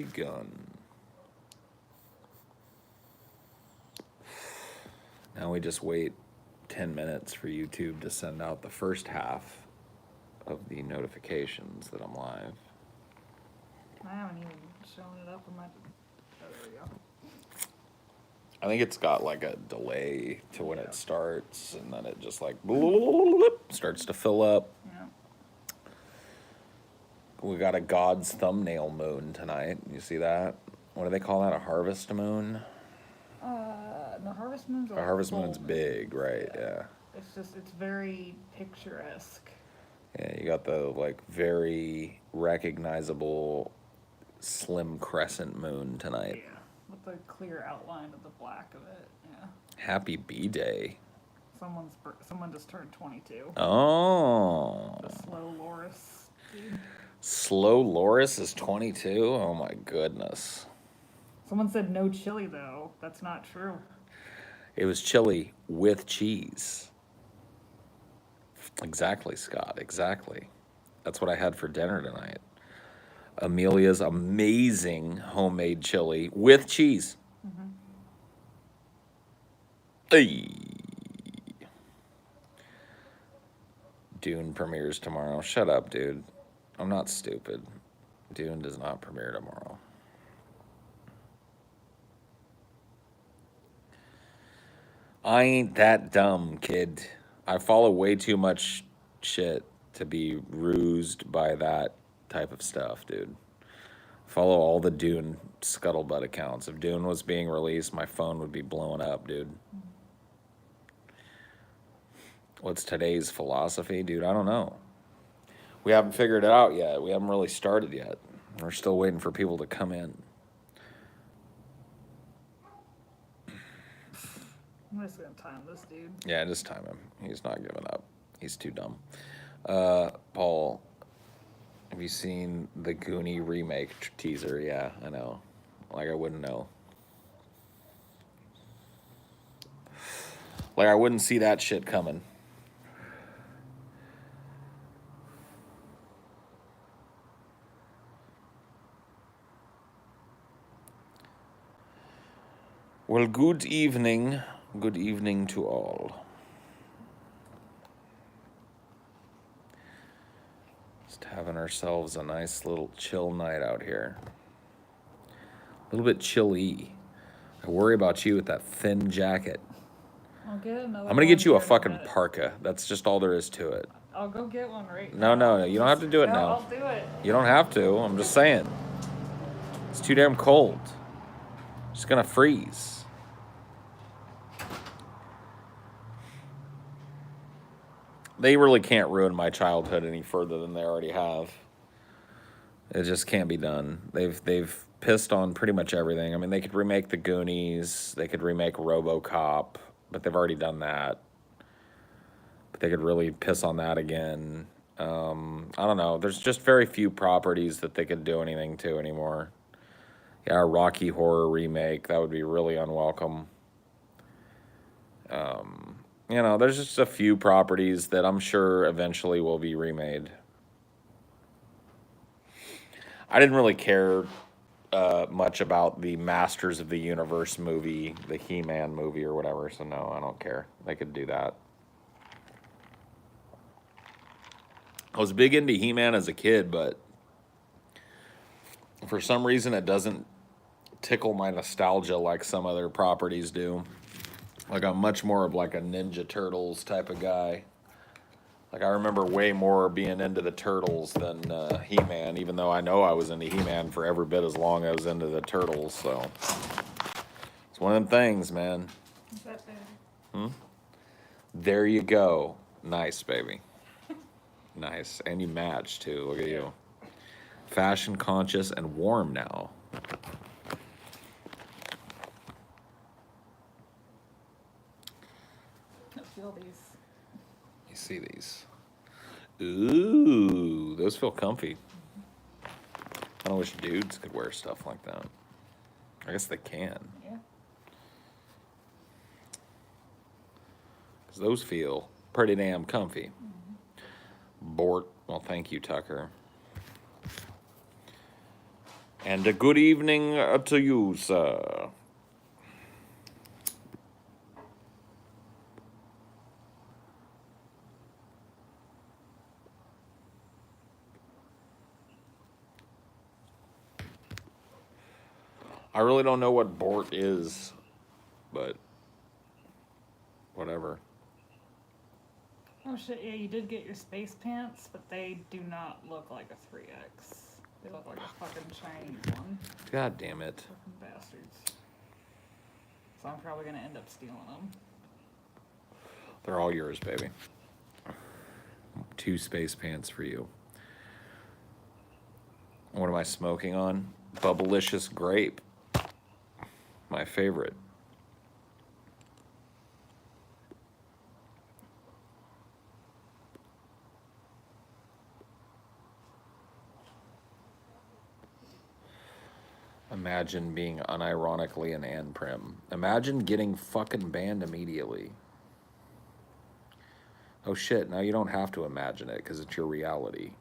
begun. Now we just wait 10 minutes for YouTube to send out the first half of the notifications that I'm live. I haven't even shown it up on my... Oh, there we go. I think it's got like a delay to when it starts, and then it just like starts to fill up. Yeah. We got a God's thumbnail moon tonight. You see that? What do they call that? A harvest moon? The harvest moon's A harvest moon's big, right? Yeah. It's very picturesque. Yeah, you got the like very recognizable slim crescent moon tonight. Yeah, with the clear outline of the black of it. Yeah. Happy B-Day. Someone just turned 22. Oh. The slow Loris dude. Slow Loris is 22? Oh my goodness. Someone said no chili though. That's not true. It was chili with cheese. Exactly, Scott. Exactly. That's what I had for dinner tonight. Amelia's amazing homemade chili with cheese. Mm-hmm. Hey. Dune premieres tomorrow. Shut up, dude. I'm not stupid. Dune does not premiere tomorrow. I ain't that dumb, kid. I follow way too much shit to be rused by that type of stuff, dude. Follow all the Dune scuttlebutt accounts. If Dune was being released, my phone would be blowing up, dude. What's today's philosophy? Dude, I don't know. We haven't figured it out yet. We haven't really started yet. We're still waiting for people to come in. I'm just gonna time this dude. Yeah, just time him. He's not giving up. He's too dumb. Paul, have you seen the Goonie remake teaser? Yeah, I know. Like I wouldn't know. Like I wouldn't see that shit coming. Well, good evening. Good evening to all. Just having ourselves a nice little chill night out here. A little bit chilly. I worry about you with that thin jacket. I'll get another I'm gonna get you a here in fucking minute. parka. That's just all there is to it. I'll go get one right No, now. no, you don't have to do it No, now. I'll do it. You don't have to. I'm just saying. It's too damn cold. It's gonna freeze. They really can't ruin my childhood any further than they already have. It just can't be done. They've pissed on pretty much everything. I mean, they could remake The Goonies. They could remake RoboCop, but they've already done that. But they could really piss on that again. I don't know. There's just very few properties that they could do anything to anymore. Yeah, a Rocky Horror remake, that would be really unwelcome. You know, there's just a few properties that I'm sure eventually will be remade. I didn't really care much about the Masters of the Universe movie, the He-Man movie or whatever, so no, I don't care. They could do that. I was big into He-Man as a kid, but for some reason it doesn't tickle my nostalgia like some other properties do. Like I'm much more of like a Ninja Turtles type of guy. Like I remember way more being into the Turtles than He-Man, even though I know I was into He-Man for every bit as long as I was into the Turtles, so. It's one of them things, man. Is that bad? There you go. Nice, baby. Nice. And you match, too. Look at you. Fashion conscious and warm now. I feel these. You see these. Ooh, those feel comfy. I wish dudes could wear stuff like that. I guess they can. Yeah. Because those feel pretty damn comfy. Bort. Well, thank you, Tucker. And a good evening to you, sir. I really don't know what Bort is, but whatever. Oh shit, yeah, you did get your space pants, but they do not look like a 3X. They look like a fucking Chinese one. God damn it. Fucking bastards. So I'm probably gonna end up stealing them. They're all yours, baby. 2 space pants for you. What am I smoking on? Bubblicious grape. My favorite. Imagine being unironically an Ann Prim. Imagine getting fucking banned immediately. Oh shit, now you don't have to imagine it because it's your reality.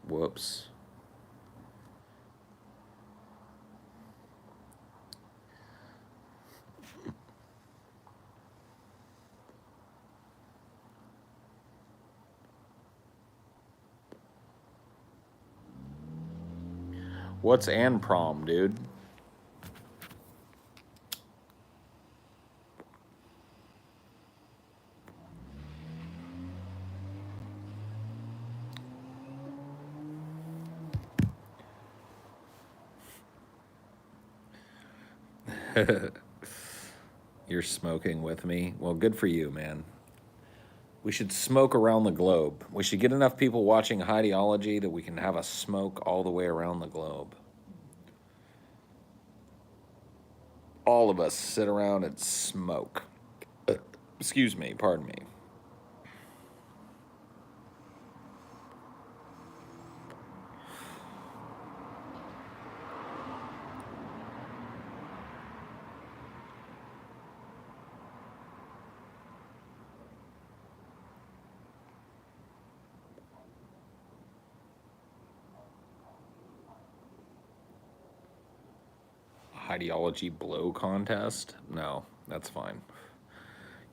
Whoops. What's Ann Prom, dude? You're smoking with me? Well, good for you, man. We should smoke around the globe. We should get enough people watching Highdeology that we can have a smoke all the way around the globe. All of us sit around and smoke. Excuse me, pardon me. Highdeology blow contest? No, that's fine.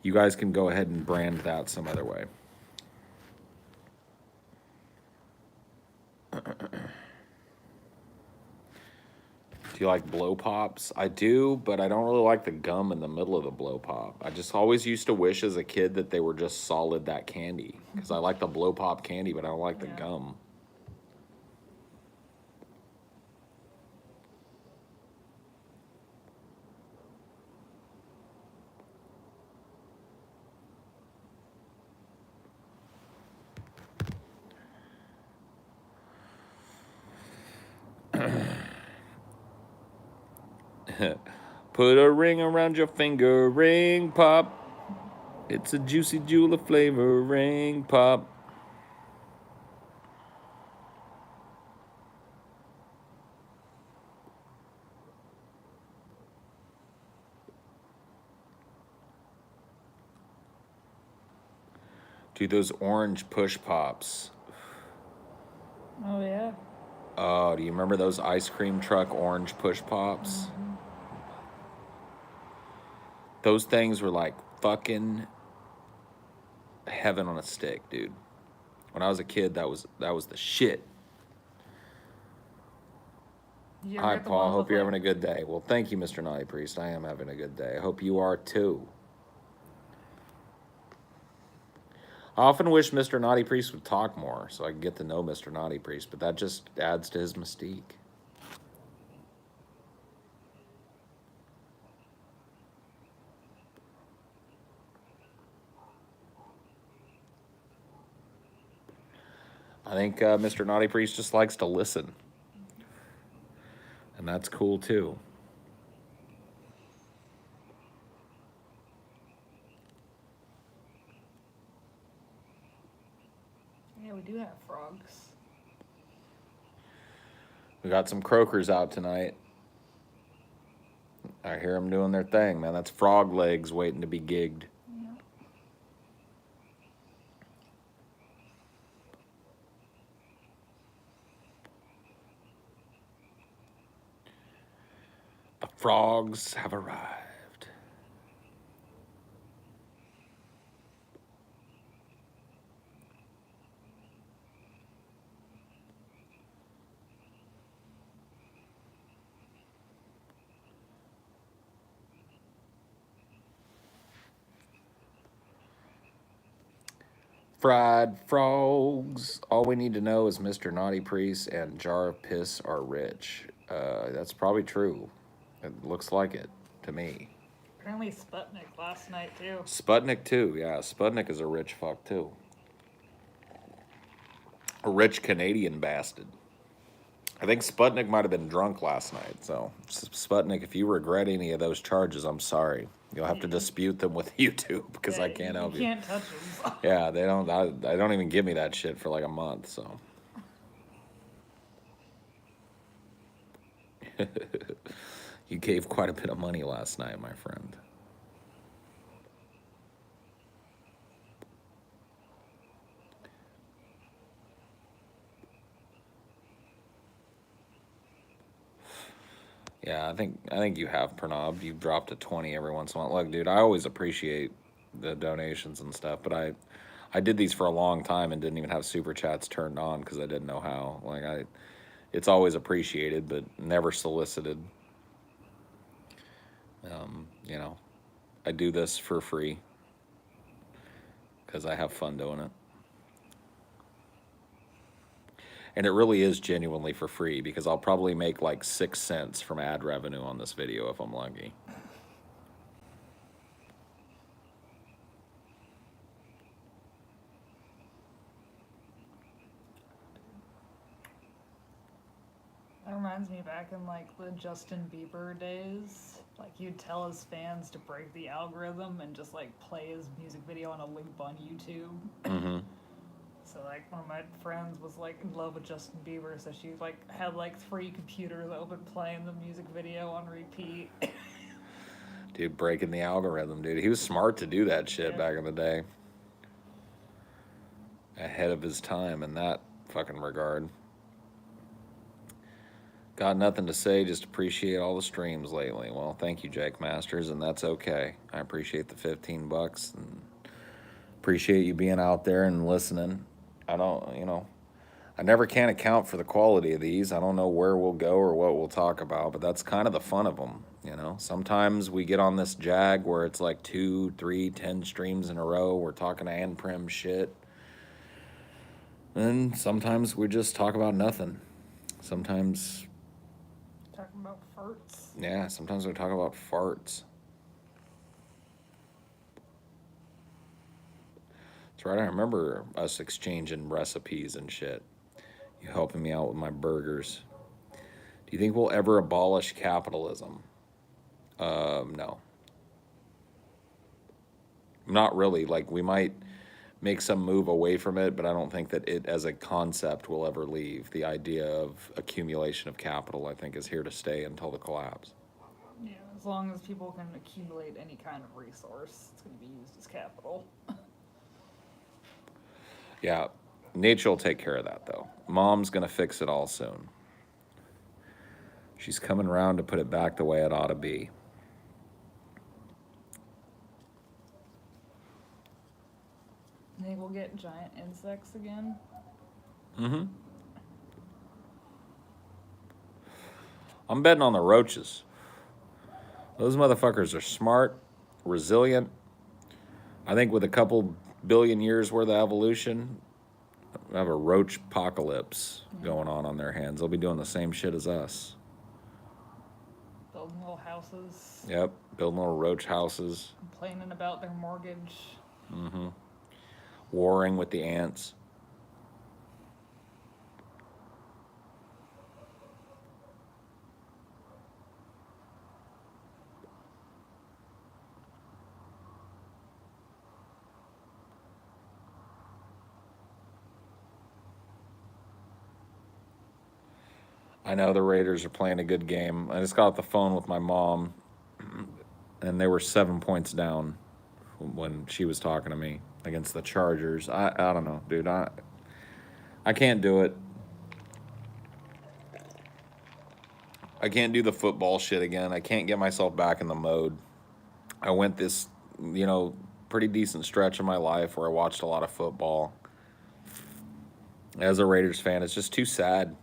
You guys can go ahead and brand that some other way. Do you like blow pops? I do, but I don't really like the gum in the middle of the blow pop. I just always used to wish as a kid that they were just solid that candy. Because I like the blow pop candy, but I don't like the gum. Put a ring around your finger, ring pop. It's a juicy jewel of flavor, ring pop. Dude, those orange push pops. Oh yeah. Oh, do you remember those ice cream truck orange push pops? Mm-hmm. Those things were like fucking heaven on a stick, dude. When I was a kid, that was the shit. Hi, Paul. Hope you're having a good day. Well, thank you, Mr. Naughty Priest. I am having a good day. I hope you are too. I often wish Mr. Naughty Priest would talk more so I can get to know Mr. Naughty Priest, but that just adds to his mystique. I think Mr. Naughty Priest just likes to listen. And that's cool too. Yeah, we do have frogs. We got some croakers out tonight. I hear them doing their thing, man. That's frog legs waiting to be gigged. Yeah. Frogs have arrived. Fried frogs. All we need to know is Mr. Naughty Priest and Jar of Piss are rich. That's probably true. It looks like it to me. Apparently Sputnik last night too. Sputnik too, yeah. Sputnik is a rich fuck too. A rich Canadian bastard. I think Sputnik might have been drunk last night. So Sputnik, if you regret any of those charges, I'm sorry. You'll have to dispute them with YouTube because I can't help you. You can't touch them. Yeah, they don't. I don't even give me that shit for like a month. So. You gave quite a bit of money last night, my friend. Yeah, I think you have, Pranav. You've dropped a 20 every once in a while. Look, dude, I always appreciate the donations and stuff, but I did these for a long time and didn't even have super chats turned on because I didn't know how. It's always appreciated, but never solicited. You know, I do this for free because I have fun doing it. And it really is genuinely for free because I'll probably make like 6 cents from ad revenue on this video if I'm lucky. That reminds me back in like the Justin Bieber days. Like you'd tell his fans to break the algorithm and just like play his music video on a loop on YouTube. Mm-hmm. So like one of my friends was like in love with Justin Bieber, so she like had like 3 computers open playing the music video on repeat. Dude, breaking the algorithm, dude. He was smart to do that shit back in the day. Ahead of his time in that fucking regard. Got nothing to say, just appreciate all the streams lately. Well, thank you, Jake Masters, and that's okay. I appreciate the $15 and appreciate you being out there and listening. I never can account for the quality of these. I don't know where we'll go or what we'll talk about, but that's kind of the fun of them, you know? Sometimes we get on this jag where it's like 2, 3, 10 streams in a row. We're talking Anprim shit. And sometimes we just talk about nothing. Sometimes... Talking about farts. Yeah, sometimes we talk about farts. That's right, I remember us exchanging recipes and shit. You helping me out with my burgers. Do you think we'll ever abolish capitalism? No. Not really. Like, we might make some move away from it, but I don't think that it as a concept will ever leave. The idea of accumulation of capital, I think, is here to stay until the collapse. Yeah, as long as people can accumulate any kind of resource, it's going to be used as capital. Yeah, nature will take care of that, though. Mom's going to fix it all soon. She's coming around to put it back the way it ought to be. You think we'll get giant insects again? Mm-hmm. I'm betting on the roaches. Those motherfuckers are smart, resilient. I think with a couple billion years worth of evolution, we have a roach apocalypse going on their hands. They'll be doing the same shit as us. Building little houses. Yep, building little roach houses. Complaining about their mortgage. Mm-hmm. Warring with the ants. I know the Raiders are playing a good game. I just got off the phone with my mom, and they were 7 points down when she was talking to me against the Chargers. I don't know, dude. I can't do it. I can't do the football shit again. I can't get myself back in the mode. I went this, you know, pretty decent stretch of my life where I watched a lot of football. As a Raiders fan, it's just too sad.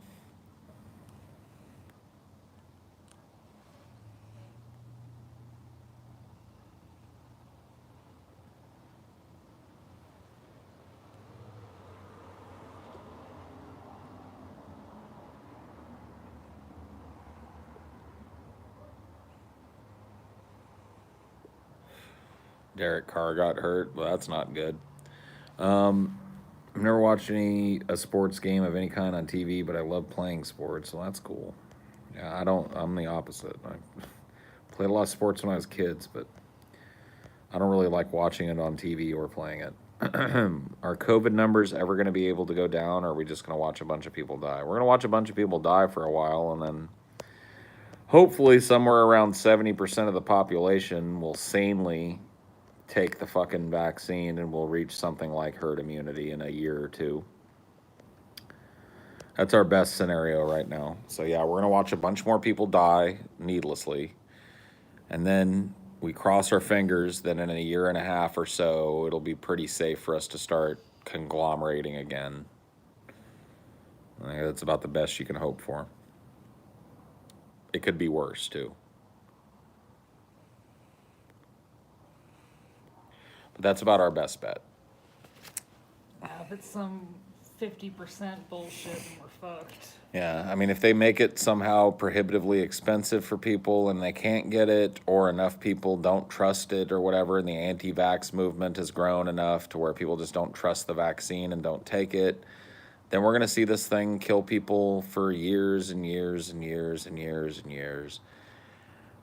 Derek Carr got hurt. Well, that's not good. I've never watched a sports game of any kind on TV, but I love playing sports, so that's cool. Yeah, I don't. I'm the opposite. I played a lot of sports when I was kids, but I don't really like watching it on TV or playing it. Are COVID numbers ever going to be able to go down, or are we just going to watch a bunch of people die? We're going to watch a bunch of people die for a while, and then hopefully somewhere around 70% of the population will sanely take the fucking vaccine and we'll reach something like herd immunity in a year or two. That's our best scenario right now. So yeah, we're gonna watch a bunch more people die needlessly, and then we cross our fingers that in a year and a half or so it'll be pretty safe for us to start conglomerating again. I think that's about the best you can hope for. It could be worse too. But that's about our best bet. If it's some 50% bullshit, then we're fucked. Yeah, I mean, if they make it somehow prohibitively expensive for people and they can't get it, or enough people don't trust it or whatever, and the anti-vax movement has grown enough to where people just don't trust the vaccine and don't take it, then we're going to see this thing kill people for years and years and years and years and years.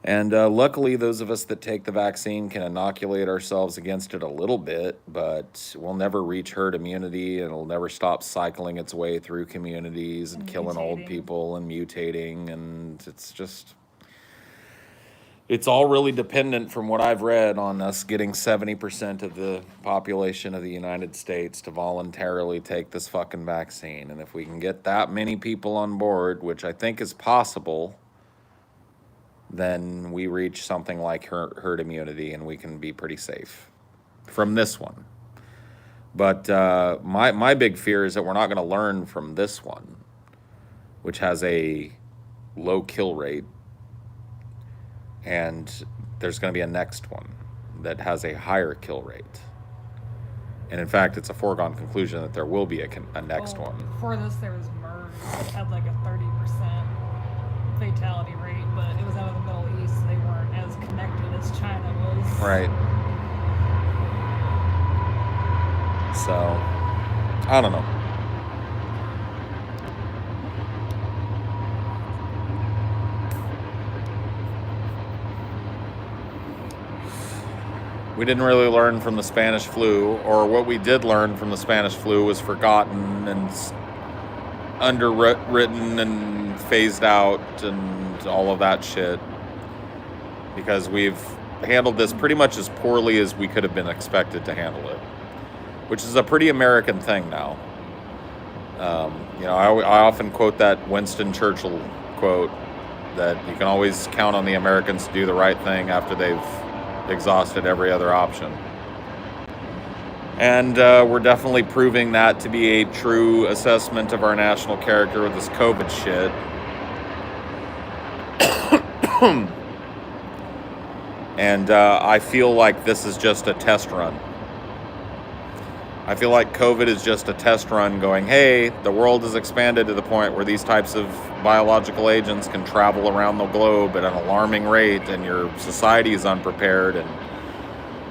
And luckily, those of us that take the vaccine can inoculate ourselves against it a little bit, but we'll never reach herd immunity, and it'll never stop cycling its way through communities and killing old people and mutating. And it's all really dependent, from what I've read, on us getting 70% of the population of the United States to voluntarily take this fucking vaccine. And if we can get that many people on board, which I think is possible, then we reach something like herd immunity and we can be pretty safe from this one. But my big fear is that we're not going to learn from this one, which has a low kill rate, and there's going to be a next one that has a higher kill rate. And in fact, it's a foregone conclusion that there will be a next one. Before this, there was MERS, had like a 30% fatality rate, but it was out of the Middle East, so they weren't as connected as China was. Right. So, I don't know. We didn't really learn from the Spanish flu, or what we did learn from the Spanish flu was forgotten and underwritten and phased out and all of that shit, because we've handled this pretty much as poorly as we could have been expected to handle it, which is a pretty American thing now. I often quote that Winston Churchill quote that you can always count on the Americans to do the right thing after they've exhausted every other option. And we're definitely proving that to be a true assessment of our national character with this COVID shit. And I feel like this is just a test run. I feel like COVID is just a test run going, hey, the world has expanded to the point where these types of biological agents can travel around the globe at an alarming rate, and your society is unprepared, and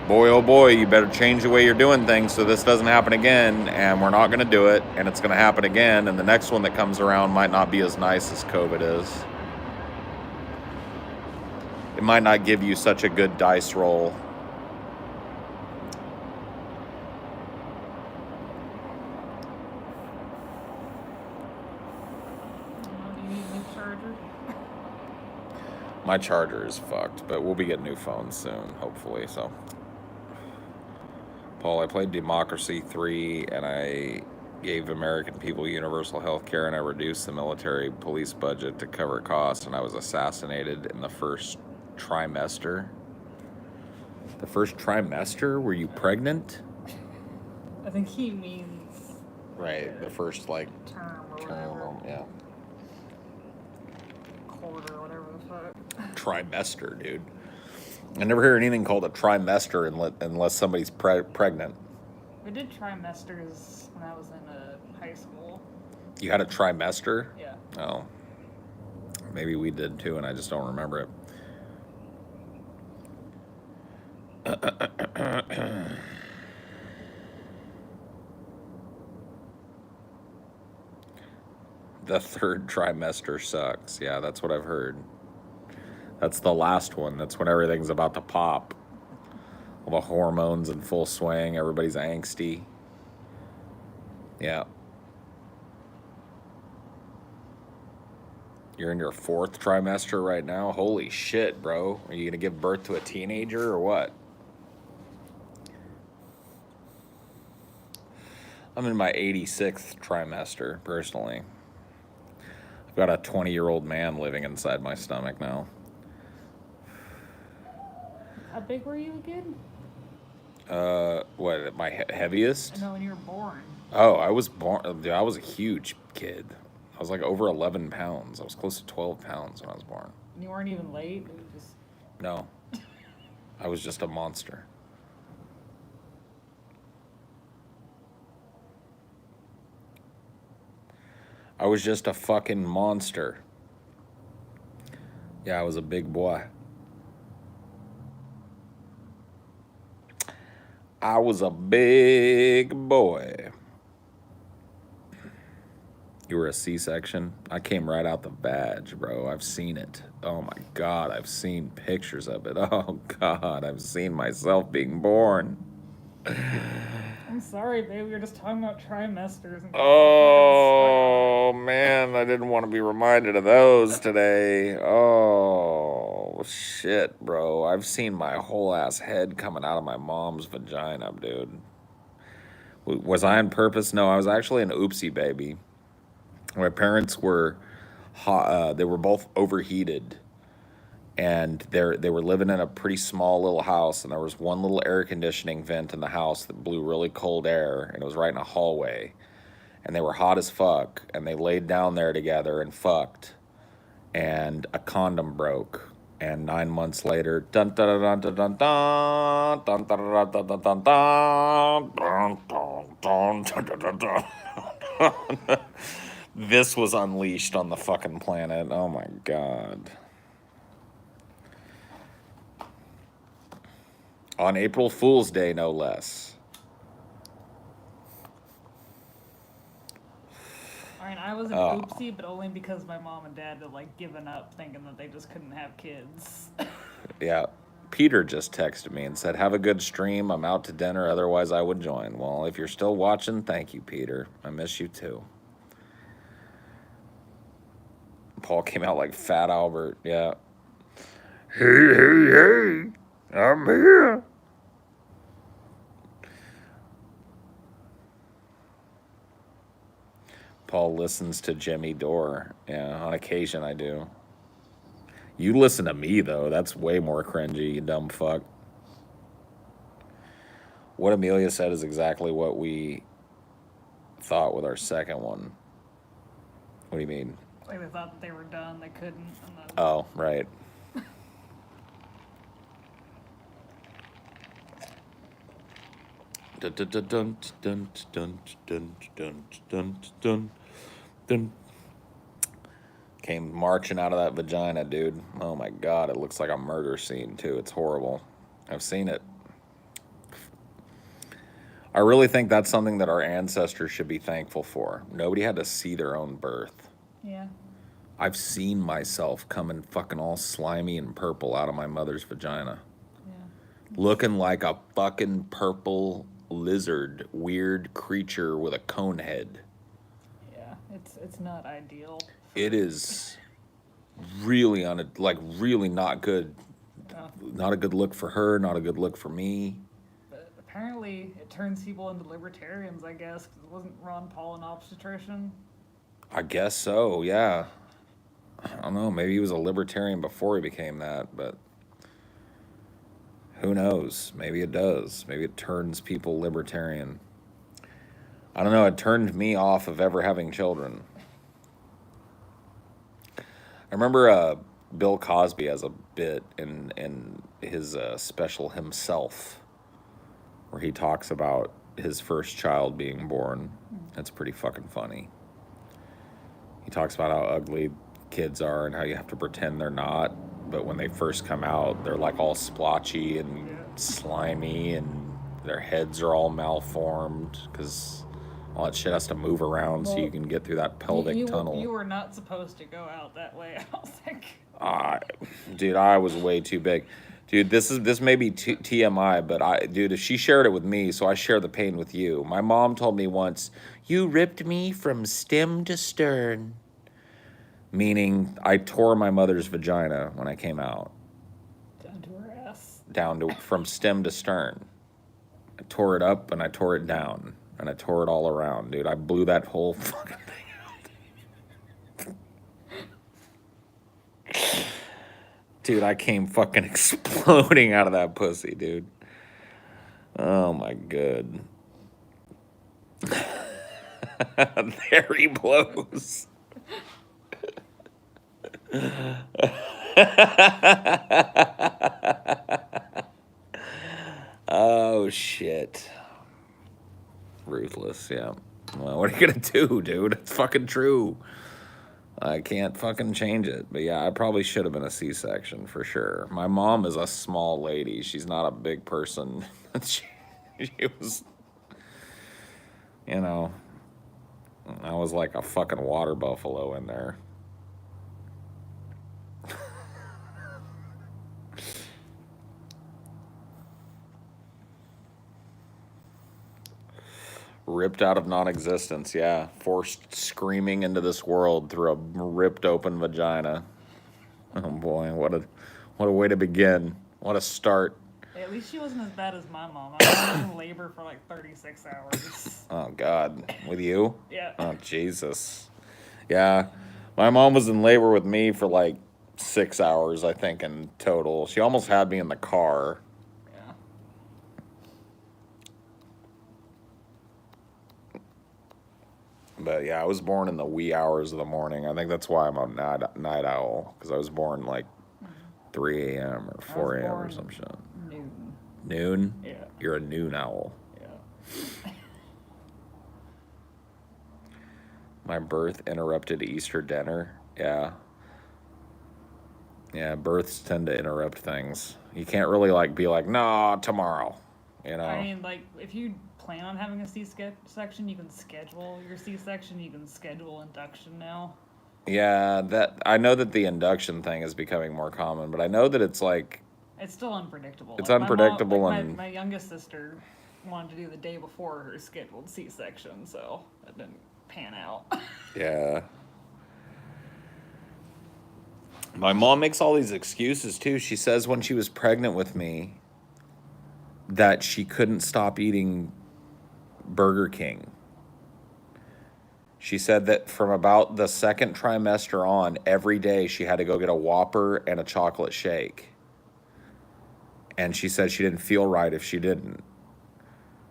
boy, oh boy, you better change the way you're doing things so this doesn't happen again, and we're not going to do it, and it's going to happen again, and the next one that comes around might not be as nice as COVID is. It might not give you such a good dice roll. My charger is fucked, but we'll be getting new phones soon, hopefully. So, Paul, I played Democracy 3, and I gave American people universal health care, and I reduced the military police budget to cover costs, and I was assassinated in the first trimester. The first trimester? Were you pregnant? I think he means Right, the first, like, term or term, whatever. yeah. Quarter or whatever the fuck. Trimester, dude. I never hear anything called a trimester unless somebody's pregnant. We did trimesters when I was in high school. You had a trimester? Yeah. Oh. Maybe we did too, and I just don't remember it. The third trimester sucks. Yeah, that's what I've heard. That's the last one. That's when everything's about to pop. All the hormones in full swing. Everybody's angsty. Yeah. You're in your fourth trimester right now? Holy shit, bro. Are you going to give birth to a teenager or what? I'm in my 86th trimester, personally. I've got a 20-year-old man living inside my stomach now. How big were you again? What, my heaviest? I know when you were born. Oh, I was a huge kid. I was like over 11 pounds. I was close to 12 pounds when I was born. And you weren't even late? It was just... No. I was just a monster. I was just a fucking monster. Yeah, I was a big boy. I was a big boy. You were a C-section? I came right out the badge, bro. I've seen it. Oh my God, I've seen pictures of it. Oh God, I've seen myself being born. I'm sorry, babe. We were just talking about trimesters. And Oh man, I didn't want to be reminded of those today. Oh shit, bro. I've seen my whole ass head coming out of my mom's vagina, dude. Was I on purpose? No, I was actually an oopsie baby. My parents were hot, they were both overheated, and they were living in a pretty small little house, and there was one little air conditioning vent in the house that blew really cold air, and it was right in a hallway, and they were hot as fuck, and they laid down there together and fucked, and a condom broke, and 9 months later, dun dun dun dun dun dun dun dun dun dun dun dun dun dun dun dun dun. This was unleashed on the fucking planet. Oh my God. On April Fool's Day, no less. I mean, I was an oopsie, but only because my mom and dad had like given up, thinking that they just couldn't have kids. Yeah. Peter just texted me and said, have a good stream. I'm out to dinner. Otherwise, I would join. Well, if you're still watching, thank you, Peter. I miss you too. Paul came out like Fat Albert. Yeah. Hey, I'm here. Paul listens to Jimmy Dore. Yeah, on occasion I do. You listen to me, though. That's way more cringy, you dumb fuck. What Amelia said is exactly what we thought with our second one. What do you mean? Like they thought that they were done, they couldn't. And then... Oh, right. Dun dun dun dun dun dun dun dun dun dun dun. Came marching out of that vagina, dude. Oh my God, it looks like a murder scene too. It's horrible. I've seen it. I really think that's something that our ancestors should be thankful for. Nobody had to see their own birth. Yeah. I've seen myself coming fucking all slimy and purple out of my mother's vagina. Yeah. Looking like a fucking purple lizard, weird creature with a cone head. Yeah, it's not ideal. It is really really not good. Oh. Not a good look for her, not a good look for me. But apparently it turns people into libertarians, I guess, 'cause wasn't Ron Paul an obstetrician? I guess so, yeah. I don't know. Maybe he was a libertarian before he became that, but who knows? Maybe it does. Maybe it turns people libertarian. I don't know. It turned me off of ever having children. I remember Bill Cosby has a bit in his special himself where he talks about his first child being born. That's pretty fucking funny. He talks about how ugly kids are and how you have to pretend they're not, but when they first come out, they're like all splotchy and slimy, and their heads are all malformed because all that shit has to move around so you can get through that pelvic tunnel. You were not supposed to go out that way, I don't think. Dude, I was way too big. Dude, this may be TMI, but if she shared it with me, so I share the pain with you. My mom told me once, "You ripped me from stem to stern," meaning I tore my mother's vagina when I came out. Down to her ass. From stem to stern. I tore it up and I tore it down and I tore it all around, dude. I blew that whole fucking thing out. Dude, I came fucking exploding out of that pussy, dude. Oh my god. There he blows. Oh shit. Ruthless, yeah. Well, what are you gonna do, dude? It's fucking true. I can't fucking change it. But yeah, I probably should have been a C-section for sure. My mom is a small lady. She's not a big person. she was, you know, I was like a fucking water buffalo in there. Ripped out of non-existence, yeah. Forced screaming into this world through a ripped open vagina. Oh boy, what a way to begin. What a start. At least she wasn't as bad as my mom. My mom was in labor for like 36 hours. Oh God, with you? Yeah. Oh Jesus. Yeah, my mom was in labor with me for like 6 hours, I think, in total. She almost had me in the car. Yeah. But yeah, I was born in the wee hours of the morning. I think that's why I'm a night owl, because I was born like 3 a.m. or 4 a.m. or some shit. Noon. Noon? Yeah. You're a noon owl. Yeah. My birth interrupted Easter dinner. Yeah. Yeah, births tend to interrupt things. You can't really like be like, nah, tomorrow. You know? I mean, like, if you plan on having a C-section, you can schedule your C-section. You can schedule induction now. Yeah, that I know that the induction thing is becoming more common, but I know that it's like it's still unpredictable. It's like unpredictable, my mom, and my youngest sister wanted to do the day before her scheduled C-section, so that didn't pan out. Yeah. My mom makes all these excuses too. She says when she was pregnant with me that she couldn't stop eating Burger King. She said that from about the second trimester on, every day she had to go get a Whopper and a chocolate shake. And she said she didn't feel right if she didn't.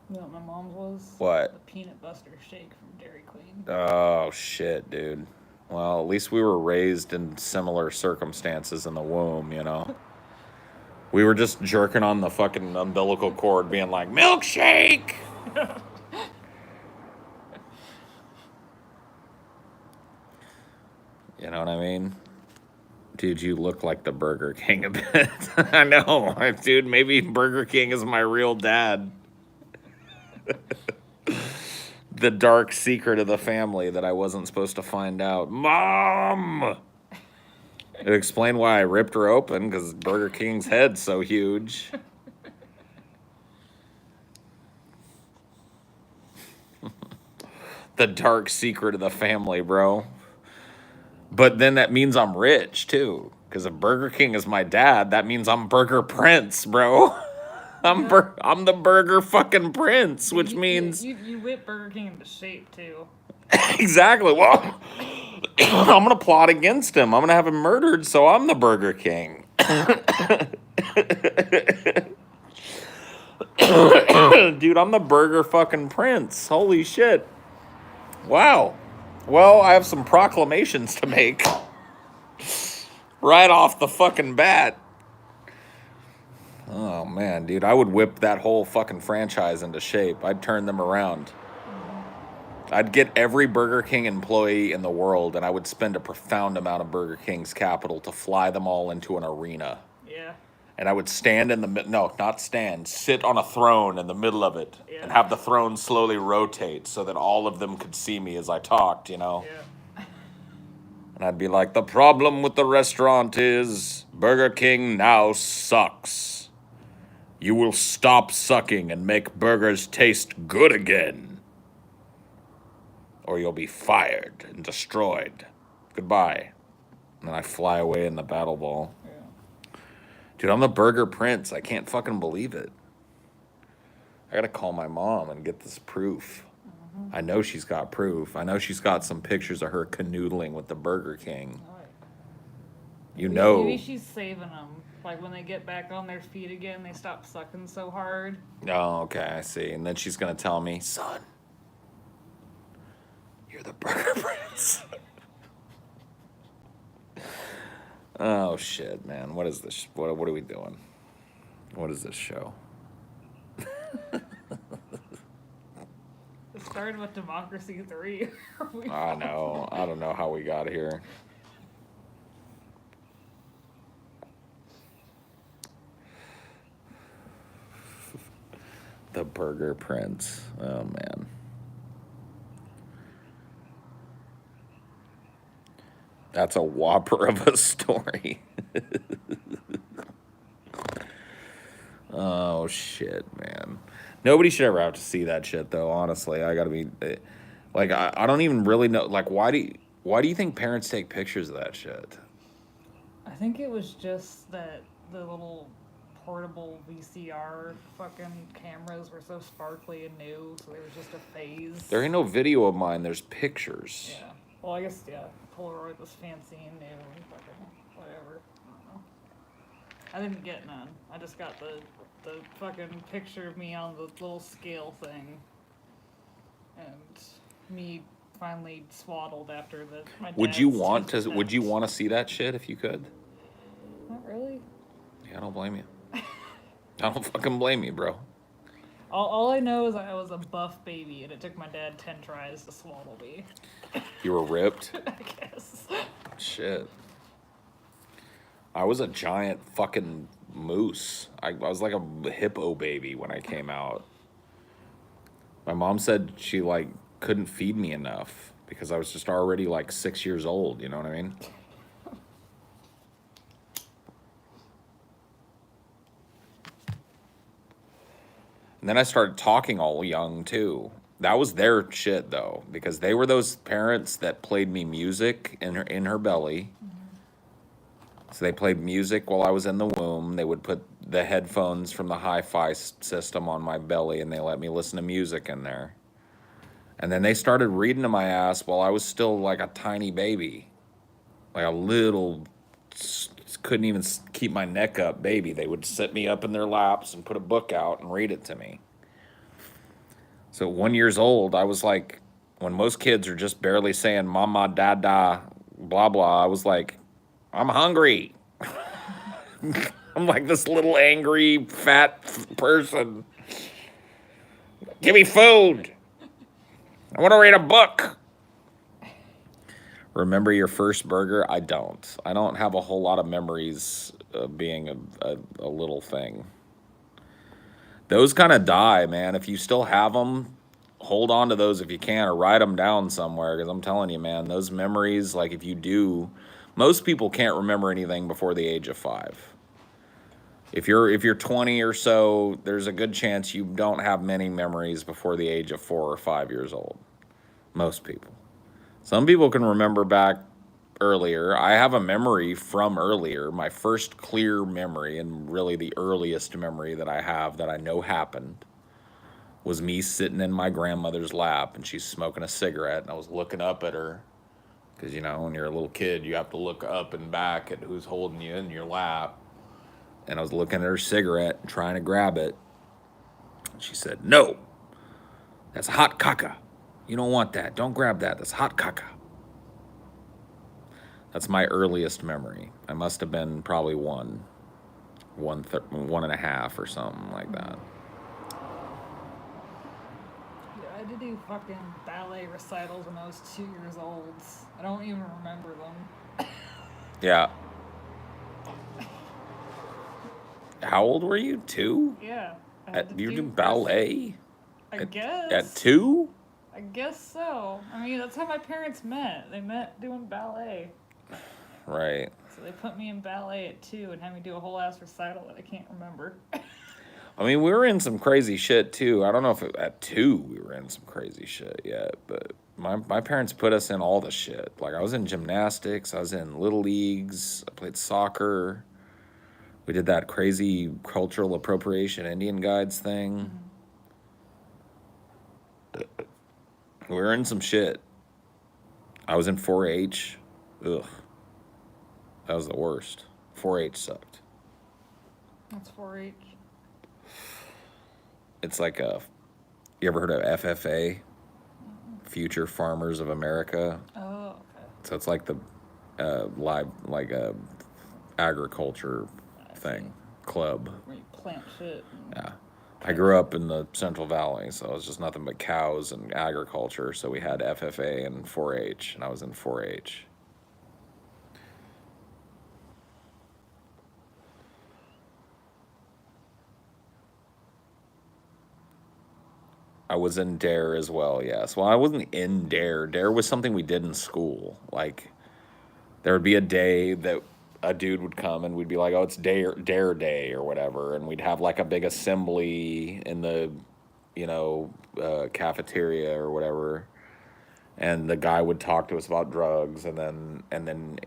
You know what my mom's was? What? The peanut butter shake from Dairy Queen. Oh, shit, dude. Well, at least we were raised in similar circumstances in the womb, you know? We were just jerking on the fucking umbilical cord being like, milkshake! You know what I mean? Dude, you look like the Burger King a bit. I know. Dude, maybe Burger King is my real dad. The dark secret of the family that I wasn't supposed to find out. Mom! It explained why I ripped her open, because Burger King's head's so huge. The dark secret of the family, bro. But then that means I'm rich, too. Because if Burger King is my dad, that means I'm Burger Prince, bro. I'm the burger fucking prince, which You- means you whip Burger King into shape too. exactly. Well, I'm gonna plot against him. I'm gonna have him murdered, so I'm the Burger King. Dude, I'm the burger fucking prince. Holy shit. Wow. Well, I have some proclamations to make right off the fucking bat. Oh man, dude, I would whip that whole fucking franchise into shape. I'd turn them around. I'd get every Burger King employee in the world, and I would spend a profound amount of Burger King's capital to fly them all into an arena. Yeah. And I would stand in the no, not stand, sit on a throne in the middle of it, Yeah. and have the throne slowly rotate so that all of them could see me as I talked, you know? Yeah. And I'd be like, the problem with the restaurant is Burger King now sucks. You will stop sucking and make burgers taste good again. Or you'll be fired and destroyed. Goodbye. And then I fly away in the battle ball. Yeah. Dude, I'm the Burger Prince. I can't fucking believe it. I gotta call my mom and get this proof. I know she's got proof. I know she's got some pictures of her canoodling with the Burger King. Alright. You know. Maybe she's saving them. Like when they get back on their feet again, they stop sucking so hard. Oh, okay, I see. And then she's gonna tell me, son, you're the Burger Prince. Oh shit, man. What is this? What are we doing? What is this show? It started with Democracy 3. I know. I don't know how we got here. The Burger Prince. Oh man. That's a whopper of a story. Oh shit, man. Nobody should ever have to see that shit though, honestly. I gotta be like I don't even really know like why do you think parents take pictures of that shit? I think it was just that the little portable VCR fucking cameras were so sparkly and new, so there was just a phase. There ain't no video of mine, there's pictures. Yeah. Well, I guess, yeah, Polaroid was fancy and new and fucking whatever. I don't know. I didn't get none. I just got the fucking picture of me on the little scale thing. And me finally swaddled after my Would you dad's want test to would you attempt. want to see that shit if you could? Not really. Yeah, I don't blame you. I don't fucking blame you, bro. All I know is I was a buff baby, and it took my dad 10 tries to swaddle me. You were ripped? I guess. Shit. I was a giant fucking moose. I was like a hippo baby when I came out. My mom said she like couldn't feed me enough because I was just already like 6 years old, you know what I mean? And then I started talking all young too. That was their shit though, because they were those parents that played me music in her belly. So they played music while I was in the womb. They would put the headphones from the hi-fi system on my belly, and they let me listen to music in there. And then they started reading to my ass while I was still like a tiny baby, like a little couldn't even keep my neck up baby. They would sit me up in their laps and put a book out and read it to me. So at 1 year old, I was like, when most kids are just barely saying mama, dada, blah, blah, I was like, I'm hungry. I'm like this little angry, fat person. Give me food. I want to read a book. Remember your first burger? I don't. I don't have a whole lot of memories of being a little thing. Those kind of die, man. If you still have them, hold on to those if you can, or write them down somewhere. Because I'm telling you, man, those memories, like if you do, most people can't remember anything before the age of 5. If you're 20 or so, there's a good chance you don't have many memories before the age of 4 or 5 years old. Most people. Some people can remember back earlier. I have a memory from earlier. My first clear memory, and really the earliest memory that I have that I know happened, was me sitting in my grandmother's lap and she's smoking a cigarette, and I was looking up at her. Because, you know, when you're a little kid, you have to look up and back at who's holding you in your lap. And I was looking at her cigarette and trying to grab it. She said, "No, that's hot caca. You don't want that. Don't grab that. That's hot caca." That's my earliest memory. I must have been probably one and a half or something like that. Yeah, I did do fucking ballet recitals when I was 2 years old. I don't even remember them. Yeah. How old were you? 2? Yeah. I had to You do do ballet? I guess. At 2? I guess so. I mean, that's how my parents met. They met doing ballet. Right. So they put me in ballet at 2 and had me do a whole ass recital that I can't remember. I mean, we were in some crazy shit too. I don't know if at 2 we were in some crazy shit yet, but my parents put us in all the shit. Like, I was in gymnastics, I was in little leagues, I played soccer. We did that crazy cultural appropriation Indian guides thing. We were in some shit. I was in 4-H. Ugh. That was the worst. 4-H sucked. That's 4-H. It's like you ever heard of FFA? Future Farmers of America. Oh, okay. So it's like the agriculture thing, club. Where you plant shit. Yeah. I grew up in the Central Valley, so it was just nothing but cows and agriculture. So we had FFA and 4-H, and I was in 4-H. I was in DARE as well, yes. Well, I wasn't in DARE. DARE was something we did in school. Like, there would be a day that a dude would come and we'd be like, "Oh, it's DARE Day," or whatever. And we'd have like a big assembly in the, cafeteria or whatever. And the guy would talk to us about drugs, and then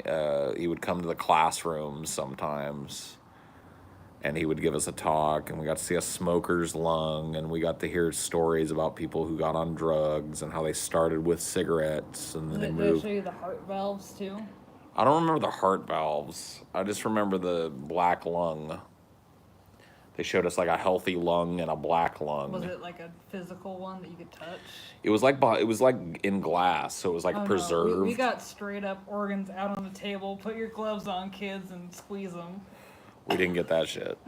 he would come to the classrooms sometimes. And he would give us a talk, and we got to see a smoker's lung, and we got to hear stories about people who got on drugs and how they started with cigarettes, and then they Did moved. they show you the heart valves too? I don't remember the heart valves. I just remember the black lung. They showed us like a healthy lung and a black lung. Was it like a physical one that you could touch? It was like in glass, so it was like preserved. No. We got straight up organs out on the table. Put your gloves on, kids, and squeeze them. We didn't get that shit.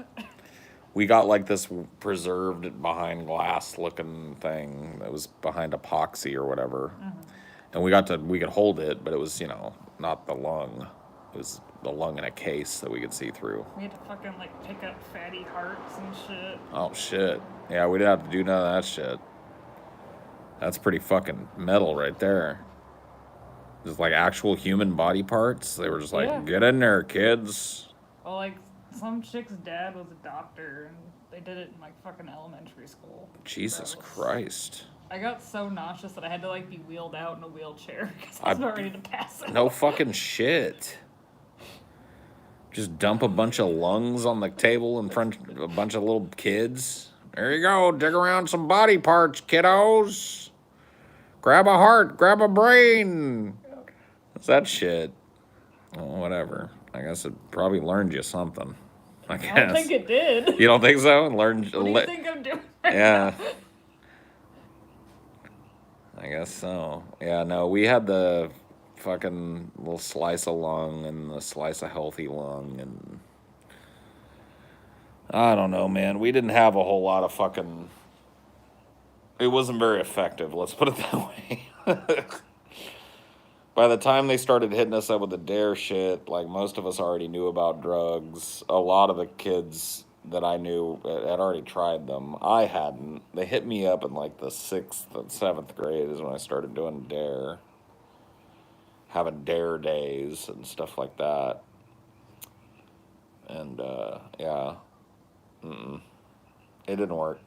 We got like this preserved behind glass looking thing that was behind epoxy or whatever. And we could hold it, but it was, not the lung. It was the lung in a case that we could see through. We had to fucking like pick up fatty hearts and shit. Oh shit. Yeah, we didn't have to do none of that shit. That's pretty fucking metal right there. Just like actual human body parts. They were just like, Yeah. "Get in there, kids." Well, like some chick's dad was a doctor, and they did it in like fucking elementary school. Jesus Gross. Christ. I got so nauseous that I had to like be wheeled out in a wheelchair because I was about ready to pass out. No fucking shit. Just dump a bunch of lungs on the table in front of a bunch of little kids. There you go. Dig around some body parts, kiddos. Grab a heart. Grab a brain. What's that shit? Well, whatever. I guess it probably learned you something. I guess. I don't think it did. You don't think so? Learned. What do you think I'm doing? Yeah. I guess so. Yeah, no, we had the fucking little slice of lung and the slice of healthy lung, and I don't know, man. We didn't have a whole lot of fucking. It wasn't very effective, let's put it that way. By the time they started hitting us up with the DARE shit, like, most of us already knew about drugs. A lot of the kids that I knew had already tried them. I hadn't. They hit me up in like the 6th and 7th grade is when I started doing DARE. Having DARE days and stuff like that. And, yeah. It didn't work.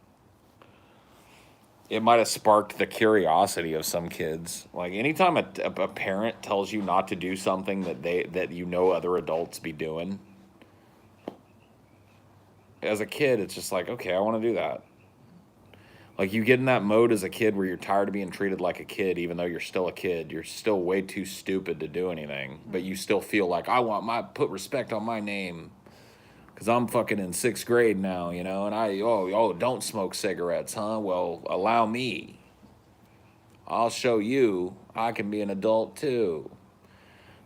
it might have sparked the curiosity of some kids. Like anytime a parent tells you not to do something that you know other adults be doing, as a kid, it's just like, okay, I want to do that. Like you get in that mode as a kid where you're tired of being treated like a kid, even though you're still a kid. You're still way too stupid to do anything, but you still feel like I want my put respect on my name because I'm fucking in 6th grade now, you know. And don't smoke cigarettes, huh? Well, allow me. I'll show you I can be an adult too.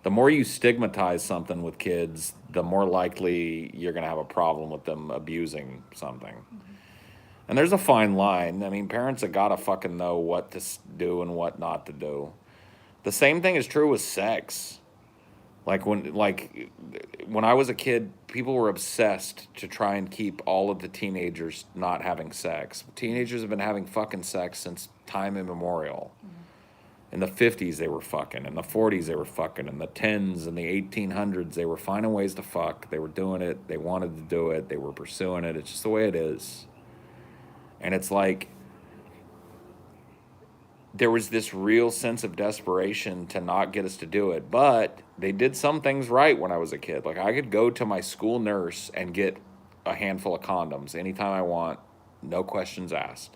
The more you stigmatize something with kids, the more likely you're gonna have a problem with them abusing something. And there's a fine line. I mean, parents have got to fucking know what to do and what not to do. The same thing is true with sex. Like when I was a kid, people were obsessed to try and keep all of the teenagers not having sex. Teenagers have been having fucking sex since time immemorial. In the 50s, they were fucking. In the 40s, they were fucking. In the 10s and the 1800s, they were finding ways to fuck. They were doing it. They wanted to do it. They were pursuing it. It's just the way it is. And it's like there was this real sense of desperation to not get us to do it. But they did some things right when I was a kid. Like I could go to my school nurse and get a handful of condoms anytime I want, no questions asked,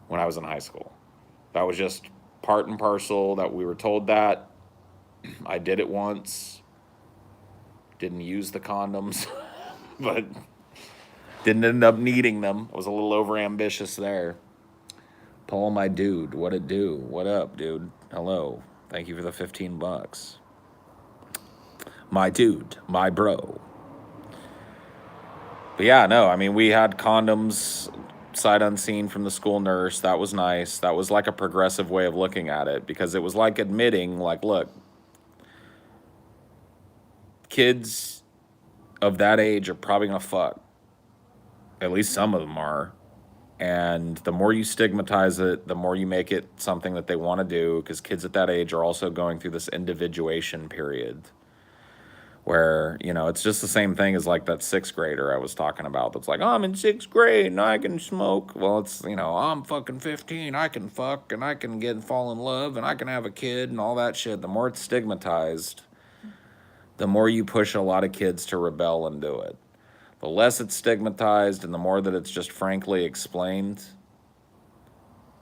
when I was in high school. That was just part and parcel that we were told that. I did it once. Didn't use the condoms, but didn't end up needing them. I was a little overambitious there. Paul, my dude, what it do? What up, dude? Hello. Thank you for the $15. My dude, my bro. But yeah, no, I mean, we had condoms sight unseen from the school nurse. That was nice. That was like a progressive way of looking at it because it was like admitting, like, look, kids of that age are probably going to fuck. At least some of them are. And the more you stigmatize it, the more you make it something that they want to do, because kids at that age are also going through this individuation period where, you know, it's just the same thing as like that 6th grader I was talking about that's like, oh, I'm in 6th grade and I can smoke. Well, it's, you know, I'm fucking 15, I can fuck and I can get and fall in love and I can have a kid and all that shit. The more it's stigmatized, the more you push a lot of kids to rebel and do it. The less it's stigmatized and the more that it's just frankly explained,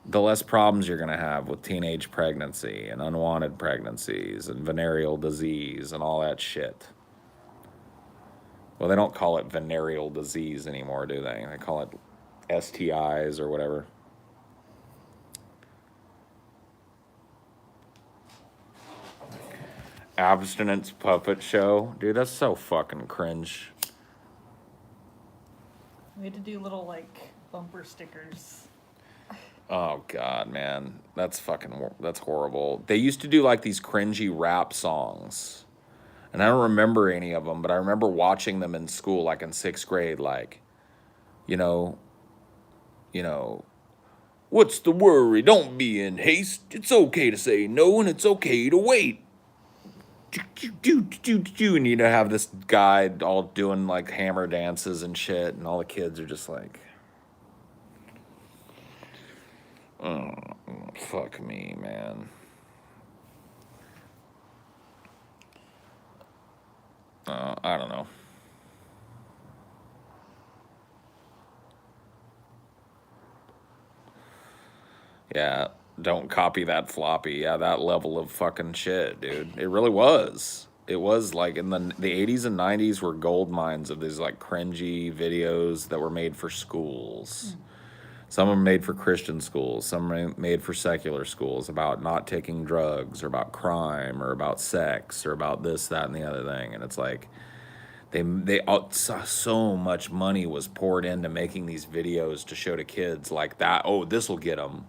the less problems you're going to have with teenage pregnancy and unwanted pregnancies and venereal disease and all that shit. Well, they don't call it venereal disease anymore, do they? They call it STIs or whatever. Abstinence puppet show. Dude, that's so fucking cringe. We had to do little like bumper stickers. Oh God, man, that's horrible. They used to do like these cringy rap songs, and I don't remember any of them, but I remember watching them in school, like in 6th grade. Like, you know, what's the worry? Don't be in haste. It's okay to say no, and it's okay to wait. And you know, have this guy all doing like hammer dances and shit, and all the kids are just like, oh, fuck me, man. I don't know. Yeah, don't copy that floppy. Yeah, that level of fucking shit, dude. It really was. It was like in the 80s and 90s were gold mines of these like cringy videos that were made for schools. Some of them made for Christian schools, some are made for secular schools about not taking drugs or about crime or about sex or about this, that, and the other thing. And it's like so much money was poured into making these videos to show to kids like that. Oh, this will get them.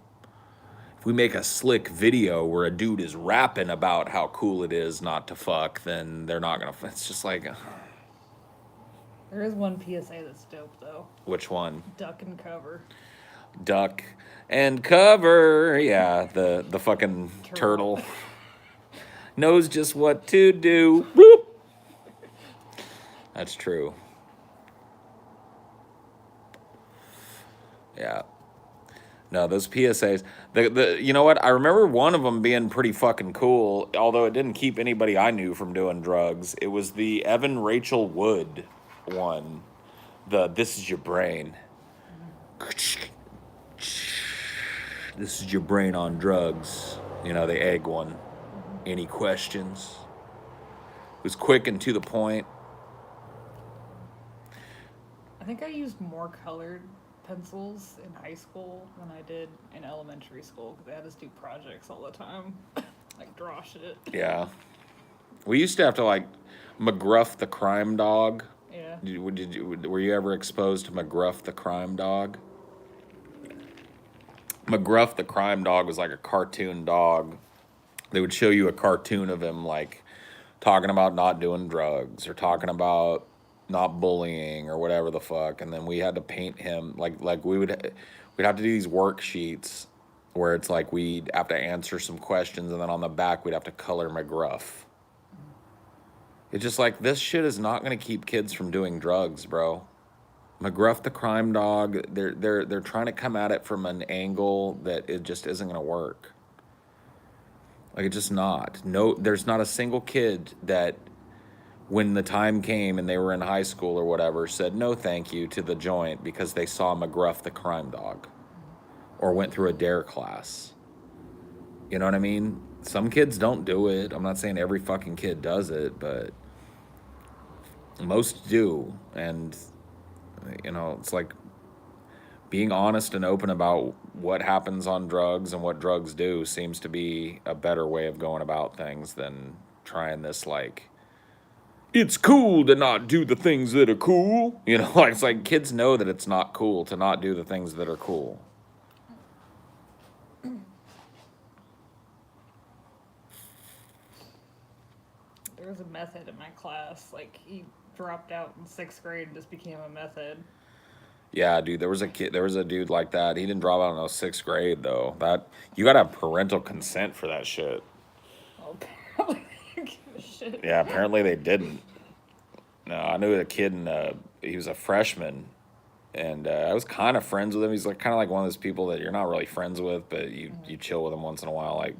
If we make a slick video where a dude is rapping about how cool it is not to fuck, then they're not gonna. It's just like, There is one PSA that's dope though. which one? Duck and cover. Duck and cover. Yeah, the fucking turtle knows just what to do. Bloop. That's true. Yeah. No, those PSAs. The you know what? I remember one of them being pretty fucking cool, although it didn't keep anybody I knew from doing drugs. It was the Evan Rachel Wood one. The This is your brain. This is your brain on drugs. You know, the egg one. Any questions? It was quick and to the point. I think I used more colored pencils in high school than I did in elementary school because they had us do projects all the time, like draw shit. Yeah. We used to have to like McGruff the crime dog. Yeah. Were you ever exposed to McGruff the crime dog? McGruff the crime dog was like a cartoon dog. They would show you a cartoon of him like talking about not doing drugs or talking about not bullying or whatever the fuck, and then we had to paint him like we'd have to do these worksheets where it's like we'd have to answer some questions, and then on the back we'd have to color McGruff. It's just like, this shit is not going to keep kids from doing drugs, bro. McGruff the crime dog, they're trying to come at it from an angle that it just isn't going to work. Like, it's just not. No, there's not a single kid that, when the time came and they were in high school or whatever, said no thank you to the joint because they saw McGruff the crime dog or went through a dare class. You know what I mean? Some kids don't do it. I'm not saying every fucking kid does it, but most do. And, you know, it's like being honest and open about what happens on drugs and what drugs do seems to be a better way of going about things than trying this, like, it's cool to not do the things that are cool. You know, like, it's like kids know that it's not cool to not do the things that are cool. There was a meth head in my class. Like, he dropped out in 6th grade and just became a meth head. Yeah, dude, there was a dude like that. He didn't drop out in 6th grade though. That, you gotta have parental consent for that shit. Oh, apparently they didn't give a shit. Yeah, apparently they didn't. No, I knew a kid, and he was a freshman, and I was kind of friends with him. He's like kind of like one of those people that you're not really friends with, but you chill with him once in a while, like.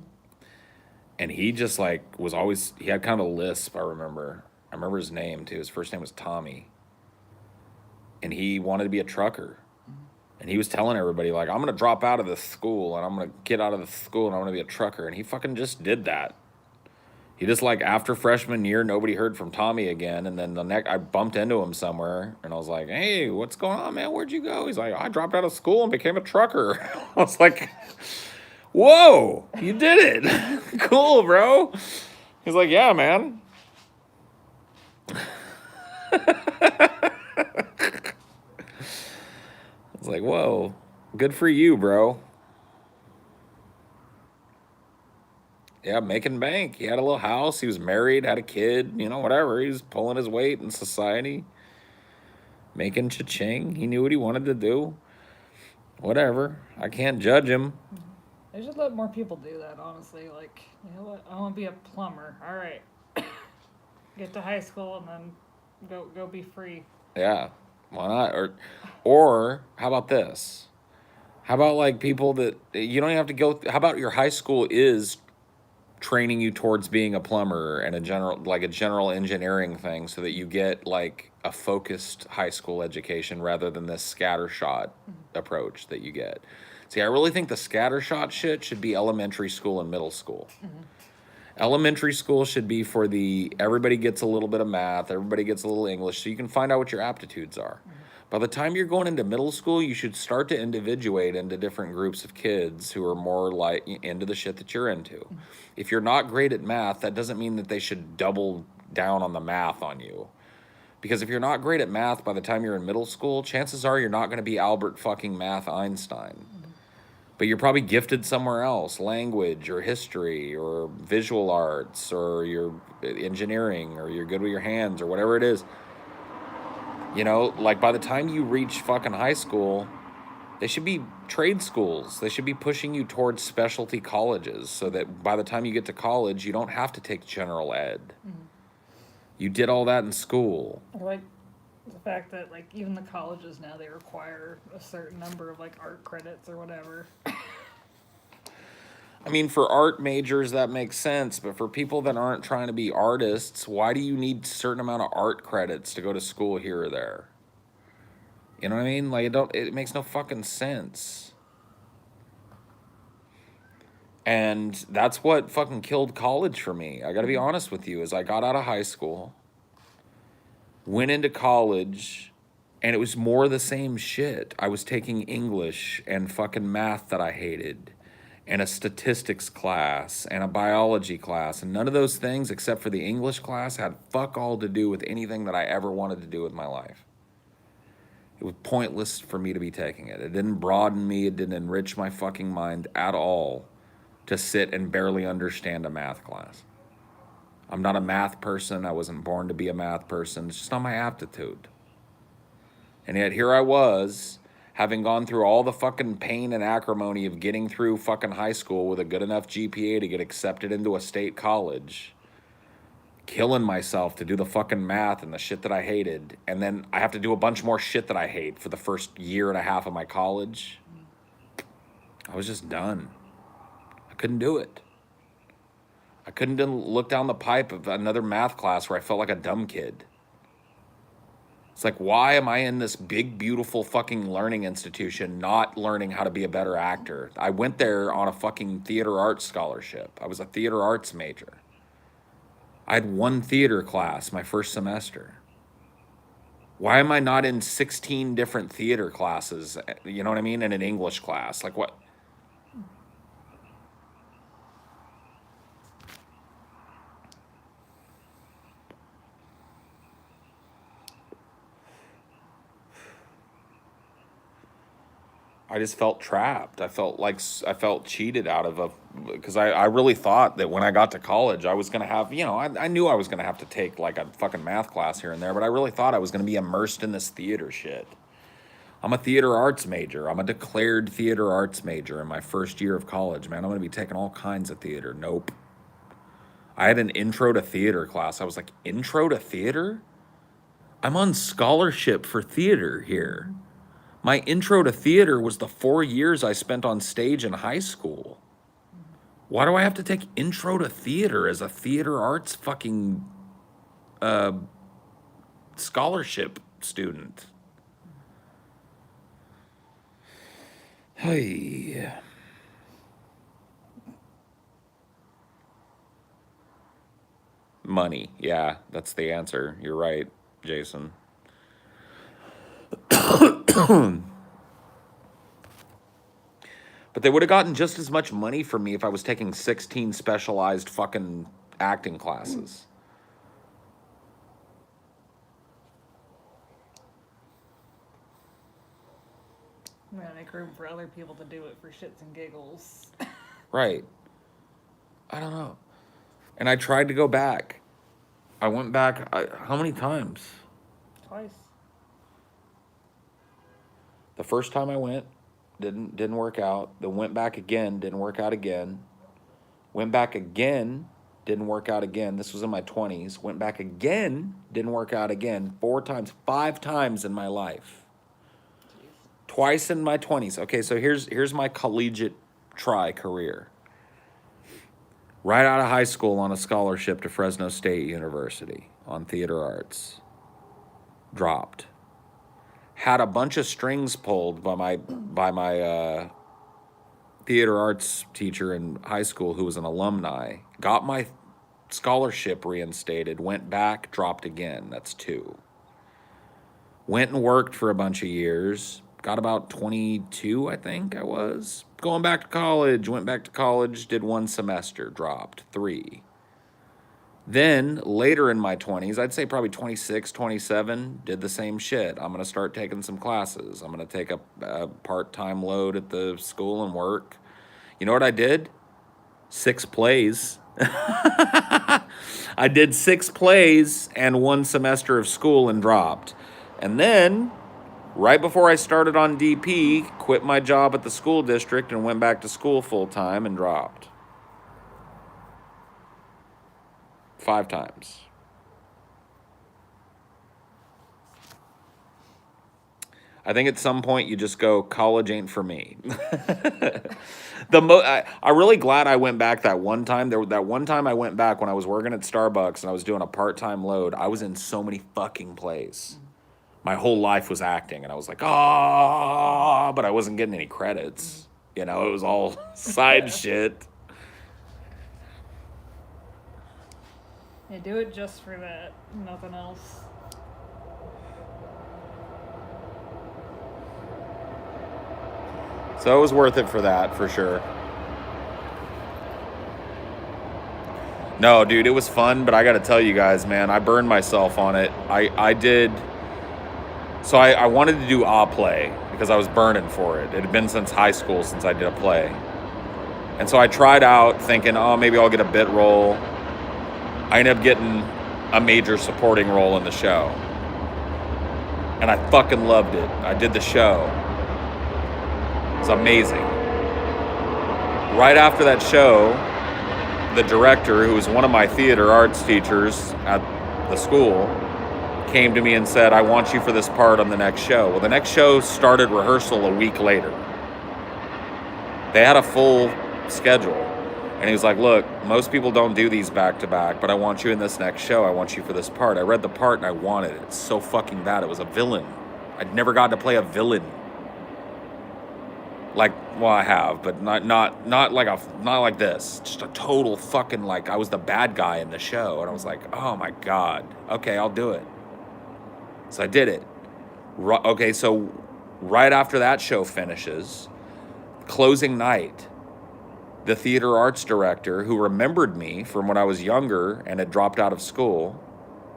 And he just like was always, he had kind of a lisp. I remember his name too. His first name was Tommy, and he wanted to be a trucker. And he was telling everybody, like, I'm gonna drop out of this school and I'm gonna get out of the school and I'm gonna be a trucker. And he fucking just did that. He just, like, after freshman year, nobody heard from Tommy again. And then I bumped into him somewhere, and I was like, hey, what's going on, man? Where'd you go? He's like, I dropped out of school and became a trucker. I was like, whoa, you did it. Cool, bro. He's like, yeah, man. I was like, whoa, good for you, bro. Yeah, making bank. He had a little house. He was married, had a kid, you know, whatever. He was pulling his weight in society, making cha-ching. He knew what he wanted to do. Whatever. I can't judge him. They should let more people do that, honestly. Like, you know what? I want to be a plumber. All right. Get to high school and then go be free. Yeah. Why not? Or how about this? How about, like, people that you don't even have to go. How about your high school is training you towards being a plumber and a general engineering thing, so that you get like a focused high school education rather than this scattershot approach that you get. See, I really think the scattershot shit should be elementary school and middle school. Elementary school should be for everybody gets a little bit of math, everybody gets a little English, so you can find out what your aptitudes are. By the time you're going into middle school, you should start to individuate into different groups of kids who are more like into the shit that you're into. If you're not great at math, that doesn't mean that they should double down on the math on you. Because if you're not great at math by the time you're in middle school, chances are you're not going to be Albert fucking Math Einstein. But you're probably gifted somewhere else, language or history or visual arts, or you're engineering, or you're good with your hands, or whatever it is. You know, like, by the time you reach fucking high school, they should be trade schools. They should be pushing you towards specialty colleges, so that by the time you get to college, you don't have to take general ed. You did all that in school. Or like The fact that like even the colleges now they require a certain number of like art credits or whatever. I mean, for art majors, that makes sense, but for people that aren't trying to be artists, why do you need a certain amount of art credits to go to school here or there? You know what I mean? Like, it makes no fucking sense. And that's what fucking killed college for me. I gotta be honest with you, is I got out of high school, went into college, and it was more of the same shit. I was taking English and fucking math that I hated, and a statistics class and a biology class, and none of those things except for the English class had fuck all to do with anything that I ever wanted to do with my life. It was pointless for me to be taking it. It didn't broaden me, it didn't enrich my fucking mind at all to sit and barely understand a math class. I'm not a math person. I wasn't born to be a math person. It's just not my aptitude. And yet here I was, having gone through all the fucking pain and acrimony of getting through fucking high school with a good enough GPA to get accepted into a state college, killing myself to do the fucking math and the shit that I hated. And then I have to do a bunch more shit that I hate for the first year and a half of my college. I was just done. I couldn't do it. I couldn't look down the pipe of another math class where I felt like a dumb kid. It's like, why am I in this big, beautiful fucking learning institution not learning how to be a better actor? I went there on a fucking theater arts scholarship. I was a theater arts major. I had one theater class my first semester. Why am I not in 16 different theater classes, you know what I mean, in an English class? Like, what? I just felt trapped. I felt like I felt cheated out of because I really thought that when I got to college, I was going to have, I knew I was going to have to take like a fucking math class here and there, but I really thought I was going to be immersed in this theater shit. I'm a theater arts major. I'm a declared theater arts major in my first year of college, man. I'm going to be taking all kinds of theater. Nope. I had an intro to theater class. I was like, intro to theater? I'm on scholarship for theater here. My intro to theater was the 4 years I spent on stage in high school. Why do I have to take intro to theater as a theater arts fucking scholarship student? Hey. Money. Yeah, that's the answer. You're right, Jason. But they would have gotten just as much money from me if I was taking 16 specialized fucking acting classes. I'm gonna make room for other people to do it for shits and giggles. Right. I don't know. And I tried to go back. I went back, how many times? Twice. The first time I went, didn't work out. Then went back again, didn't work out again. Went back again, didn't work out again. This was in my 20s. Went back again, didn't work out again. 4 times, 5 times in my life. Jeez. Twice in my 20s. Okay, so here's my collegiate try career. Right out of high school on a scholarship to Fresno State University on theater arts. Dropped. Had a bunch of strings pulled by my theater arts teacher in high school who was an alumni. Got my scholarship reinstated, went back, dropped again. That's 2. Went and worked for a bunch of years. Got about 22, I think I was. Going back to college, went back to college, did 1 semester, dropped 3. Then later in my 20s, I'd say probably 26, 27, did the same shit. I'm going to start taking some classes. I'm going to take a part-time load at the school and work. You know what I did? 6 plays. I did 6 plays and 1 semester of school and dropped. And then, right before I started on DP, quit my job at the school district and went back to school full-time and dropped. 5 times. I think at some point you just go, college ain't for me. I'm really glad I went back that one time. That one time I went back when I was working at Starbucks and I was doing a part-time load. I was in so many fucking plays. My whole life was acting, and I was like, ah, but I wasn't getting any credits. You know, it was all side shit. Yeah, do it just for that. Nothing else. So it was worth it for that, for sure. No, dude, it was fun, but I got to tell you guys, man, I burned myself on it. I did. So I wanted to do a play because I was burning for it. It had been since high school since I did a play. And so I tried out thinking, oh, maybe I'll get a bit role. I ended up getting a major supporting role in the show. And I fucking loved it. I did the show. It was amazing. Right after that show, the director, who was one of my theater arts teachers at the school, came to me and said, I want you for this part on the next show. Well, the next show started rehearsal a week later. They had a full schedule. And he was like, look, most people don't do these back to back, but I want you in this next show. I want you for this part. I read the part and I wanted it. It's so fucking bad. It was a villain. I'd never gotten to play a villain. Like, well, I have, but not like this. Just a total fucking, like, I was the bad guy in the show. And I was like, oh my God. Okay, I'll do it. So I did it. Okay, so right after that show finishes, closing night, the theater arts director, who remembered me from when I was younger and had dropped out of school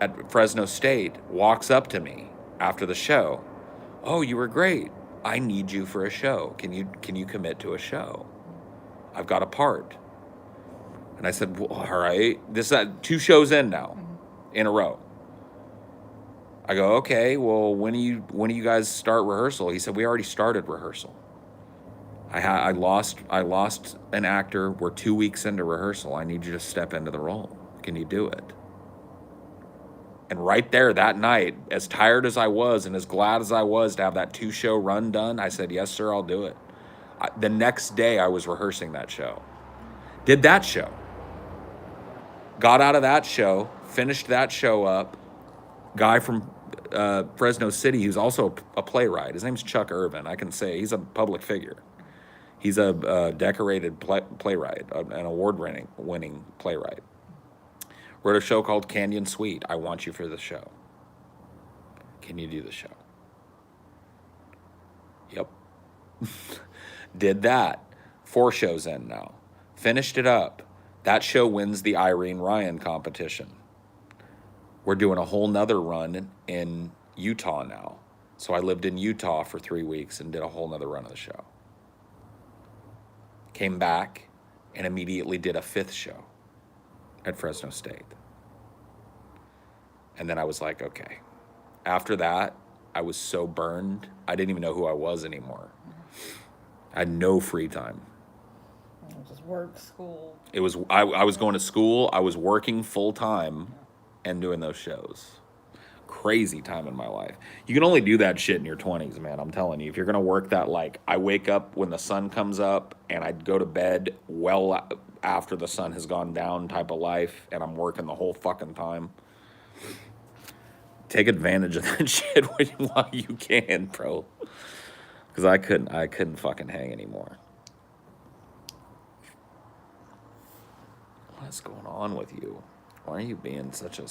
at Fresno State, walks up to me after the show. Oh, you were great. I need you for a show. Can you commit to a show? I've got a part. And I said, well, all right. This is 2 shows in now, in a row. I go, okay. Well, when do you guys start rehearsal? He said, we already started rehearsal. I lost an actor. We're 2 weeks into rehearsal. I need you to step into the role. Can you do it? And right there that night, as tired as I was and as glad as I was to have that 2-show run done, I said, yes, sir, I'll do it. The next day I was rehearsing that show. Did that show. Got out of that show, finished that show up. Guy from Fresno City who's also a playwright. His name's Chuck Irvin. I can say he's a public figure. He's a decorated playwright, an award-winning playwright. Wrote a show called Canyon Suite. I want you for the show. Can you do the show? Yep. Did that. 4 shows in now. Finished it up. That show wins the Irene Ryan competition. We're doing a whole nother run in Utah now. So I lived in Utah for 3 weeks and did a whole nother run of the show. Came back and immediately did a 5th show at Fresno State. And then I was like, okay. After that, I was so burned, I didn't even know who I was anymore. I had no free time. Just work, school. It was I was going to school, I was working full time and doing those shows. Crazy time in my life. You can only do that shit in your 20s, man. I'm telling you. If you're going to work that, like, I wake up when the sun comes up and I go to bed well after the sun has gone down type of life, and I'm working the whole fucking time. Take advantage of that shit while you can, bro. Because I couldn't fucking hang anymore. What's going on with you? Why are you being such a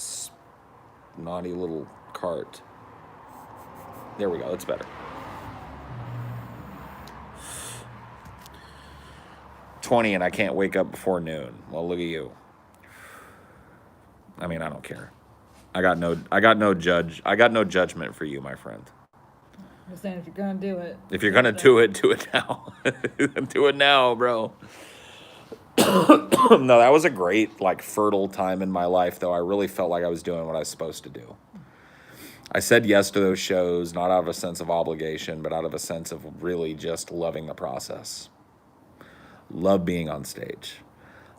naughty little cart? There we go. That's better. 20 and I can't wake up before noon. Well, look at you. I mean, I don't care. I got no judgment for you, my friend. I'm saying if you're gonna do it. If you're gonna do it now. Do it now, bro. No, that was a great, like, fertile time in my life, though. I really felt like I was doing what I was supposed to do. I said yes to those shows, not out of a sense of obligation, but out of a sense of really just loving the process. Love being on stage.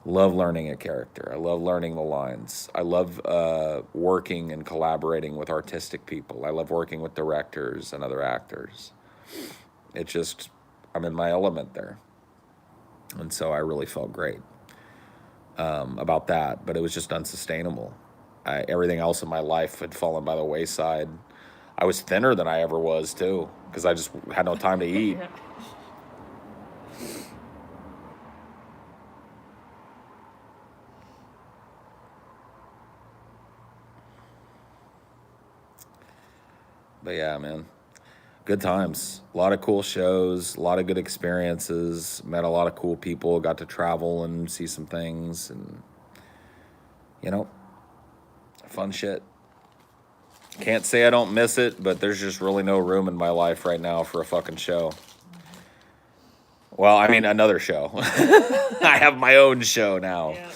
Love learning a character. I love learning the lines. I love working and collaborating with artistic people. I love working with directors and other actors. It just, I'm in my element there. And so I really felt great about that, but it was just unsustainable. Everything else in my life had fallen by the wayside. I was thinner than I ever was, too, because I just had no time to eat. Yeah. But yeah, man, good times. A lot of cool shows, a lot of good experiences, met a lot of cool people, got to travel and see some things, and, you know, fun shit. Can't say I don't miss it, but there's just really no room in my life right now for a fucking show. Well, I mean, another show. I have my own show now. Yeah.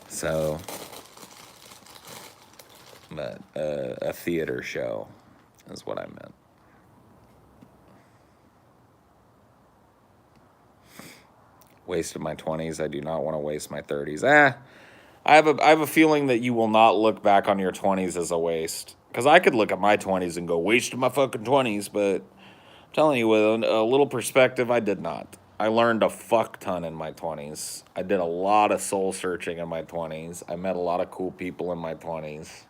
So, but a theater show is what I meant. Wasted my 20s. I do not want to waste my 30s. I have a feeling that you will not look back on your 20s as a waste. Because I could look at my 20s and go, wasted my fucking 20s, but I'm telling you, with a little perspective, I did not. I learned a fuck ton in my 20s. I did a lot of soul searching in my 20s. I met a lot of cool people in my 20s.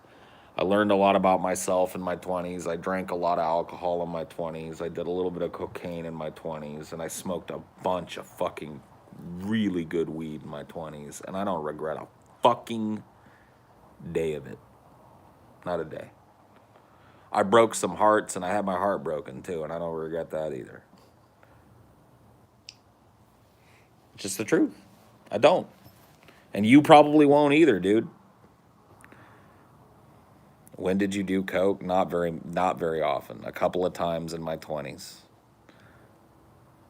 I learned a lot about myself in my 20s. I drank a lot of alcohol in my 20s. I did a little bit of cocaine in my 20s. And I smoked a bunch of fucking really good weed in my 20s. And I don't regret a fucking day of it. Not a day. I broke some hearts, and I had my heart broken too, and I don't regret that either. It's just the truth. I don't. And you probably won't either, dude. When did you do coke? Not very often. A couple of times in my 20s.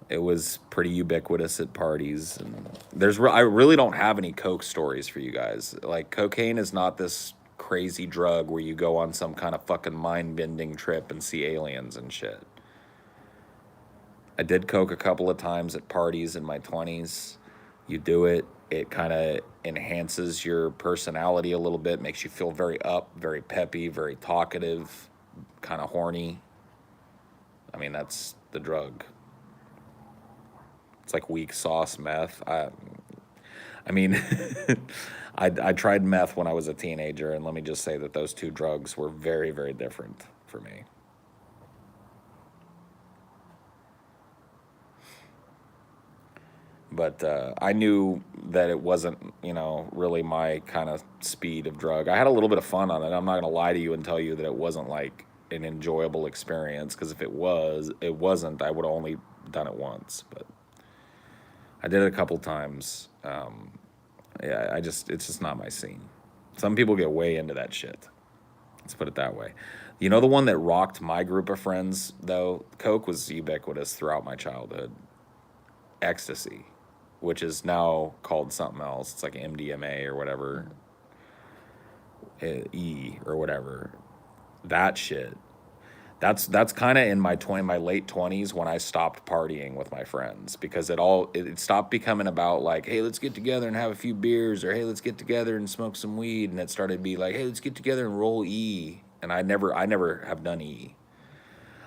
It was pretty ubiquitous at parties, and I really don't have any coke stories for you guys. Like, cocaine is not this crazy drug where you go on some kind of fucking mind-bending trip and see aliens and shit. I did coke a couple of times at parties in my 20s. You do it, it kind of enhances your personality a little bit, makes you feel very up, very peppy, very talkative, kind of horny. I mean, that's the drug. It's like weak sauce meth. I mean, I tried meth when I was a teenager, and let me just say that those two drugs were very, very different for me. But I knew that it wasn't, really my kind of speed of drug. I had a little bit of fun on it. I'm not going to lie to you and tell you that it wasn't like an enjoyable experience, because if it wasn't, I would have only done it once. But I did it a couple times. Yeah, it's just not my scene. Some people get way into that shit. Let's put it that way. You know, the one that rocked my group of friends, though? Coke was ubiquitous throughout my childhood. Ecstasy, which is now called something else. It's like MDMA or whatever. E or whatever. That shit. That's kind of in my late 20s when I stopped partying with my friends, because it stopped becoming about like, hey, let's get together and have a few beers, or hey, let's get together and smoke some weed, and it started to be like, hey, let's get together and roll E. And I never have done E.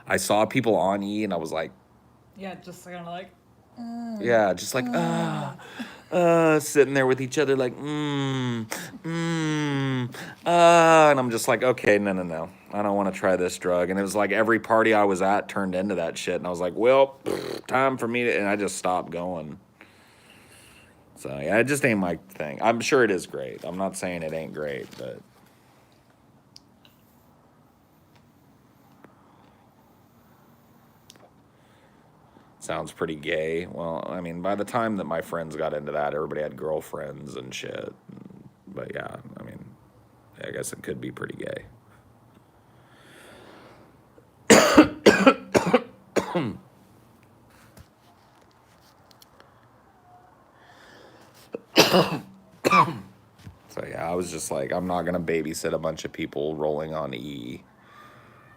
I saw people on E, and I was like, Yeah, just kind of like. yeah, just like sitting there with each other like and I'm just like, okay, no, I don't want to try this drug. And it was like every party I was at turned into that shit, and I was like, well, time for me to, and I just stopped going. So yeah, it just ain't my thing. I'm sure it is great. I'm not saying it ain't great, but sounds pretty gay. Well, I mean, by the time that my friends got into that, everybody had girlfriends and shit. But yeah, I mean, I guess it could be pretty gay. So yeah, I was just like, I'm not gonna babysit a bunch of people rolling on E.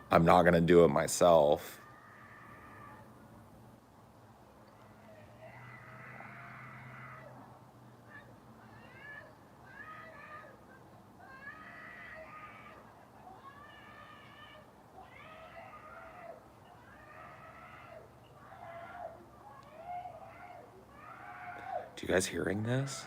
I'm not gonna do it myself. Do you guys hearing this?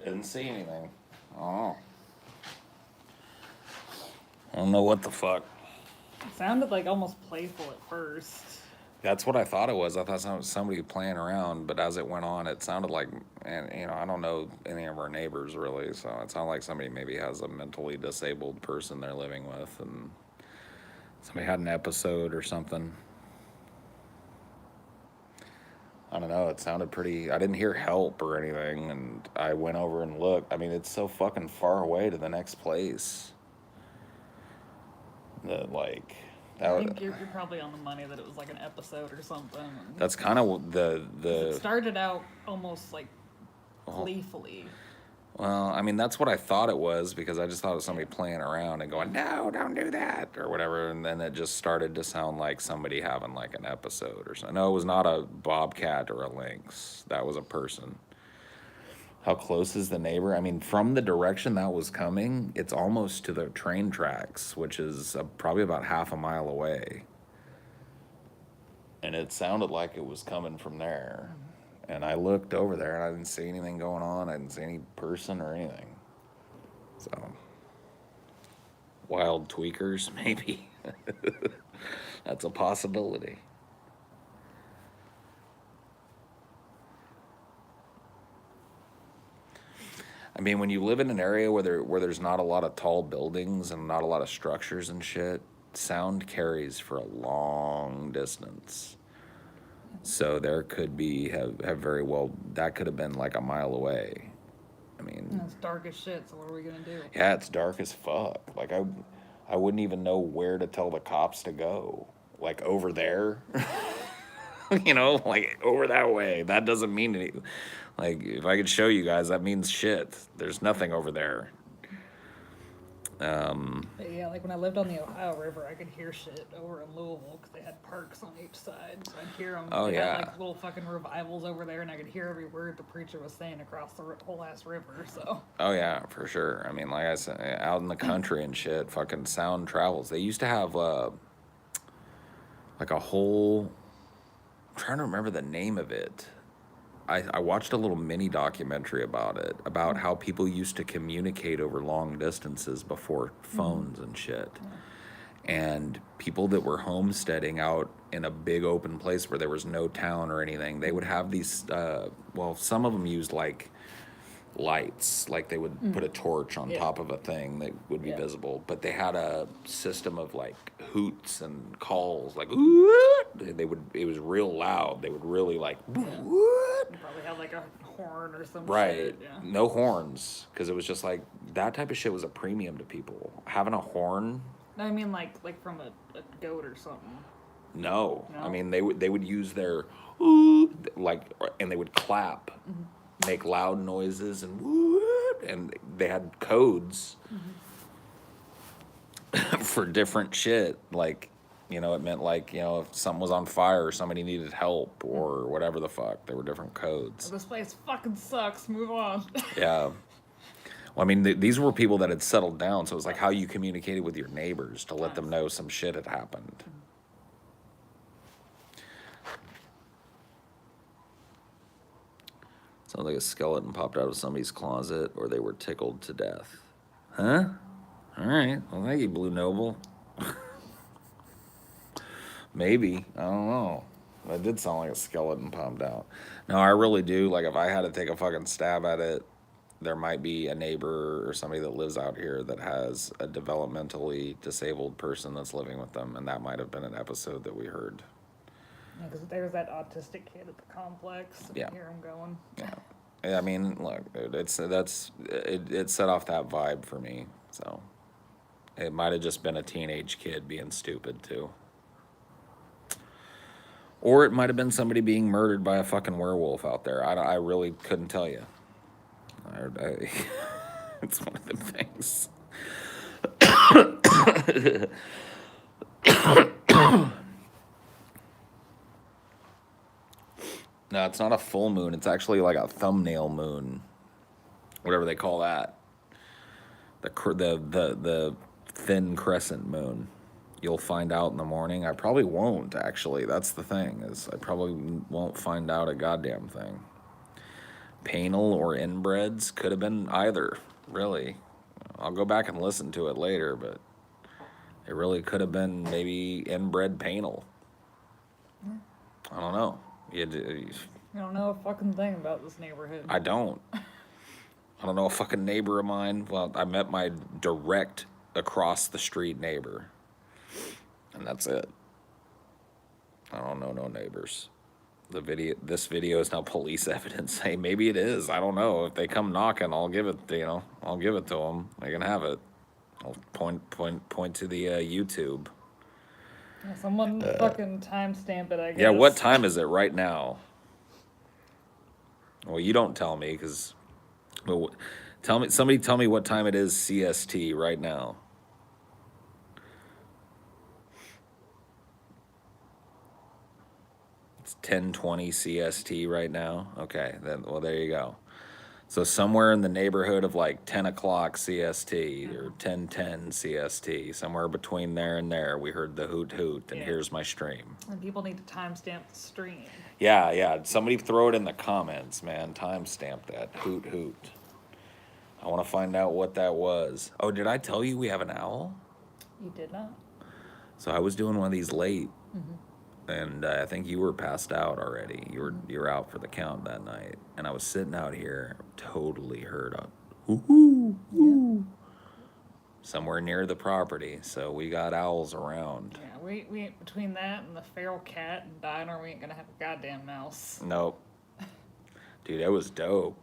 Didn't see anything. Oh. I don't know what the fuck. It sounded like almost playful at first. That's what I thought it was. I thought somebody playing around, but as it went on, it sounded like, and I don't know any of our neighbors really, so it sounded like somebody maybe has a mentally disabled person they're living with, and somebody had an episode or something. I don't know. It sounded pretty. I didn't hear help or anything, and I went over and looked. I mean, it's so fucking far away to the next place. That like. I think you're probably on the money that it was like an episode or something. That's kind of the. It started out almost like gleefully. Well, I mean, that's what I thought it was because I just thought it was somebody playing around and going, no, don't do that, or whatever. And then it just started to sound like somebody having like an episode or something. No, it was not a bobcat or a lynx. That was a person. How close is the neighbor? I mean, from the direction that was coming, it's almost to the train tracks, which is probably about half a mile away. And it sounded like it was coming from there. And I looked over there and I didn't see anything going on. I didn't see any person or anything. So, wild tweakers, maybe. That's a possibility. I mean, when you live in an area where there's not a lot of tall buildings and not a lot of structures and shit, sound carries for a long distance. So there could be have very well that could have been like a mile away. I mean, and it's dark as shit. So what are we gonna do? Yeah, it's dark as fuck. Like I wouldn't even know where to tell the cops to go. Like over there, like over that way. That doesn't mean anything. Like if I could show you guys, that means shit. There's nothing over there. But yeah, like when I lived on the Ohio River, I could hear shit over in Louisville because they had parks on each side. So I'd hear them. Oh, they yeah. had like little fucking revivals over there, and I could hear every word the preacher was saying across the whole ass river. So. Oh yeah, for sure. I mean, like I said, out in the country and shit, fucking sound travels. They used to have like a whole. I'm trying to remember the name of it. I watched a little mini documentary about it, about how people used to communicate over long distances before phones and shit. And people that were homesteading out in a big open place where there was no town or anything, they would have these, some of them used like lights, like they would put a torch on top of a thing that would be visible, but they had a system of like hoots and calls, like it was real loud. They would really like You probably have like a horn or some shit. Yeah. No horns, because it was just like that type of shit was a premium to people. Having a horn. No, I mean like from a goat or something. No, No? I mean they would use their and they would clap, make loud noises and they had codes for different shit. Like, it meant like, if something was on fire or somebody needed help or whatever the fuck. There were different codes. This place fucking sucks. Move on. Yeah. Well, I mean, these were people that had settled down, so it was like how you communicated with your neighbors to let them know some shit had happened. Sounds like a skeleton popped out of somebody's closet, or they were tickled to death. Huh? All right. Well, thank you, Blue Noble. Maybe. I don't know. That did sound like a skeleton popped out. No, I really do. Like, if I had to take a fucking stab at it, there might be a neighbor or somebody that lives out here that has a developmentally disabled person that's living with them, and that might have been an episode that we heard. Yeah, because there's that autistic kid at the complex. Yeah. I hear him going. Yeah. I mean, look, dude, it set off that vibe for me. So it might have just been a teenage kid being stupid too. Or it might have been somebody being murdered by a fucking werewolf out there. I really couldn't tell you. It's one of them things. No, it's not a full moon. It's actually like a thumbnail moon, whatever they call that. The thin crescent moon. You'll find out in the morning. I probably won't, actually. That's the thing, is I probably won't find out a goddamn thing. Painal or inbreds could have been either, really. I'll go back and listen to it later, but it really could have been maybe inbred painal. I don't know. You don't know a fucking thing about this neighborhood. I don't. I don't know a fucking neighbor of mine. Well, I met my direct across the street neighbor. And that's it. I don't know no neighbors. This video is now police evidence. Hey, maybe it is. I don't know. If they come knocking, I'll give it. I'll give it to them. They can have it. I'll point to the YouTube. Yeah, someone fucking timestamp it, I guess. Yeah, what time is it right now? Well, you don't tell me, because... Well, somebody tell me what time it is CST right now. It's 10:20 CST right now. Okay, then, well, there you go. So somewhere in the neighborhood of like 10 o'clock CST or 10:10 CST, somewhere between there and there, we heard the hoot hoot, and here's my stream. And people need to timestamp the stream. Yeah. Somebody throw it in the comments, man. Timestamp that hoot hoot. I want to find out what that was. Oh, did I tell you we have an owl? You did not. So I was doing one of these late, and I think you were passed out already. You were out for the count that night, and I was sitting out here, totally heard a woo hoo somewhere near the property. So we got owls around. Yeah, we between that and the feral cat and diner, we ain't gonna have a goddamn mouse. Nope. Dude, it was dope.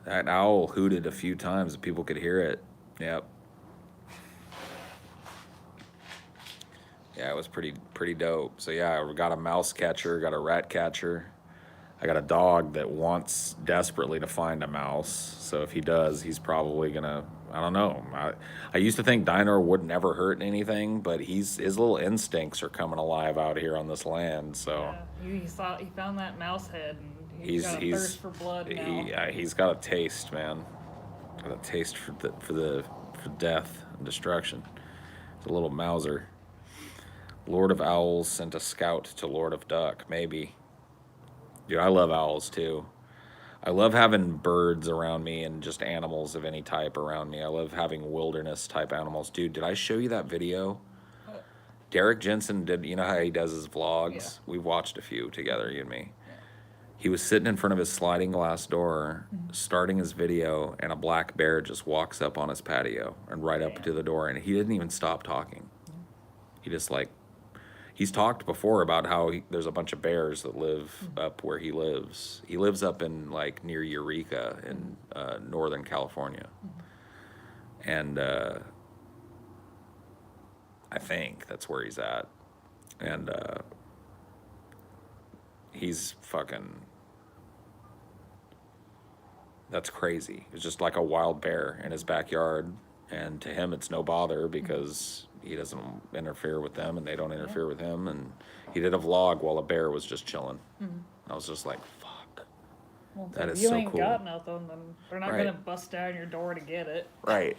That owl hooted a few times and people could hear it. Yep. Yeah, it was pretty dope. So yeah, I got a mouse catcher, got a rat catcher. I got a dog that wants desperately to find a mouse. So if he does, he's probably gonna, I don't know. I used to think Dino would never hurt anything, but his little instincts are coming alive out here on this land. So yeah, he found that mouse head, and he's got a thirst for blood now. He's got a taste, man. Got a taste for death and destruction. It's a little Mauser. Lord of Owls sent a scout to Lord of Duck, maybe. Dude, I love owls too. I love having birds around me and just animals of any type around me. I love having wilderness type animals. Dude, did I show you that video? Derek Jensen did, you know how he does his vlogs? Yeah. We've watched a few together, you and me. Yeah. He was sitting in front of his sliding glass door, starting his video, and a black bear just walks up on his patio and right up to the door, and he didn't even stop talking. He just he's talked before about how there's a bunch of bears that live up where he lives. He lives up in near Eureka in Northern California. And I think that's where he's at. And he's fucking, that's crazy. It's just like a wild bear in his backyard. And to him, it's no bother because he doesn't interfere with them and they don't interfere with him. And he did a vlog while a bear was just chilling. I was just like, fuck. Well, it's That like, is if you so ain't cool. got nothing, then they're not Right. gonna bust down your door to get it. Right.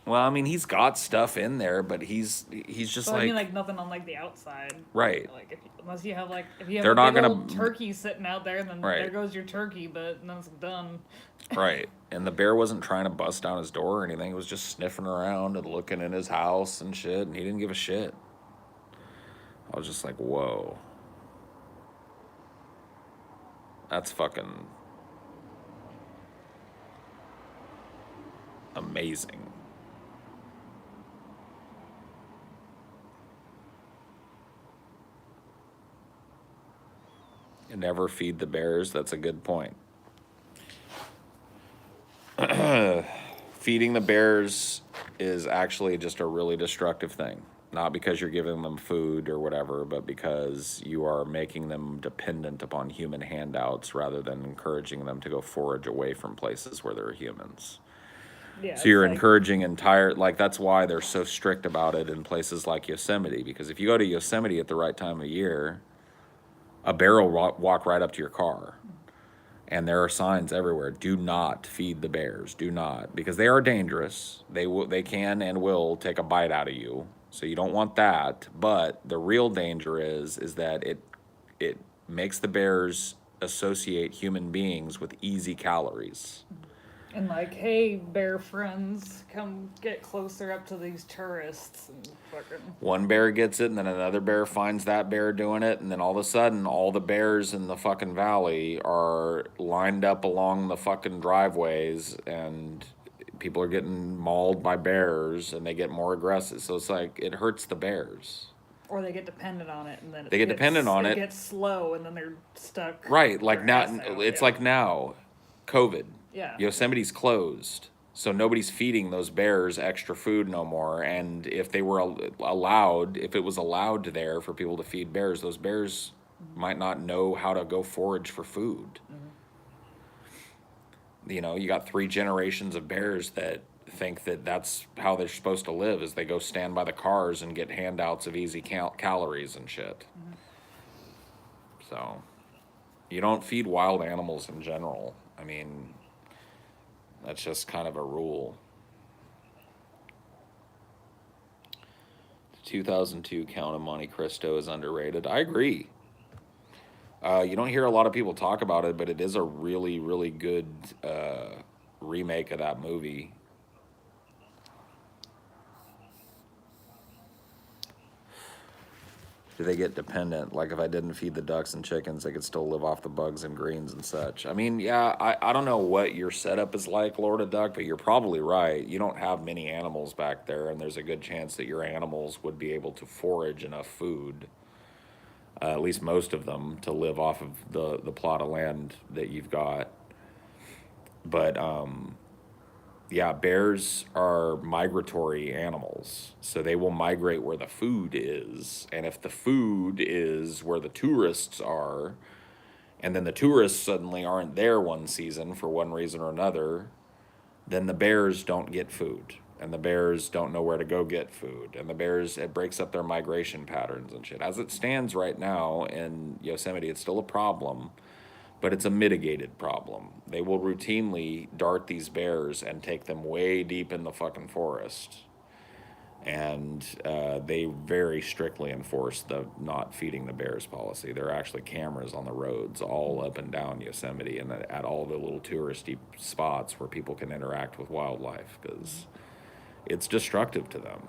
Well, I mean, he's got stuff in there, but he's just But I mean, like, like nothing on like the outside. right. Like unless you have if you have They're a not big gonna, old turkey sitting out there, then there right, goes your turkey, but then it's done. right. And the bear wasn't trying to bust down his door or anything. He was just sniffing around and looking in his house and shit, and he didn't give a shit. I was just like, whoa. That's fucking amazing. And never feed the bears. That's a good point. Feeding the bears is actually just a really destructive thing. Not because you're giving them food or whatever, but because you are making them dependent upon human handouts rather than encouraging them to go forage away from places where there are humans. Yeah, So it's you're like encouraging entire, like, that's why they're so strict about it in places like Yosemite, because if you go to Yosemite at the right time of year, a bear will walk right up to your car. And there are signs everywhere. Do not feed the bears. Do not, because they are dangerous. They can and will take a bite out of you. So you don't want that. But the real danger is that it makes the bears associate human beings with easy calories. and like, hey, bear friends, come get closer up to these tourists and fucking. One bear gets it, and then another bear finds that bear doing it, and then all of a sudden, all the bears in the fucking valley are lined up along the fucking driveways, and people are getting mauled by bears, and they get more aggressive. So it's like, it hurts the bears. Or they get dependent on it, and then They get dependent on it it. gets slow, and then they're stuck. Right, like their now, ass out, it's yeah. like now, COVID. Yeah. Yosemite's closed. So nobody's feeding those bears extra food no more. And if they were allowed, if it was allowed there for people to feed bears, those bears might not know how to go forage for food. You know, you got 3 generations of bears that think that that's how they're supposed to live, is they go stand by the cars and get handouts of easy calories and shit. So you don't feed wild animals in general. I mean, that's just kind of a rule. The 2002 Count of Monte Cristo is underrated. I agree. You don't hear a lot of people talk about it, but it is a really, really good remake of that movie. Do they get dependent? Like, if I didn't feed the ducks and chickens, they could still live off the bugs and greens and such. I mean, yeah, I don't know what your setup is like, Lord of Duck, but you're probably right. You don't have many animals back there, and there's a good chance that your animals would be able to forage enough food, at least most of them, to live off of the plot of land that you've got. But yeah, bears are migratory animals, so they will migrate where the food is. And if the food is where the tourists are, and then the tourists suddenly aren't there one season for one reason or another, then the bears don't get food. And the bears don't know where to go get food. And the bears, it breaks up their migration patterns and shit. As it stands right now in Yosemite, it's still a problem, but it's a mitigated problem. They will routinely dart these bears and take them way deep in the fucking forest. And they very strictly enforce the not feeding the bears policy. There are actually cameras on the roads all up and down Yosemite and at all the little touristy spots where people can interact with wildlife, because it's destructive to them.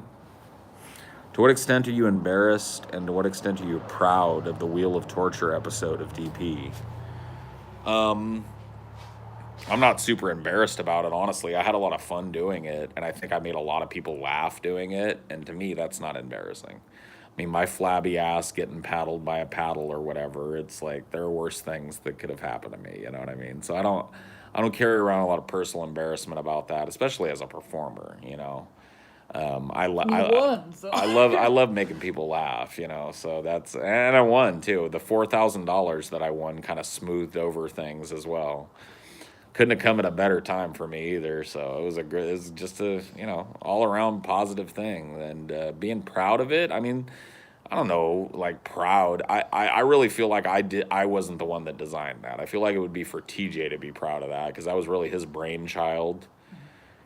To what extent are you embarrassed, and to what extent are you proud of the Wheel of Torture episode of DP? I'm not super embarrassed about it, honestly. I had a lot of fun doing it, and I think I made a lot of people laugh doing it, and to me, that's not embarrassing. I mean, my flabby ass getting paddled by a paddle or whatever, it's like, there are worse things that could have happened to me, you know what I mean? So I don't carry around a lot of personal embarrassment about that, especially as a performer, you know? You won, so. I love making people laugh, you know. So and I won too. The $4,000 that I won kind of smoothed over things as well. Couldn't have come at a better time for me either. So it was just a, you know, all around positive thing, and being proud of it. I mean, I don't know, like proud. I really feel like I wasn't the one that designed that. I feel like it would be for TJ to be proud of that because that was really his brainchild.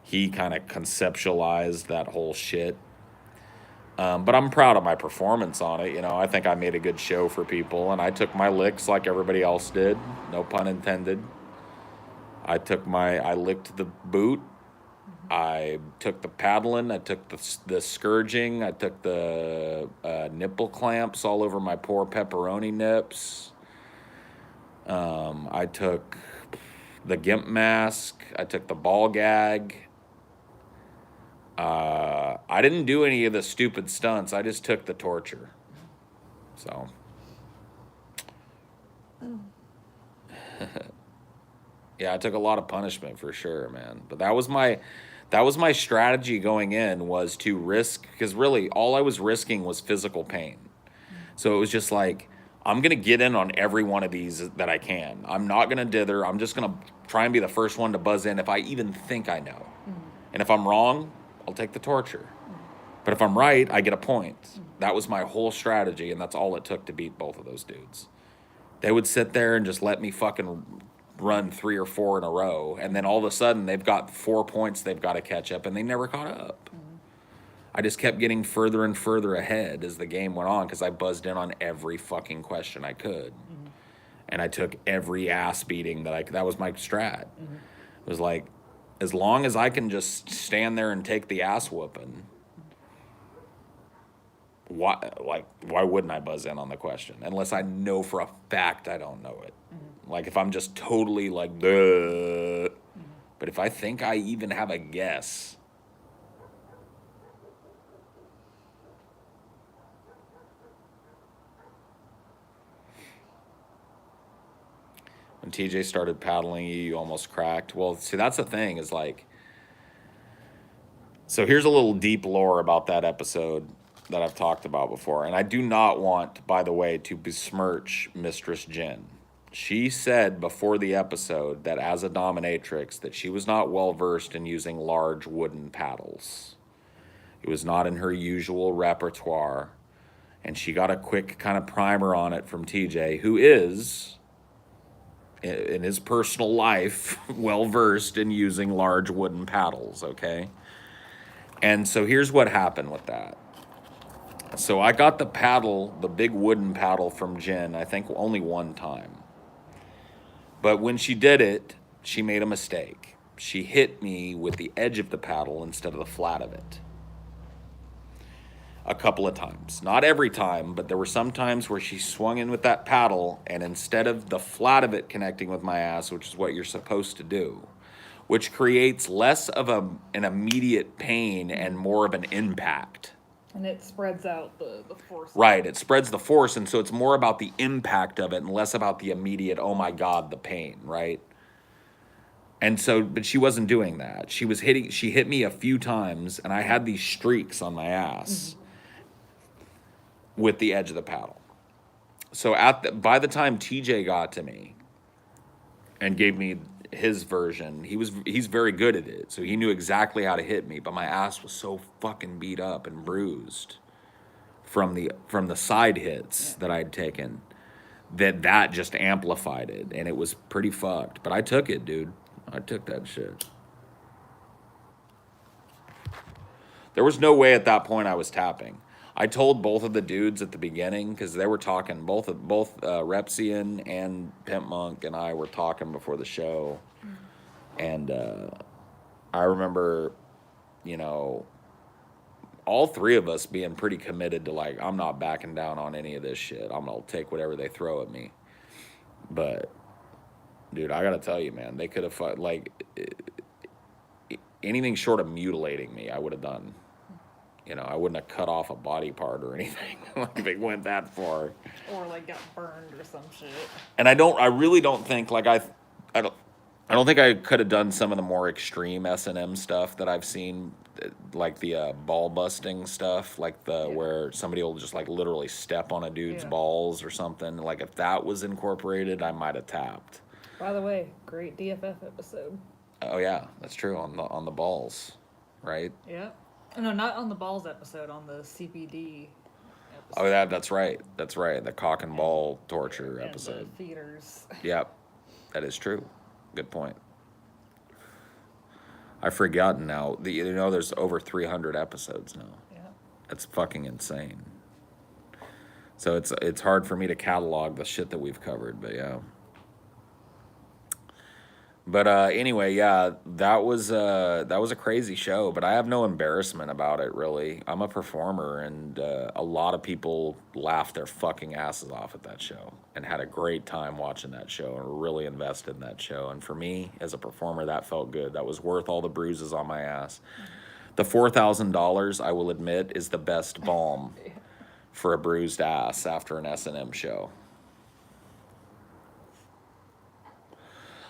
He kind of conceptualized that whole shit. But I'm proud of my performance on it. You know, I think I made a good show for people, and I took my licks like everybody else did. No pun intended. I licked the boot. I took the paddling. I took the scourging. I took the nipple clamps all over my poor pepperoni nips. I took the gimp mask. I took the ball gag. I didn't do any of the stupid stunts. I just took the torture. So. Yeah, I took a lot of punishment for sure, man. But that was my strategy going in was to risk because really all I was risking was physical pain. So it was just like I'm gonna get in on every one of these that I can. I'm not gonna dither. I'm just gonna try and be the first one to buzz in if I even think I know. And if I'm wrong, I'll take the torture. But if I'm right, I get a point. That was my whole strategy, and that's all it took to beat both of those dudes. They would sit there and just let me fucking run 3 or 4 in a row, and then all of a sudden they've got 4 points they've got to catch up, and they never caught up. I just kept getting further and further ahead as the game went on because I buzzed in on every fucking question I could, and I took every ass beating that was my strat. It was like, as long as I can just stand there and take the ass whooping, why wouldn't I buzz in on the question unless I know for a fact I don't know it? Like if I'm just totally like duh. But if I think I even have a guess, when TJ started paddling you almost cracked. Well, see, that's the thing is like, so here's a little deep lore about that episode that I've talked about before. And I do not want, by the way, to besmirch Mistress Jen. She said before the episode that as a dominatrix that she was not well versed in using large wooden paddles. It was not in her usual repertoire. And she got a quick kind of primer on it from TJ, who is, in his personal life, well versed in using large wooden paddles, okay? And so here's what happened with that. So I got the paddle, the big wooden paddle from Jen, I think only one time. But when she did it, she made a mistake. She hit me with the edge of the paddle instead of the flat of it. A couple of times. Not every time, but there were some times where she swung in with that paddle, and instead of the flat of it connecting with my ass, which is what you're supposed to do, which creates less of an immediate pain and more of an impact. And it spreads out the force. Right, it spreads the force, and so it's more about the impact of it and less about the immediate, oh my God, the pain, right? And so, but she wasn't doing that. She hit me a few times, and I had these streaks on my ass with the edge of the paddle. So by the time TJ got to me and gave me his version, he's very good at it. So he knew exactly how to hit me, but my ass was so fucking beat up and bruised from the side hits that I'd taken that just amplified it, and it was pretty fucked. But I took it, dude. I took that shit. There was no way at that point I was tapping. I told both of the dudes at the beginning because they were talking. Both Repsian and Pimp Monk and I were talking before the show, and I remember, all three of us being pretty committed to like, I'm not backing down on any of this shit. I'm gonna take whatever they throw at me. But, dude, I gotta tell you, man, they could have anything short of mutilating me, I would have done. I wouldn't have cut off a body part or anything like if it went that far. Or like got burned or some shit. And I really don't think I don't think I could have done some of the more extreme S&M stuff that I've seen, like the ball busting stuff, like where somebody will just like literally step on a dude's balls or something. Like if that was incorporated, I might have tapped. By the way, great DFF episode. Oh yeah, that's true, on the balls, right? Yeah. No, not on the balls episode, on the CPD Oh, that's right. That's right. The cock and ball torture and episode. the feeders. Yep, that is true. Good point. I've forgotten now. There's over 300 episodes now. Yeah. That's fucking insane. So it's hard for me to catalog the shit that we've covered, but yeah. But anyway, yeah, that was a crazy show, but I have no embarrassment about it really. I'm a performer, and a lot of people laughed their fucking asses off at that show and had a great time watching that show and were really invested in that show. And for me, as a performer, that felt good. That was worth all the bruises on my ass. The $4,000, I will admit, is the best balm for a bruised ass after an S&M show.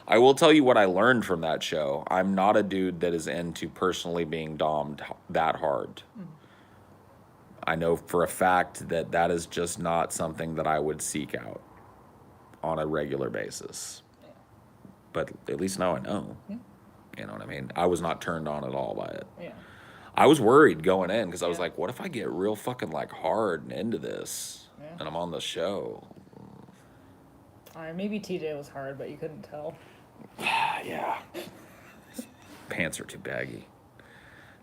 I will tell you what I learned from that show. I'm not a dude that is into personally being dommed that hard. I know for a fact that that is just not something that I would seek out on a regular basis. Yeah. But at least now I know. Yeah. You know what I mean? I was not turned on at all by it. Yeah. I was worried going in because I was Yeah. like, what if I get real fucking like hard and into this Yeah. and I'm on the show? Maybe TJ was hard, but you couldn't tell. Yeah. Pants are too baggy.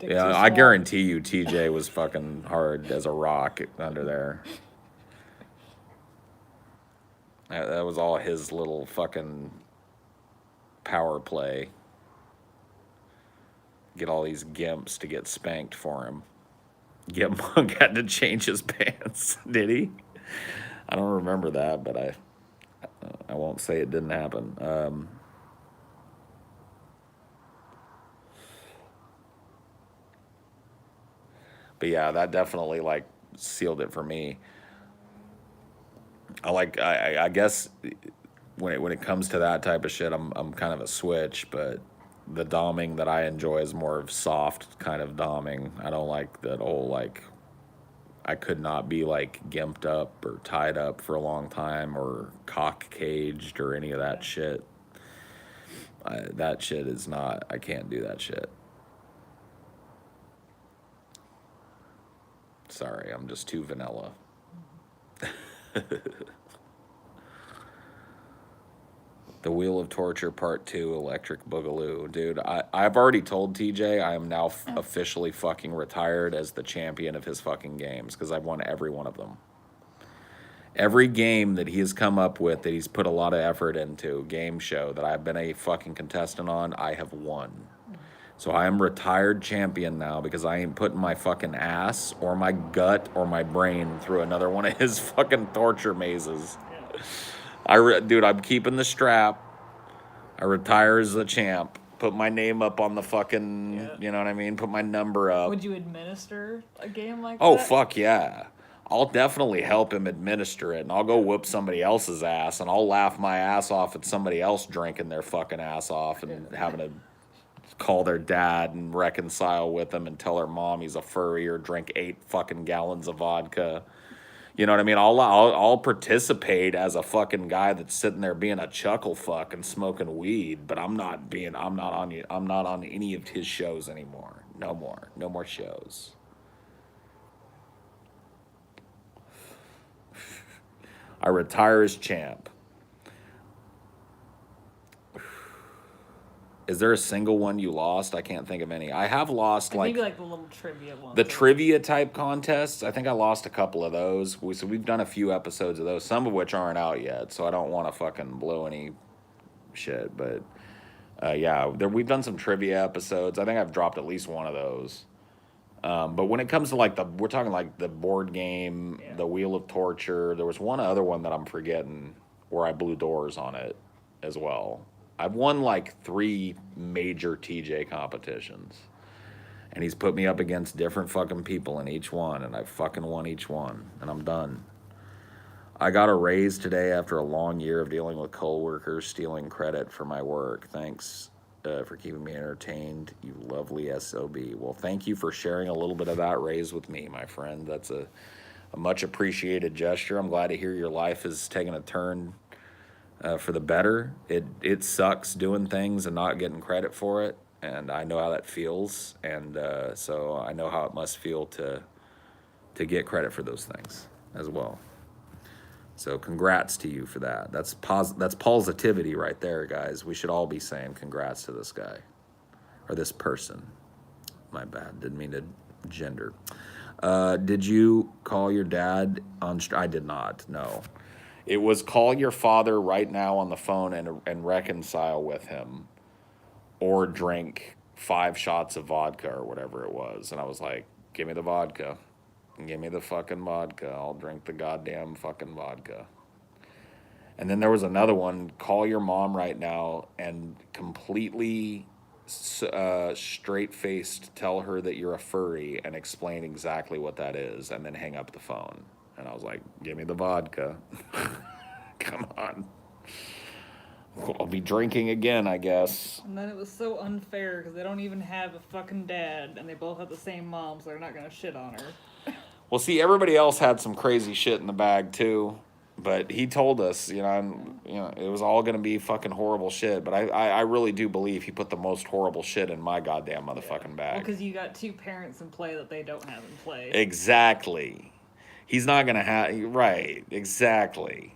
Dick Yeah, too I small. guarantee you TJ was fucking hard as a rock under there. That was all his little fucking power play. Get all these gimps to get spanked for him. Gimp Monk had to change his pants, did he? I don't remember that, but I won't say it didn't happen. But yeah, that definitely like sealed it for me. I guess when it comes to that type of shit, I'm kind of a switch, but the doming that I enjoy is more of soft kind of doming. I don't like that whole like I could not be like gimped up or tied up for a long time or cock caged or any of that shit. That shit is not, I can't do that shit. Sorry, I'm just too vanilla. The Wheel of Torture Part 2 Electric Boogaloo. Dude, I've already told TJ I am now officially fucking retired as the champion of his fucking games because I've won every one of them. Every game that he has come up with that he's put a lot of effort into, game show that I've been a fucking contestant on, I have won. So I am retired champion now because I ain't putting my fucking ass or my gut or my brain through another one of his fucking torture mazes. Yeah. Dude, I'm keeping the strap. I retire as the champ. Put my name up on the fucking, Yeah. you know what I mean? Put my number up. Would you administer a game like Oh, that? fuck yeah. I'll definitely help him administer it, and I'll go whoop somebody else's ass, and I'll laugh my ass off at somebody else drinking their fucking ass off and having to call their dad and reconcile with them and tell their mom he's a furry or drink 8 fucking gallons of vodka. You know what I mean? I'll participate as a fucking guy that's sitting there being a chuckle fuck and smoking weed, but I'm not on any of his shows anymore. No more shows. I retire as champ. Is there a single one you lost? I can't think of any. I have lost Maybe like the little trivia ones. the trivia type contests. I think I lost a couple of those. So we've done a few episodes of those, some of which aren't out yet. So I don't want to fucking blow any shit. But yeah, we've done some trivia episodes. I think I've dropped at least one of those. But when it comes to like we're talking like the board game, Yeah. the Wheel of Torture. There was one other one that I'm forgetting where I blew doors on it as well. I've won like 3 major TJ competitions. And he's put me up against different fucking people in each one, and I've fucking won each one, and I'm done. I got a raise today after a long year of dealing with coworkers stealing credit for my work. Thanks for keeping me entertained, you lovely SOB. Well, thank you for sharing a little bit of that raise with me, my friend. That's a much appreciated gesture. I'm glad to hear your life has taken a turn for the better. It sucks doing things and not getting credit for it, and I know how that feels, and so I know how it must feel to get credit for those things. as well. So congrats to you for that. That's positivity right there, guys. We should all be saying congrats to this guy or this person. My bad. Didn't mean to gender. Did you call your dad on? I did not. No. It was call your father right now on the phone and reconcile with him, or drink 5 shots of vodka or whatever it was. And I was like, give me the vodka. Give me the fucking vodka. I'll drink the goddamn fucking vodka. And then there was another one, call your mom right now and completely straight-faced tell her that you're a furry and explain exactly what that is, and then hang up the phone. And I was like, give me the vodka. Come on. I'll be drinking again, I guess. And then it was so unfair because they don't even have a fucking dad, and they both have the same mom, so they're not gonna shit on her. Well, see, everybody else had some crazy shit in the bag too, but he told us, it was all gonna be fucking horrible shit. But I really do believe he put the most horrible shit in my goddamn motherfucking bag. Well, because you got 2 parents in play that they don't have in play. Exactly. He's not gonna have right. Exactly.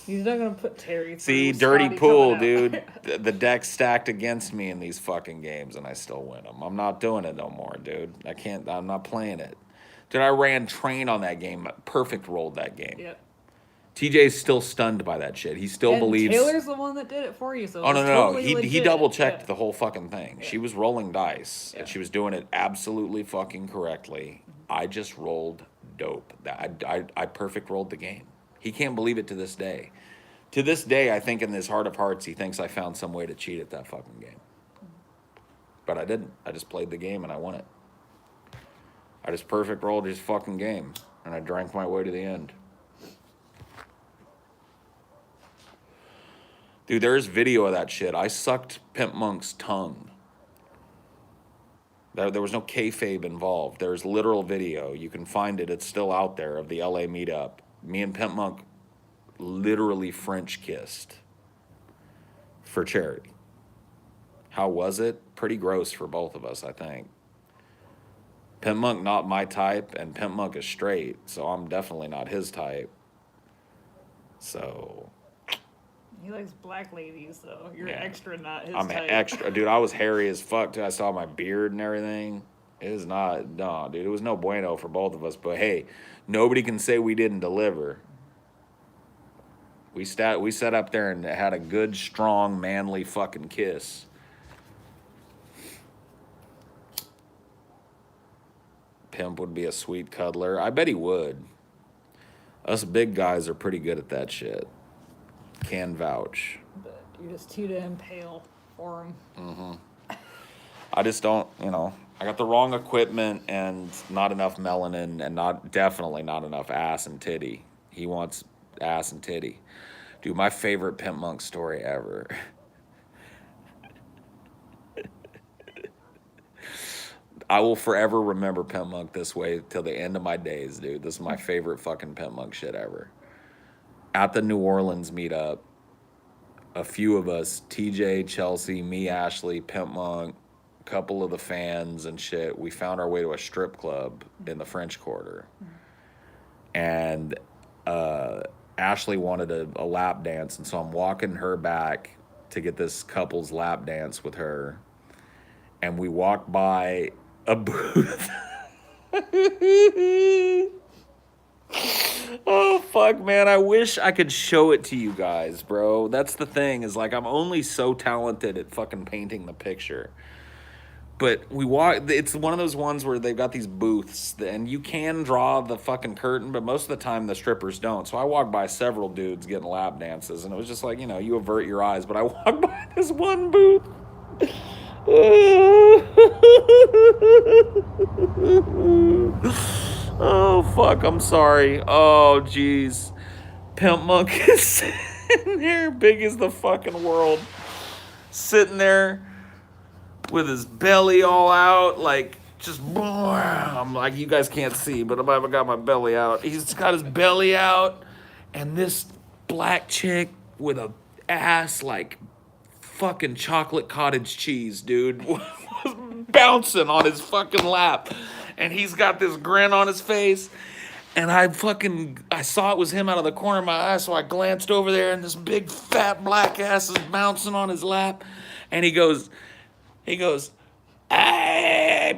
He's not gonna put Terry through. See, dirty Scotty pool, coming out. dude. The deck's stacked against me in these fucking games, and I still win them. I'm not doing it no more, dude. I'm not playing it. Dude, I ran train on that game. Perfect rolled that game. Yep. TJ's still stunned by that shit. He still believes. Taylor's the one that did it for you, so Oh, no. totally He double checked yeah. the whole fucking thing. Yeah. She was rolling dice, and she was doing it absolutely fucking correctly. I just rolled dope. I perfect rolled the game. He can't believe it to this day. To this day, I think in his heart of hearts, he thinks I found some way to cheat at that fucking game. But I didn't. I just played the game and I won it. I just perfect rolled his fucking game, and I drank my way to the end. Dude, there's video of that shit. I sucked Pimp Monk's tongue. There was no kayfabe involved. There's literal video. You can find it. It's still out there of the LA meetup. Me and Pimp Monk literally French kissed for charity. How was it? Pretty gross for both of us, I think. Pimp Monk not my type, and Pimp Monk is straight, so I'm definitely not his type. So he likes black ladies, though. You're extra not his I'm type. extra, dude. I was hairy as fuck too. I saw my beard and everything. It was not, no, dude. It was no bueno for both of us. But hey, nobody can say we didn't deliver. We sat up there and had a good, strong, manly fucking kiss. Pimp would be a sweet cuddler. I bet he would. Us big guys are pretty good at that shit. Can vouch. But you're just too damn pale for him. Mm-hmm. I just don't, I got the wrong equipment and not enough melanin and definitely not enough ass and titty. He wants ass and titty. Dude, my favorite Pimp Monk story ever. I will forever remember Pimp Monk this way till the end of my days, dude. This is my favorite fucking Pimp Monk shit ever. At the New Orleans meetup, a few of us, TJ, Chelsea, me, Ashley, Pimp Monk, a couple of the fans and shit, we found our way to a strip club in the French Quarter. And Ashley wanted a lap dance, and so I'm walking her back to get this couple's lap dance with her. And we walk by a booth. Oh, fuck, man. I wish I could show it to you guys, bro. That's the thing, is like I'm only so talented at fucking painting the picture. But it's one of those ones where they've got these booths, and you can draw the fucking curtain, but most of the time the strippers don't. So I walked by several dudes getting lap dances, and it was just like, you avert your eyes. But I walked by this one booth. Oh, fuck, I'm sorry. Oh, jeez. Pimp Monk is sitting there, big as the fucking world. Sitting there with his belly all out, like, just, I'm like, you guys can't see, but I've got my belly out. He's got his belly out, and this black chick with a ass like fucking chocolate cottage cheese, dude, was bouncing on his fucking lap. And he's got this grin on his face. And I saw it was him out of the corner of my eye, so I glanced over there, and this big fat black ass is bouncing on his lap, and he goes, "Hey,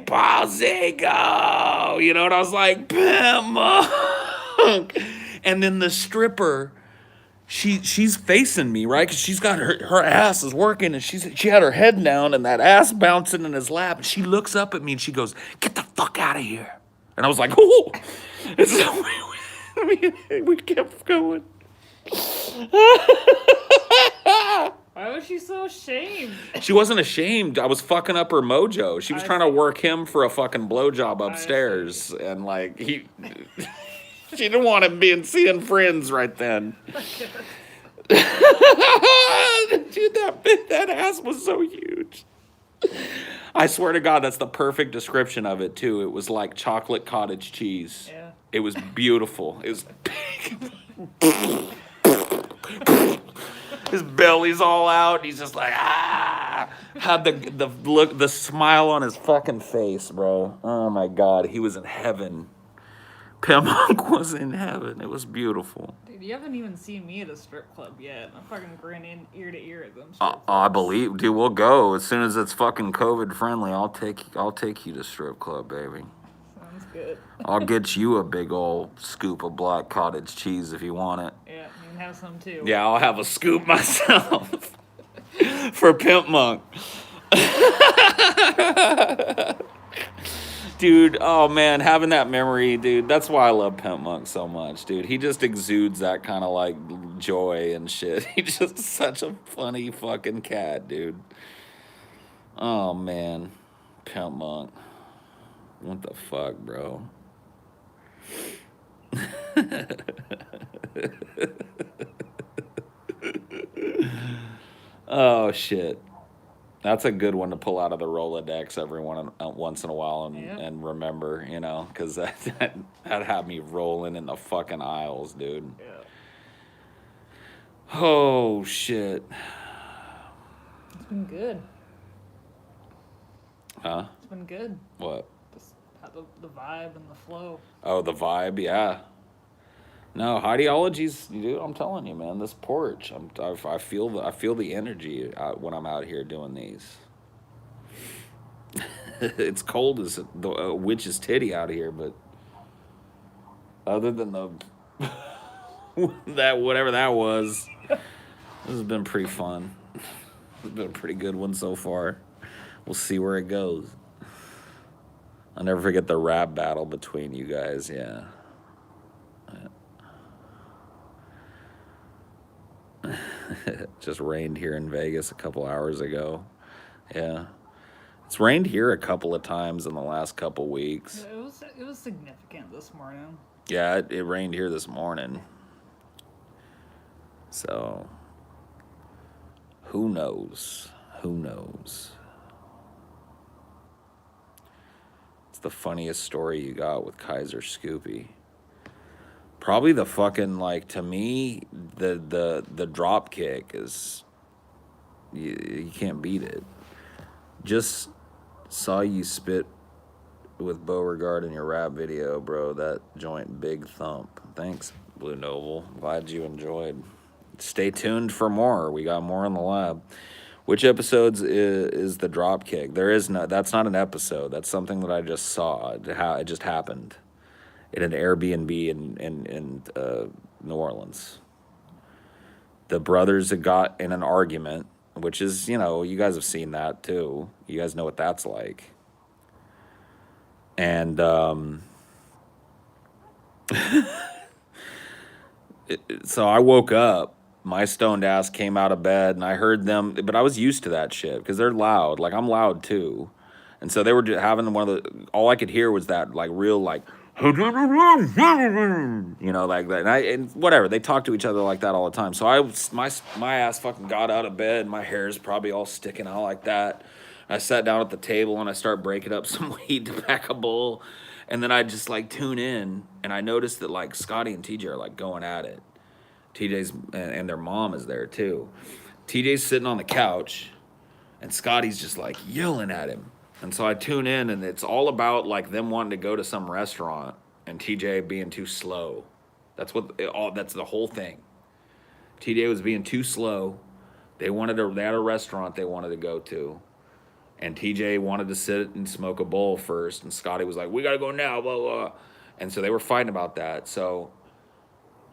Paul Zico," you know, and I was like, "Pimp Monk," and then the stripper. She's facing me, right? Because she's got her ass is working, and she had her head down and that ass bouncing in his lap. And she looks up at me and she goes, "Get the fuck out of here!" And I was like, "Oh!" And so we kept going. Why was she so ashamed? She wasn't ashamed. I was fucking up her mojo. She was I trying to see. work him for a fucking blowjob upstairs, and like he, she didn't want him seeing friends right then. Dude, that ass was so huge. I swear to God, that's the perfect description of it too. It was like chocolate cottage cheese. Yeah. It was beautiful. It was big. His belly's all out. He's just like, ah. Had the look, the smile on his fucking face, bro. Oh my God, he was in heaven. Pimp Monk was in heaven. It was beautiful. Dude, you haven't even seen me at a strip club yet. I'm fucking grinning ear to ear at them. Strip I clubs. believe, dude. We'll go as soon as it's fucking COVID friendly. I'll take you to strip club, baby. Sounds good. I'll get you a big old scoop of black cottage cheese if you want it. Yeah, you can have some too. Yeah, I'll have a scoop myself for Pimp Monk. Dude, oh man, having that memory, dude, that's why I love Pimp Monk so much, dude. He just exudes that kind of like joy and shit. He's just such a funny fucking cat, dude. Oh man, Pimp Monk. What the fuck, bro? Oh shit. That's a good one to pull out of the Rolodex once in a while and remember, you know, because that had me rolling in the fucking aisles, dude. Yeah. Oh shit. It's been good. Huh? It's been good. What? Just had the vibe and the flow. Oh, the vibe, yeah. No, Highdeology's, dude. I'm telling you, man. This porch, I feel the energy when I'm out here doing these. It's cold as the witch's titty out here, but other than the that whatever that was, this has been pretty fun. It's been a pretty good one so far. We'll see where it goes. I'll never forget the rap battle between you guys. Yeah. Just rained here in Vegas a couple hours ago. Yeah. It's rained here a couple of times in the last couple weeks. It was significant this morning. Yeah, it rained here this morning. So, who knows? Who knows? It's the funniest story you got with Kaiser Scoopy. Probably the fucking, like, to me, the drop kick is, you can't beat it. Just saw you spit with Beauregard in your rap video, bro. That joint, big thump. Thanks, Blue Noble. Glad you enjoyed. Stay tuned for more. We got more in the lab. Which episodes is the drop kick? There is no. That's not an episode. That's something that I just saw. It just happened in an Airbnb in New Orleans. The brothers had got in an argument, which is, you know, you guys have seen that too. You guys know what that's like. And so I woke up, my stoned ass came out of bed, and I heard them, but I was used to that shit because they're loud. Like, I'm loud too. And so they were just having one of the, all I could hear was that, like, real, like, you know, like that. And whatever, they talk to each other like that all the time. So my ass fucking got out of bed. My hair's probably all sticking out like that. I sat down at the table and I start breaking up some weed to pack a bowl. And then I just like tune in and I noticed that like Scotty and TJ are like going at it. TJ's and their mom is there too. TJ's sitting on the couch and Scotty's just like yelling at him. And so I tune in and it's all about like them wanting to go to some restaurant and TJ being too slow. That's the whole thing. TJ was being too slow. They had a restaurant they wanted to go to. And TJ wanted to sit and smoke a bowl first, and Scotty was like, "We gotta go now, blah blah." And so they were fighting about that. So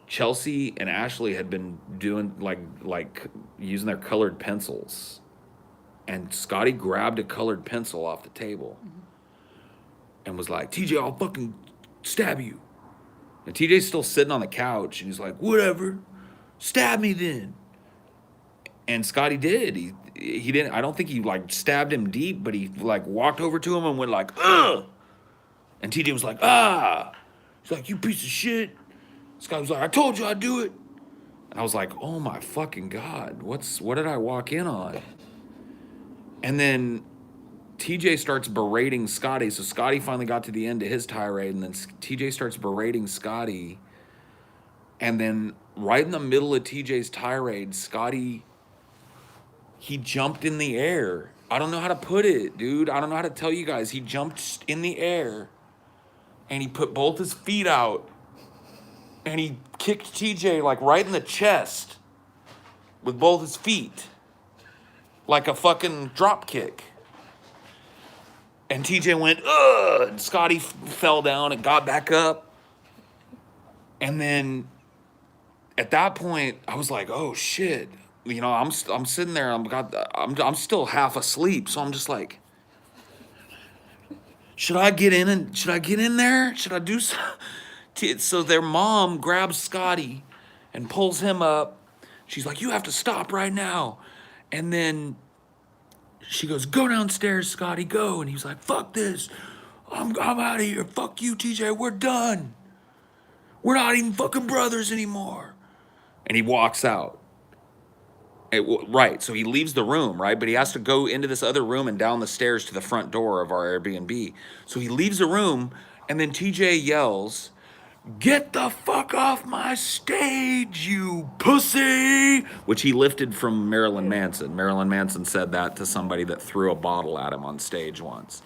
Chelsea and Ashley had been doing like using their colored pencils, and Scotty grabbed a colored pencil off the table and was like, "TJ, I'll fucking stab you." And TJ's still sitting on the couch, and he's like, "Whatever, stab me then." And Scotty did. He didn't. I don't think he like stabbed him deep, but he like walked over to him and went like, "Ugh." And TJ was like, "Ah." He's like, "You piece of shit." Scotty was like, "I told you I'd do it." And I was like, "Oh my fucking God, what did I walk in on?" And then TJ starts berating Scotty. So Scotty finally got to the end of his tirade, and then TJ starts berating Scotty. And then right in the middle of TJ's tirade, Scotty, he jumped in the air. I don't know how to put it, dude. I don't know how to tell you guys. He jumped in the air, and he put both his feet out, and he kicked TJ like right in the chest with both his feet, like a fucking drop kick. And TJ went, "Ugh!" And Scotty fell down and got back up. And then at that point, I was like, "Oh shit!" You know, I'm sitting there. I'm still half asleep, so I'm just like, should I get in there? Should I do so? So their mom grabs Scotty and pulls him up. She's like, "You have to stop right now." And then she goes, "Go downstairs, Scotty, go." And he's like, "Fuck this. I'm out of here. Fuck you, TJ. We're done. We're not even fucking brothers anymore." And he walks out. Right, so he leaves the room, right? But he has to go into this other room and down the stairs to the front door of our Airbnb. So he leaves the room, and then TJ yells, "Get the fuck off my stage, you pussy!" Which he lifted from Marilyn Manson. Marilyn Manson said that to somebody that threw a bottle at him on stage once.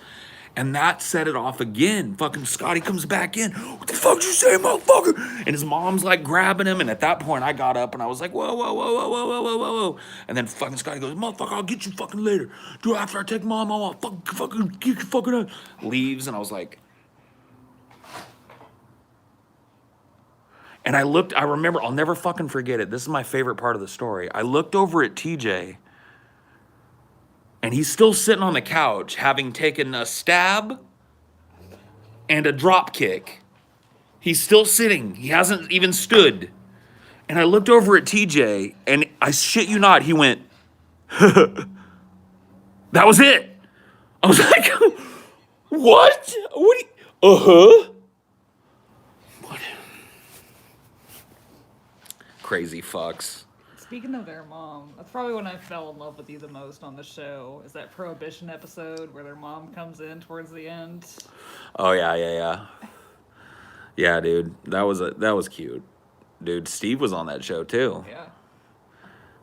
And that set it off again. Fucking Scotty comes back in. "What the fuck you say, motherfucker?" And his mom's like grabbing him. And at that point, I got up and I was like, "Whoa, whoa, whoa, whoa, whoa, whoa, whoa, whoa." And then fucking Scotty goes, "Motherfucker, I'll get you fucking later. Dude, after I take mom, I'll fucking get you fucking up." Leaves. And I was like, and I remember, I'll never fucking forget it. This is my favorite part of the story. I looked over at TJ, and he's still sitting on the couch, having taken a stab and a drop kick. He's still sitting. He hasn't even stood. And I looked over at TJ, and I shit you not, he went, "That was it." I was like, "What? What? Uh-huh." What? Crazy fucks. Speaking of their mom, that's probably when I fell in love with you the most on the show. Is that Prohibition episode where their mom comes in towards the end? Oh yeah. Yeah, dude. That was cute. Dude, Steve was on that show too. Yeah.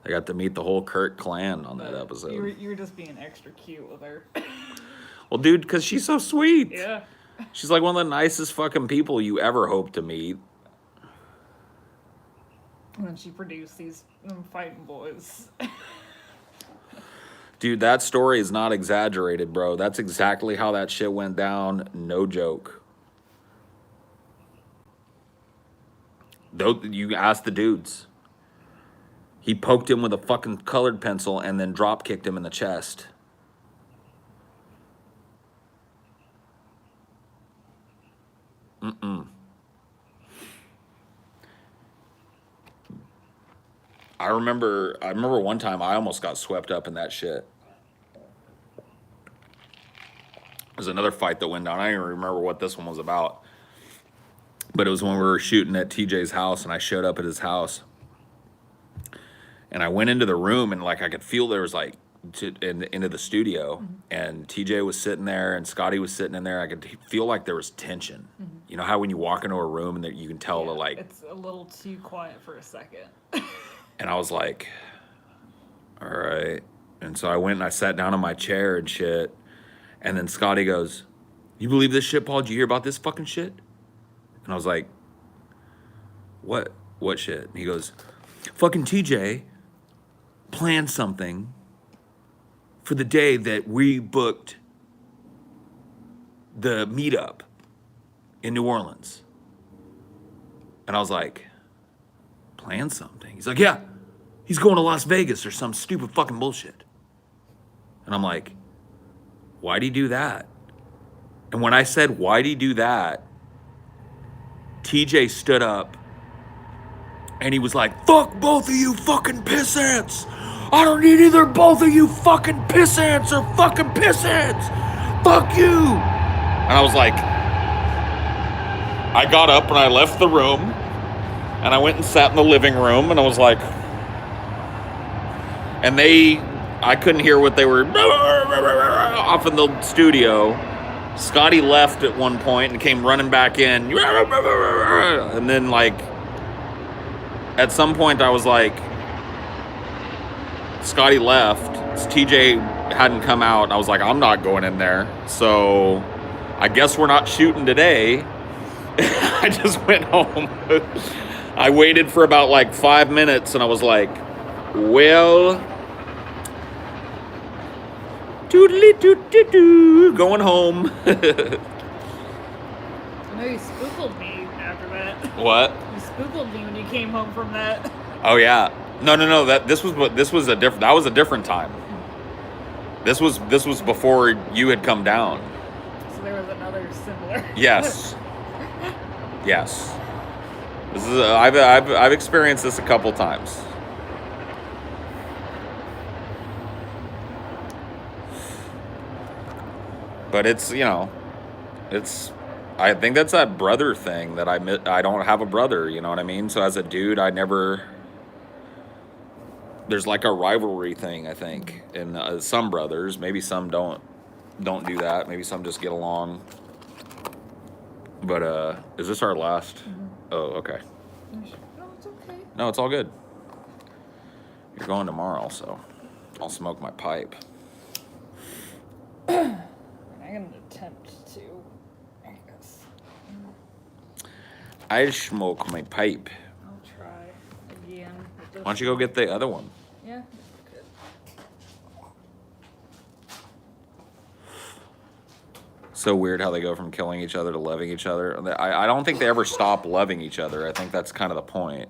I got to meet the whole Kurt clan on that episode. You were just being extra cute with her. Well, dude, because she's so sweet. Yeah. She's like one of the nicest fucking people you ever hope to meet. And then she produced these fighting boys. Dude, that story is not exaggerated, bro. That's exactly how that shit went down. No joke. You ask the dudes. He poked him with a fucking colored pencil and then drop kicked him in the chest. I remember one time I almost got swept up in that shit. There's another fight that went down. I don't even remember what this one was about. But it was when we were shooting at TJ's house, and I showed up at his house. And I went into the room, and like I could feel there was like into the studio, and TJ was sitting there, and Scotty was sitting in there. I could feel like there was tension. You know how when you walk into a room and you can tell that like it's a little too quiet for a second. And I was like, all right. And so I went and I sat down in my chair and shit. And then Scotty goes, "You believe this shit, Paul? Did you hear about this fucking shit?" And I was like, what? What shit? And he goes, fucking TJ planned something for the day that we booked the meetup in New Orleans. And I was like, plan something? He's like, yeah, he's going to Las Vegas or some stupid fucking bullshit. And I'm like, why'd he do that? And when I said, why'd he do that? TJ stood up and he was like, fuck both of you fucking pissants. I don't need either both of you fucking pissants or fucking pissants. Fuck you. And I was like, I got up and I left the room and I went and sat in the living room and I was like, and I couldn't hear what they were off in the studio. Scotty left at one point and came running back in. And then, like, at some point I was like, Scotty left. TJ hadn't come out. I was like, I'm not going in there. So I guess we're not shooting today. I just went home. I waited for about like 5 minutes and I was like, well, doodly doo doo doo, going home. I know you spooked me after that. What? You spooked me when you came home from that. Oh yeah. No. That this was a different time. This was before you had come down. So there was another similar. Yes. Yes. This is I've experienced this a couple times. But it's, you know, I think that's that brother thing that I don't have a brother, you know what I mean? So as a dude, there's like a rivalry thing, I think, in some brothers. Maybe some don't do that. Maybe some just get along. But is this our last? Mm-hmm. Oh, okay. No, it's okay. No, it's all good. You're going tomorrow, so I'll smoke my pipe. I'm gonna attempt to, I guess. I smoke my pipe. I'll try again. Why don't you go get the other one? Yeah, good. So weird how they go from killing each other to loving each other. I don't think they ever stop loving each other. I think that's kind of the point.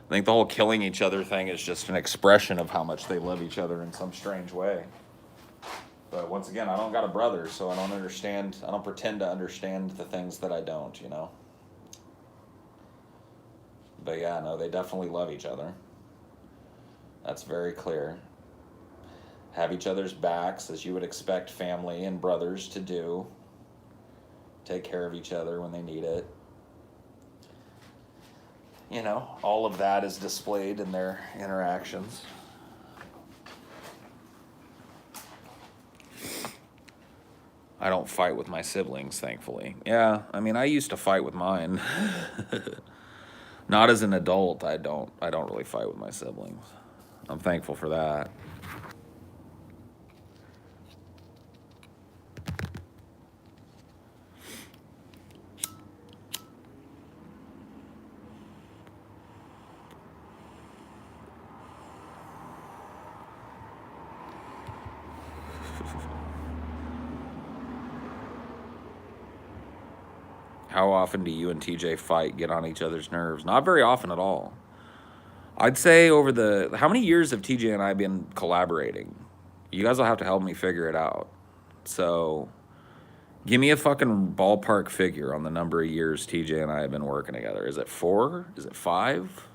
I think the whole killing each other thing is just an expression of how much they love each other in some strange way. But once again, I don't got a brother, so I don't understand. I don't pretend to understand the things that I don't, you know? But yeah, no, they definitely love each other. That's very clear. Have each other's backs, as you would expect family and brothers to do. Take care of each other when they need it. You know, all of that is displayed in their interactions. I don't fight with my siblings, thankfully. Yeah, I mean, I used to fight with mine. Not as an adult, I don't really fight with my siblings. I'm thankful for that. How often do you and TJ fight, get on each other's nerves? Not very often at all. I'd say how many years have TJ and I been collaborating? You guys will have to help me figure it out. So, give me a fucking ballpark figure on the number of years TJ and I have been working together. Is it 4? Is it 5?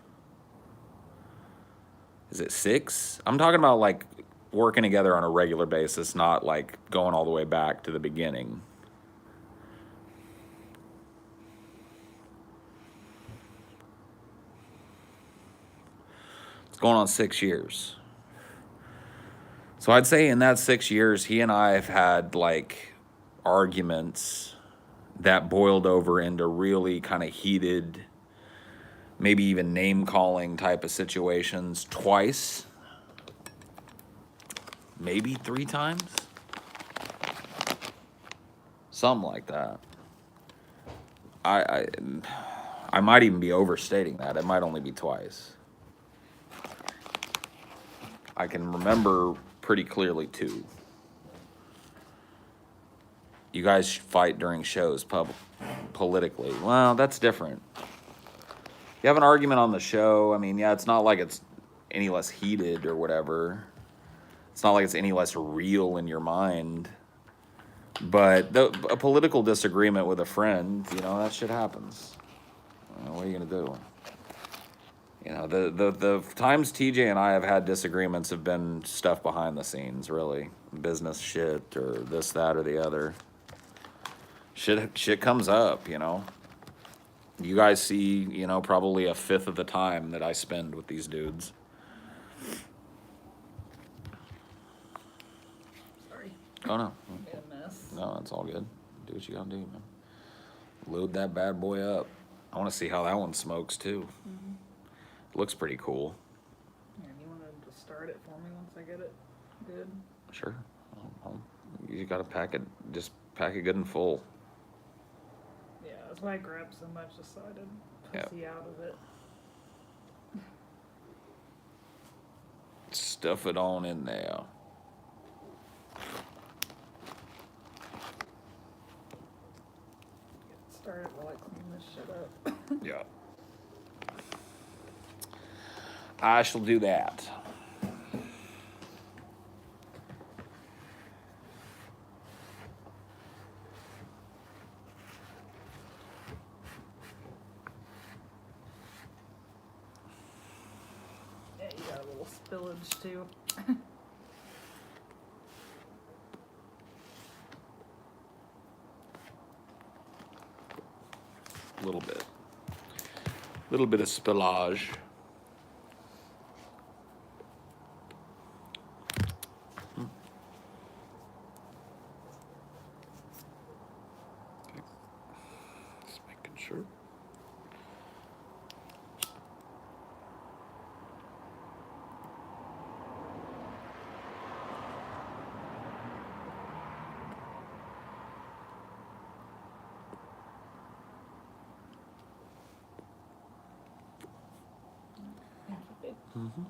Is it 6? I'm talking about like working together on a regular basis, not like going all the way back to the beginning. Going on 6 years. So I'd say in that 6 years, he and I have had like arguments that boiled over into really kind of heated, maybe even name calling type of situations twice, maybe 3 times, something like that. I might even be overstating that. It might only be twice. I can remember pretty clearly too. You guys fight during shows politically. Well, that's different. You have an argument on the show. I mean, yeah, it's not like it's any less heated or whatever. It's not like it's any less real in your mind. But a political disagreement with a friend, that shit happens. What are you gonna do? The times TJ and I have had disagreements have been stuff behind the scenes, really. Business shit or this, that, or the other. Shit comes up, You guys see, probably a fifth of the time that I spend with these dudes. Sorry. Oh, no. Made a mess. No, it's all good. Do what you gotta do, man. Load that bad boy up. I want to see how that one smokes, too. Mm-hmm. Looks pretty cool. Yeah, you want to start it for me once I get it good? Sure. You gotta pack it, just pack it good and full. Yeah, that's why I grabbed so much, just so I didn't pussy out of it. Stuff it on in there. Get started while I clean this shit up. Yeah. I shall do that. Yeah, you got a little spillage too. A little bit. Little bit of spillage. Just making sure. Mm-hmm.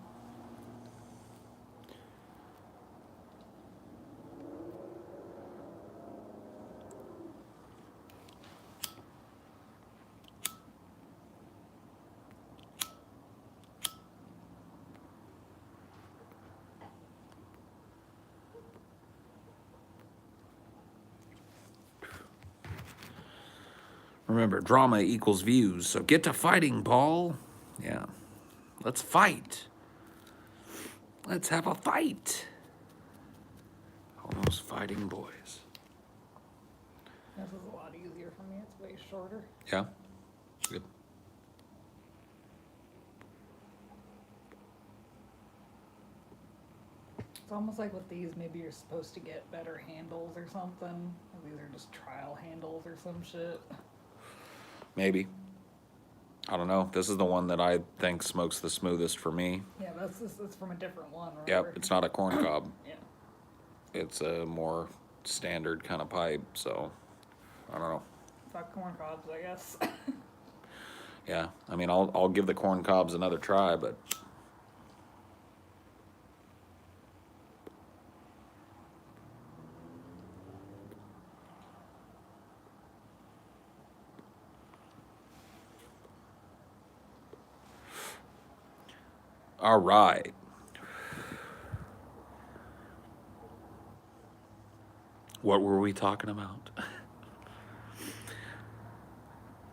Remember, drama equals views, so get to fighting, Paul. Yeah. Let's fight. Let's have a fight. All those fighting boys. This is a lot easier for me. It's way shorter. Yeah? Good. It's almost like with these, maybe you're supposed to get better handles or something. These are just trial handles or some shit. Maybe. I don't know. This is the one that I think smokes the smoothest for me. Yeah, that's from a different one, right? Yep, it's not a corn cob. Yeah. It's a more standard kind of pipe, so I don't know. Fuck corn cobs, I guess. Yeah, I mean, I'll give the corn cobs another try, but all right. What were we talking about?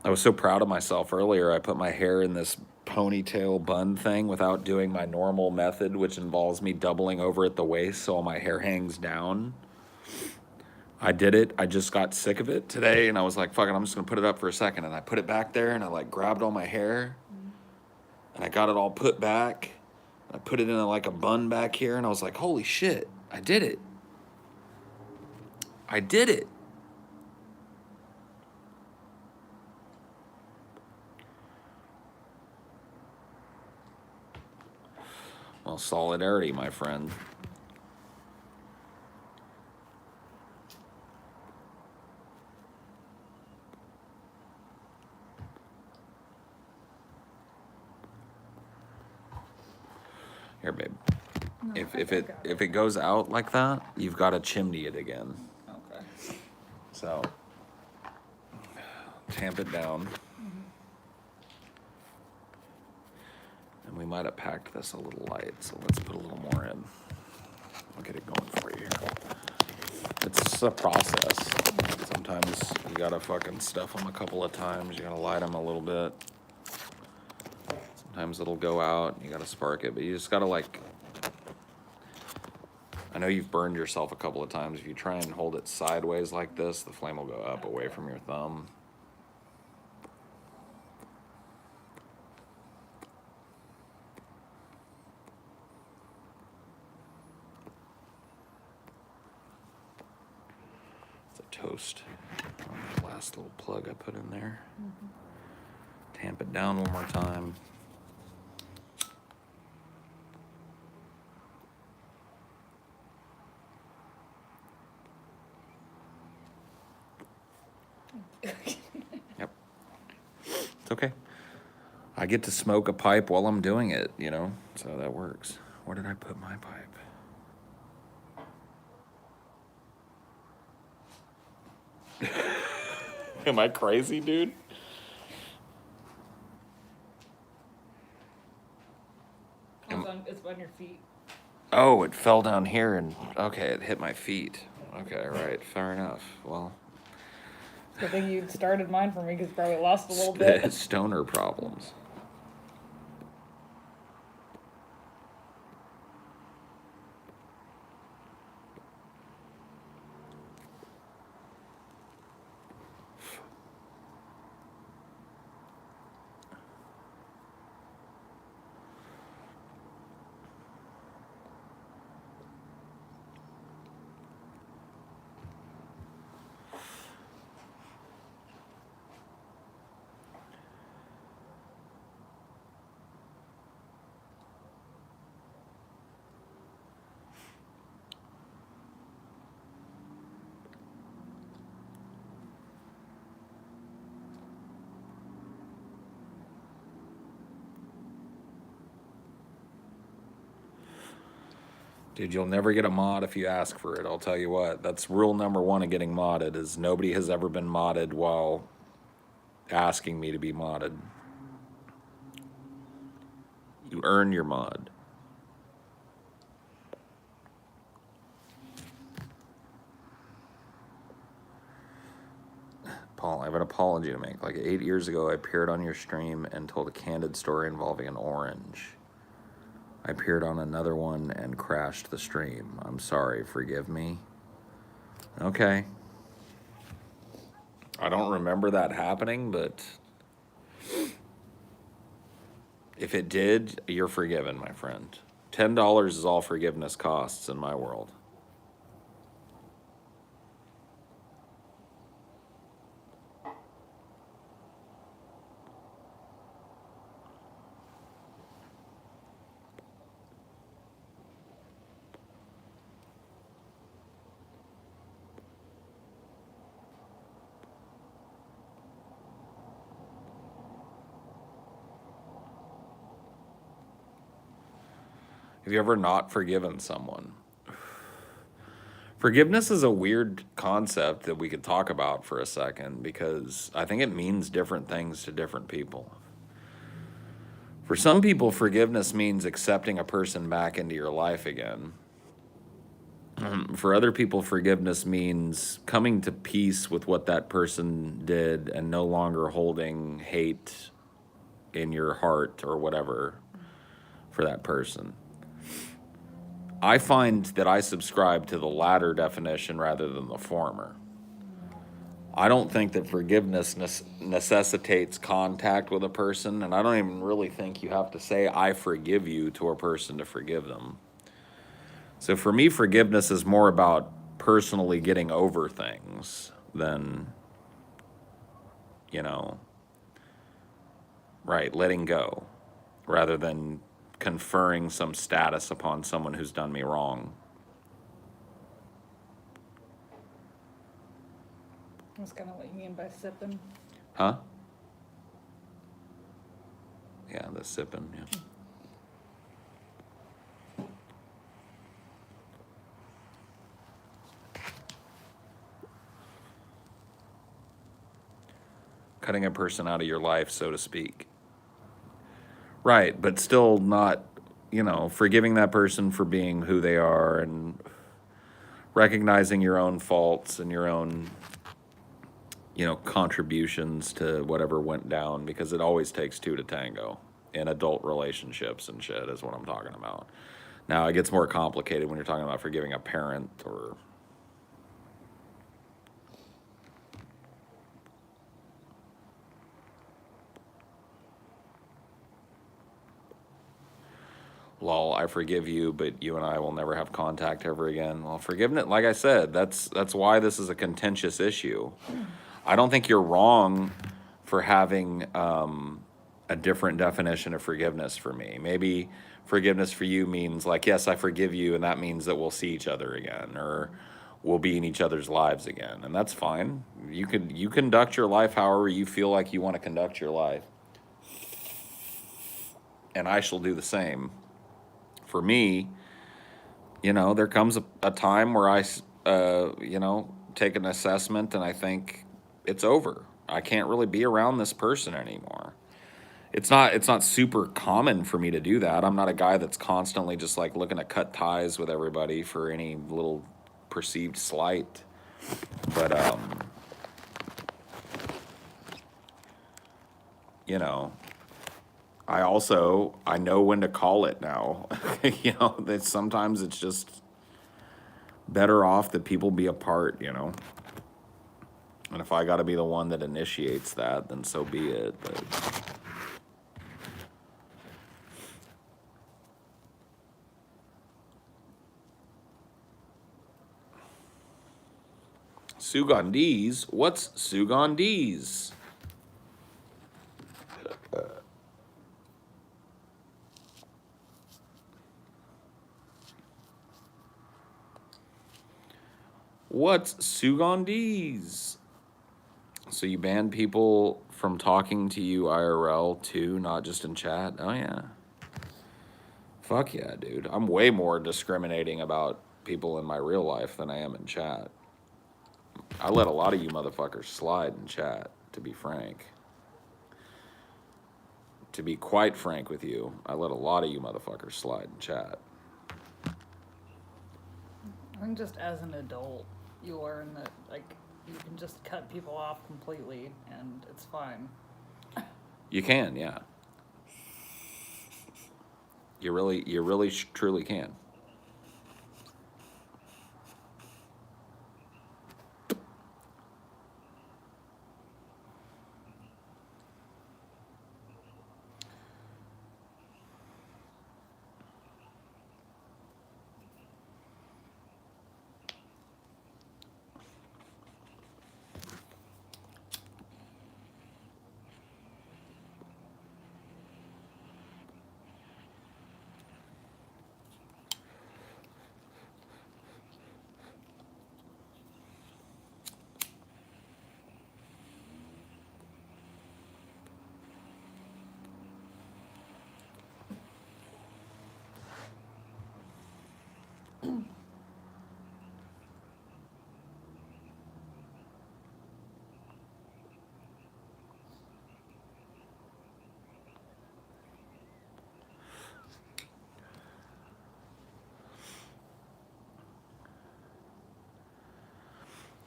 I was so proud of myself earlier. I put my hair in this ponytail bun thing without doing my normal method, which involves me doubling over at the waist so all my hair hangs down. I did it. I just got sick of it today, and I was like, fuck it, I'm just going to put it up for a second. And I put it back there, and I, grabbed all my hair, and I got it all put back. I put it in, a bun back here, and I was like, holy shit, I did it. I did it. Well, solidarity, my friend. Here, babe. No, I If it goes out like that, you've got to chimney it again. Okay. So tamp it down. And we might have packed this a little light, so let's put a little more in. I'll get it going for you here. It's a process. Sometimes you gotta fucking stuff them a couple of times. You gotta light them a little bit. Sometimes it'll go out. You gotta spark it, but you just gotta like. I know you've burned yourself a couple of times. If you try and hold it sideways like this, the flame will go up away from your thumb. Toast on the last little plug I put in there. Tamp it down one more time. Yep. It's okay. I get to smoke a pipe while I'm doing it, you know, so that works. Where did I put my pipe? Am I crazy, dude? It's on your feet. Oh, it fell down here and, okay, it hit my feet. Okay, right, fair enough. Well. Good thing you started mine for me because probably lost a little bit. Stoner problems. Dude, you'll never get a mod if you ask for it. I'll tell you what. That's rule number one of getting modded is nobody has ever been modded while asking me to be modded. You earn your mod. Paul, I have an apology to make. Like 8 years ago, I appeared on your stream and told a candid story involving an orange. I appeared on another one and crashed the stream. I'm sorry, forgive me. Okay. I don't remember that happening, but if it did, you're forgiven, my friend. $10 is all forgiveness costs in my world. Have you ever not forgiven someone? Forgiveness is a weird concept that we could talk about for a second because I think it means different things to different people. For some people, forgiveness means accepting a person back into your life again. For other people, forgiveness means coming to peace with what that person did and no longer holding hate in your heart or whatever for that person. I find that I subscribe to the latter definition rather than the former. I don't think that forgiveness necessitates contact with a person, and I don't even really think you have to say, I forgive you to a person to forgive them. So for me, forgiveness is more about personally getting over things than, you know, right, letting go, rather than conferring some status upon someone who's done me wrong. That's kind of what you mean by sipping. Huh? Yeah, the sipping, yeah. cutting a person out of your life, so to speak. Right, but still not, forgiving that person for being who they are and recognizing your own faults and your own, contributions to whatever went down, because it always takes two to tango in adult relationships and shit, is what I'm talking about. Now, it gets more complicated when you're talking about forgiving a parent or. Lol, I forgive you, but you and I will never have contact ever again. Well, forgiveness, like I said, that's why this is a contentious issue. I don't think you're wrong for having a different definition of forgiveness for me. Maybe forgiveness for you means like, yes, I forgive you, and that means that we'll see each other again, or we'll be in each other's lives again, and that's fine. You conduct your life however you feel like you want to conduct your life, and I shall do the same. For me, there comes a time where I, take an assessment and I think it's over. I can't really be around this person anymore. It's not super common for me to do that. I'm not a guy that's constantly just like looking to cut ties with everybody for any little perceived slight. But I know when to call it now. That sometimes it's just better off that people be apart, And if I got to be the one that initiates that, then so be it. But Sugandese? What's Sugandese? What's Sugandese? So you ban people from talking to you IRL too, not just in chat? Oh yeah. Fuck yeah, dude. I'm way more discriminating about people in my real life than I am in chat. I let a lot of you motherfuckers slide in chat, to be frank. To be quite frank with you, I let a lot of you motherfuckers slide in chat. I think just as an adult, you learn that, like, you can just cut people off completely and it's fine. You can, yeah. You really truly can.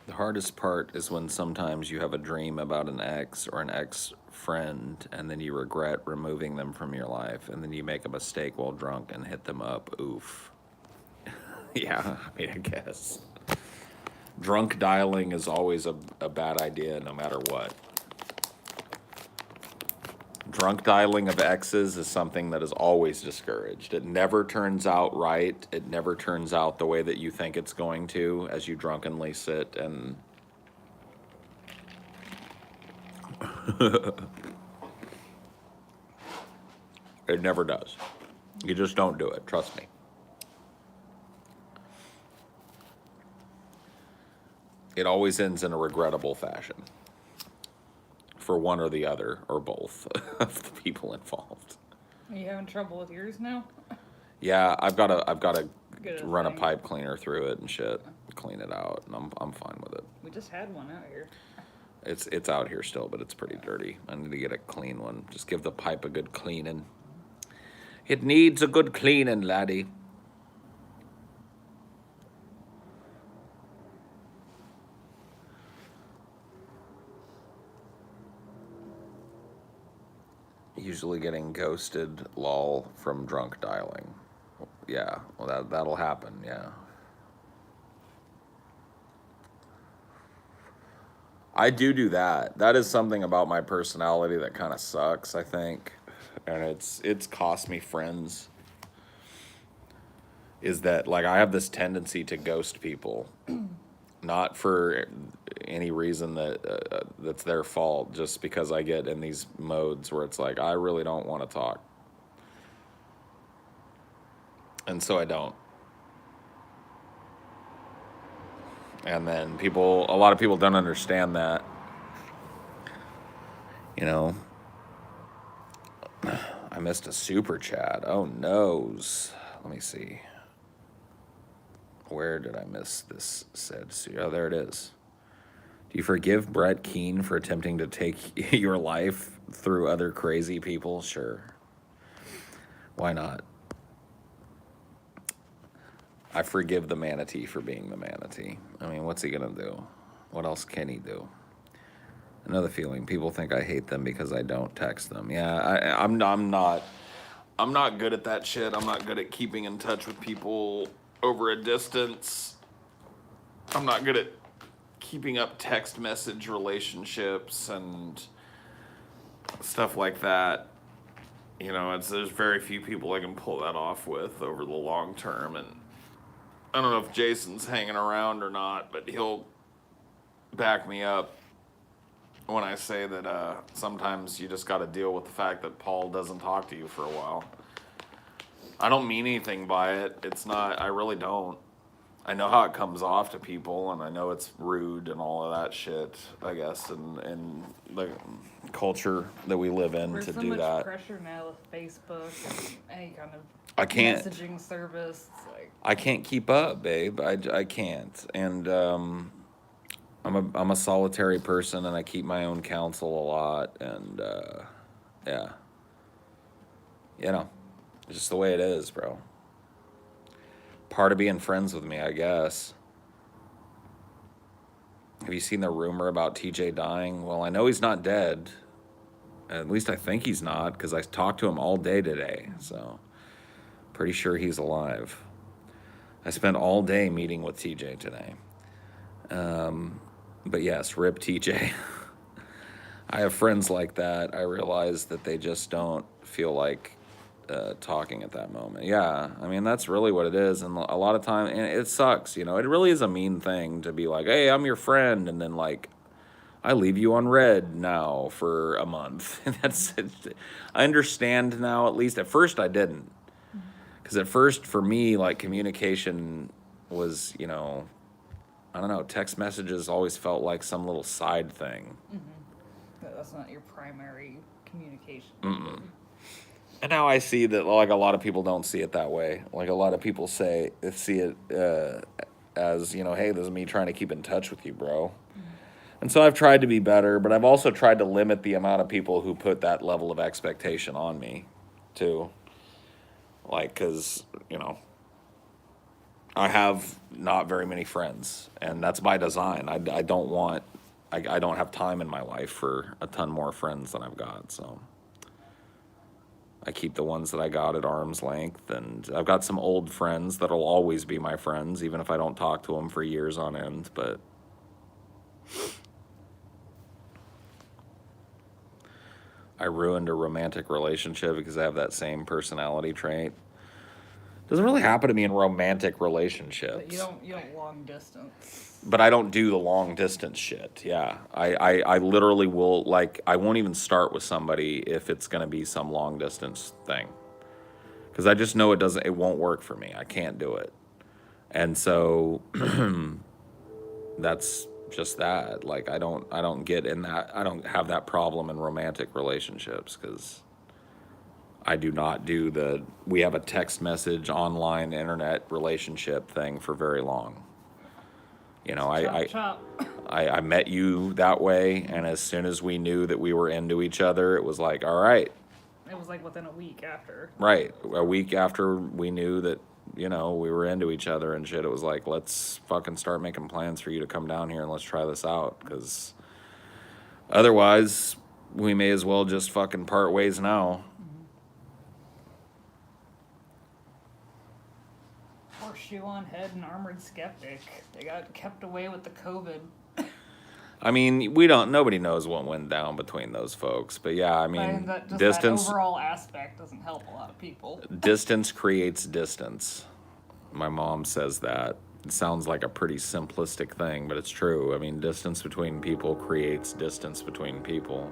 The hardest part is when sometimes you have a dream about an ex or an ex-friend, and then you regret removing them from your life, and then you make a mistake while drunk and hit them up. Oof. Yeah, I mean, I guess. Drunk dialing is always a bad idea no matter what. Drunk dialing of exes is something that is always discouraged. It never turns out right. It never turns out the way that you think it's going to as you drunkenly sit and... It never does. You just don't do it, trust me. It always ends in a regrettable fashion. For one or the other, or both, of the people involved. Are you having trouble with yours now? Yeah, I've got to Good run a thing. pipe cleaner through it and shit, clean it out, and I'm fine with it. We just had one out here. It's out here still, but it's pretty dirty. I need to get a clean one. Just give the pipe a good cleaning. It needs a good cleaning, laddie. Usually getting ghosted, lol, from drunk dialing. Yeah, well that'll happen, yeah. I do that. That is something about my personality that kind of sucks, I think. And it's cost me friends. Is that like I have this tendency to ghost people, not for any reason that's their fault, just because I get in these modes where it's like I really don't want to talk. And so I don't. And then a lot of people don't understand that. You know, I missed a super chat. Oh noes. Let me see. Where did I miss this said? Oh, there it is. Do you forgive Brett Keane for attempting to take your life through other crazy people? Sure. Why not? I forgive the manatee for being the manatee. I mean, what's he gonna do? What else can he do? Another feeling. People think I hate them because I don't text them. Yeah, I'm not good at that shit. I'm not good at keeping in touch with people over a distance. I'm not good at keeping up text message relationships and stuff like that. You know, there's very few people I can pull that off with over the long term. And I don't know if Jason's hanging around or not, but he'll back me up when I say that sometimes you just got to deal with the fact that Paul doesn't talk to you for a while. I don't mean anything by it. It's not, I really don't. I know how it comes off to people, and I know it's rude and all of that shit, I guess, and the culture that we live in There's to so do much that. pressure now with Facebook and any kind of I can't. messaging service. It's like, I can't keep up, babe. I can't. And I'm a solitary person, and I keep my own counsel a lot. And yeah, you know, it's just the way it is, bro. Part of being friends with me, I guess. Have you seen the rumor about TJ dying? Well, I know he's not dead. At least I think he's not, because I talked to him all day today. So, pretty sure he's alive. I spent all day meeting with TJ today. But yes, rip TJ. I have friends like that. I realize that they just don't feel like talking at that moment. Yeah, I mean, that's really what it is. And a lot of time, and it sucks, you know, it really is a mean thing to be like, hey, I'm your friend. And then, like, I leave you on red now for a month. I understand now, at least. At first, I didn't. Because at first, for me, like, communication was, you know, I don't know, text messages always felt like some little side thing. that's not your primary communication. And now I see that, like, a lot of people don't see it that way. Like, a lot of people see it as, you know, hey, this is me trying to keep in touch with you, bro. And so I've tried to be better, but I've also tried to limit the amount of people who put that level of expectation on me, too. Like, because, you know, I have not very many friends, and that's by design. I don't have time in my life for a ton more friends than I've got, so I keep the ones that I got at arm's length, and I've got some old friends that'll always be my friends, even if I don't talk to them for years on end, but I ruined a romantic relationship because I have that same personality trait. Doesn't really happen to me in romantic relationships. But you don't long distance. But I don't do the long distance shit. Yeah. I literally will, like, I won't even start with somebody if it's going to be some long distance thing. Because I just know it won't work for me. I can't do it. And so that's just that. Like, I don't get in that, I don't have that problem in romantic relationships because I do not do we have a text message, online, internet relationship thing for very long. You know, Chop chop. I met you that way, and as soon as we knew that we were into each other, it was like, all right, It was like within a week after. right. A week after we knew that, you know, we were into each other and shit, it was like, let's fucking start making plans for you to come down here and let's try this out, because otherwise, we may as well just fucking part ways now. Horseshoe on head and armored skeptic. They got kept away with the COVID. I mean, nobody knows what went down between those folks, but yeah, I mean, That distance, overall aspect doesn't help a lot of people. distance creates distance. My mom says that. It sounds like a pretty simplistic thing, but it's true. I mean, distance between people creates distance between people.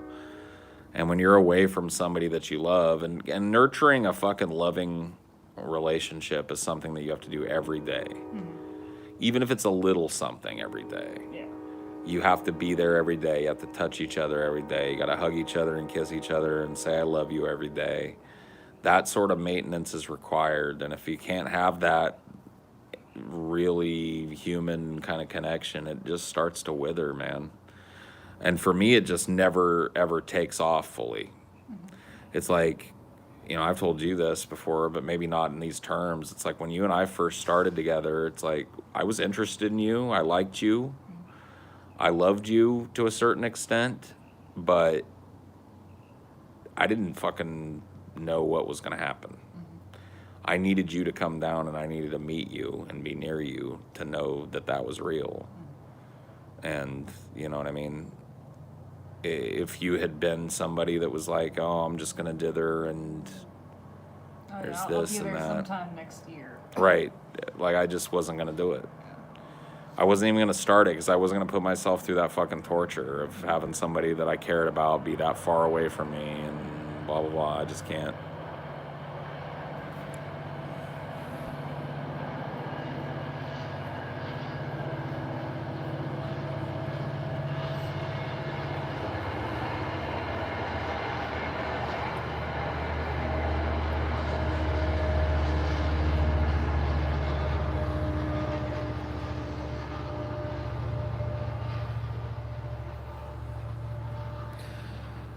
And when you're away from somebody that you love, and nurturing a fucking loving relationship is something that you have to do every day. Even if it's a little something every day. Yeah. You have to be there every day. You have to touch each other every day. You got to hug each other and kiss each other and say, I love you every day. That sort of maintenance is required. And if you can't have that really human kind of connection, it just starts to wither, man. And for me, it just never, ever takes off fully. It's like, you know, I've told you this before, but maybe not in these terms. It's like when you and I first started together, it's like I was interested in you. I liked you. I loved you to a certain extent, but I didn't fucking know what was going to happen. I needed you to come down, and I needed to meet you and be near you to know that that was real. And you know what I mean? If you had been somebody that was like, oh, I'm just going to dither and there's this and that. I'll be there sometime next year. Right. Like, I just wasn't going to do it. I wasn't even going to start it because I wasn't going to put myself through that fucking torture of having somebody that I cared about be that far away from me and blah, blah, blah. I just can't.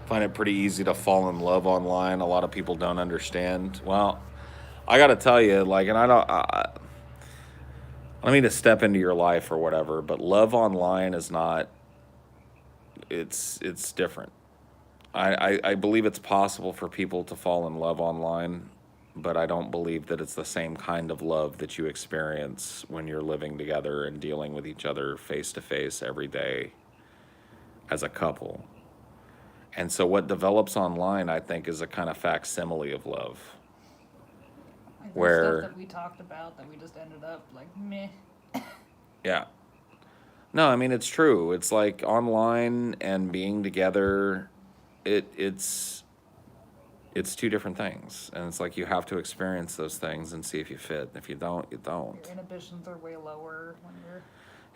Find it pretty easy to fall in love online. A lot of people don't understand. Well, I got to tell you, like, and I don't mean to step into your life or whatever, but love online is not, it's different. I believe it's possible for people to fall in love online, but I don't believe that it's the same kind of love that you experience when you're living together and dealing with each other face to face every day as a couple. And so what develops online, I think, is a kind of facsimile of love. Like Where stuff that we talked about that we just ended up like meh. Yeah. No, I mean, it's true. It's like online and being together, it's two different things. And it's like you have to experience those things and see if you fit. If you don't, you don't. Your inhibitions are way lower when you're.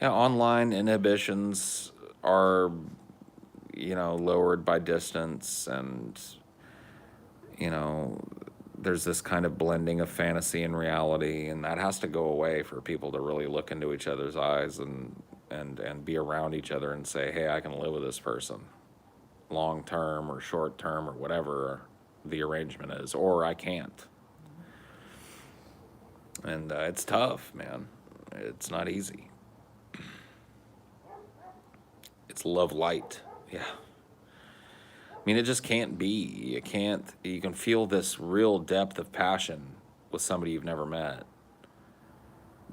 Yeah, online inhibitions are, you know, lowered by distance, and, you know, there's this kind of blending of fantasy and reality, and that has to go away for people to really look into each other's eyes and be around each other and say, hey, I can live with this person long term or short term or whatever the arrangement is, or I can't. And it's tough, man. It's not easy. It's love light. Yeah. I mean, it just can't be. You can feel this real depth of passion with somebody you've never met.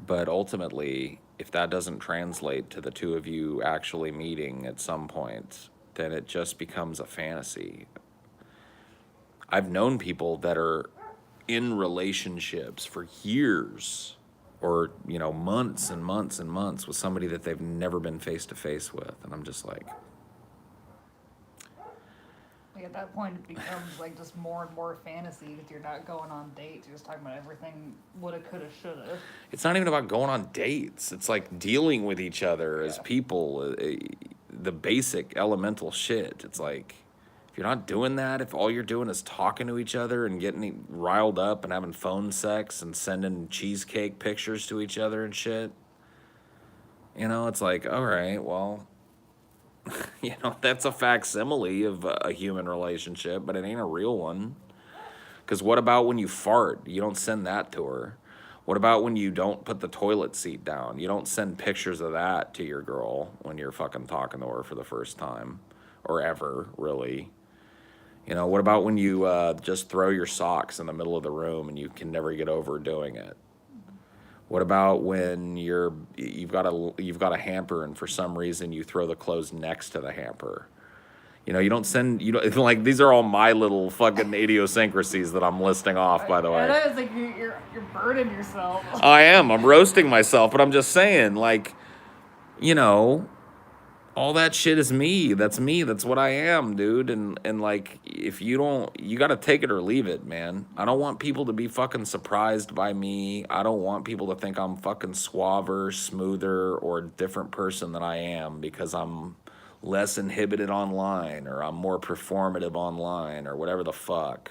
But ultimately, if that doesn't translate to the two of you actually meeting at some point, then it just becomes a fantasy. I've known people that are in relationships for years, or, you know, months and months and months with somebody that they've never been face to face with. And I'm just like, At that point, it becomes like just more and more fantasy because you're not going on dates. You're just talking about everything woulda, coulda, shoulda. it's not even about going on dates. It's like dealing with each other as people, the basic elemental shit. It's like, if you're not doing that, if all you're doing is talking to each other and getting riled up and having phone sex and sending cheesecake pictures to each other and shit, You know, it's like, all right, well, you know, that's a facsimile of a human relationship, but it ain't a real one. Because what about when you fart? You don't send that to her. What about when you don't put the toilet seat down? You don't send pictures of that to your girl when you're fucking talking to her for the first time or ever, really. You know, what about when you just throw your socks in the middle of the room and you can never get over doing it? What about when you've got a hamper and for some reason you throw the clothes next to the hamper? You know, you don't send, you don't, like, these are all my little fucking idiosyncrasies that I'm listing off, by the way. I know it's like you're burning yourself. I am. I'm roasting myself, but I'm just saying, like, you know, all that shit is me. That's me. That's what I am, dude. And like, if you don't, you got to take it or leave it, man. I don't want people to be fucking surprised by me. I don't want people to think I'm fucking suaver, smoother, or a different person than I am because I'm less inhibited online or I'm more performative online or whatever the fuck.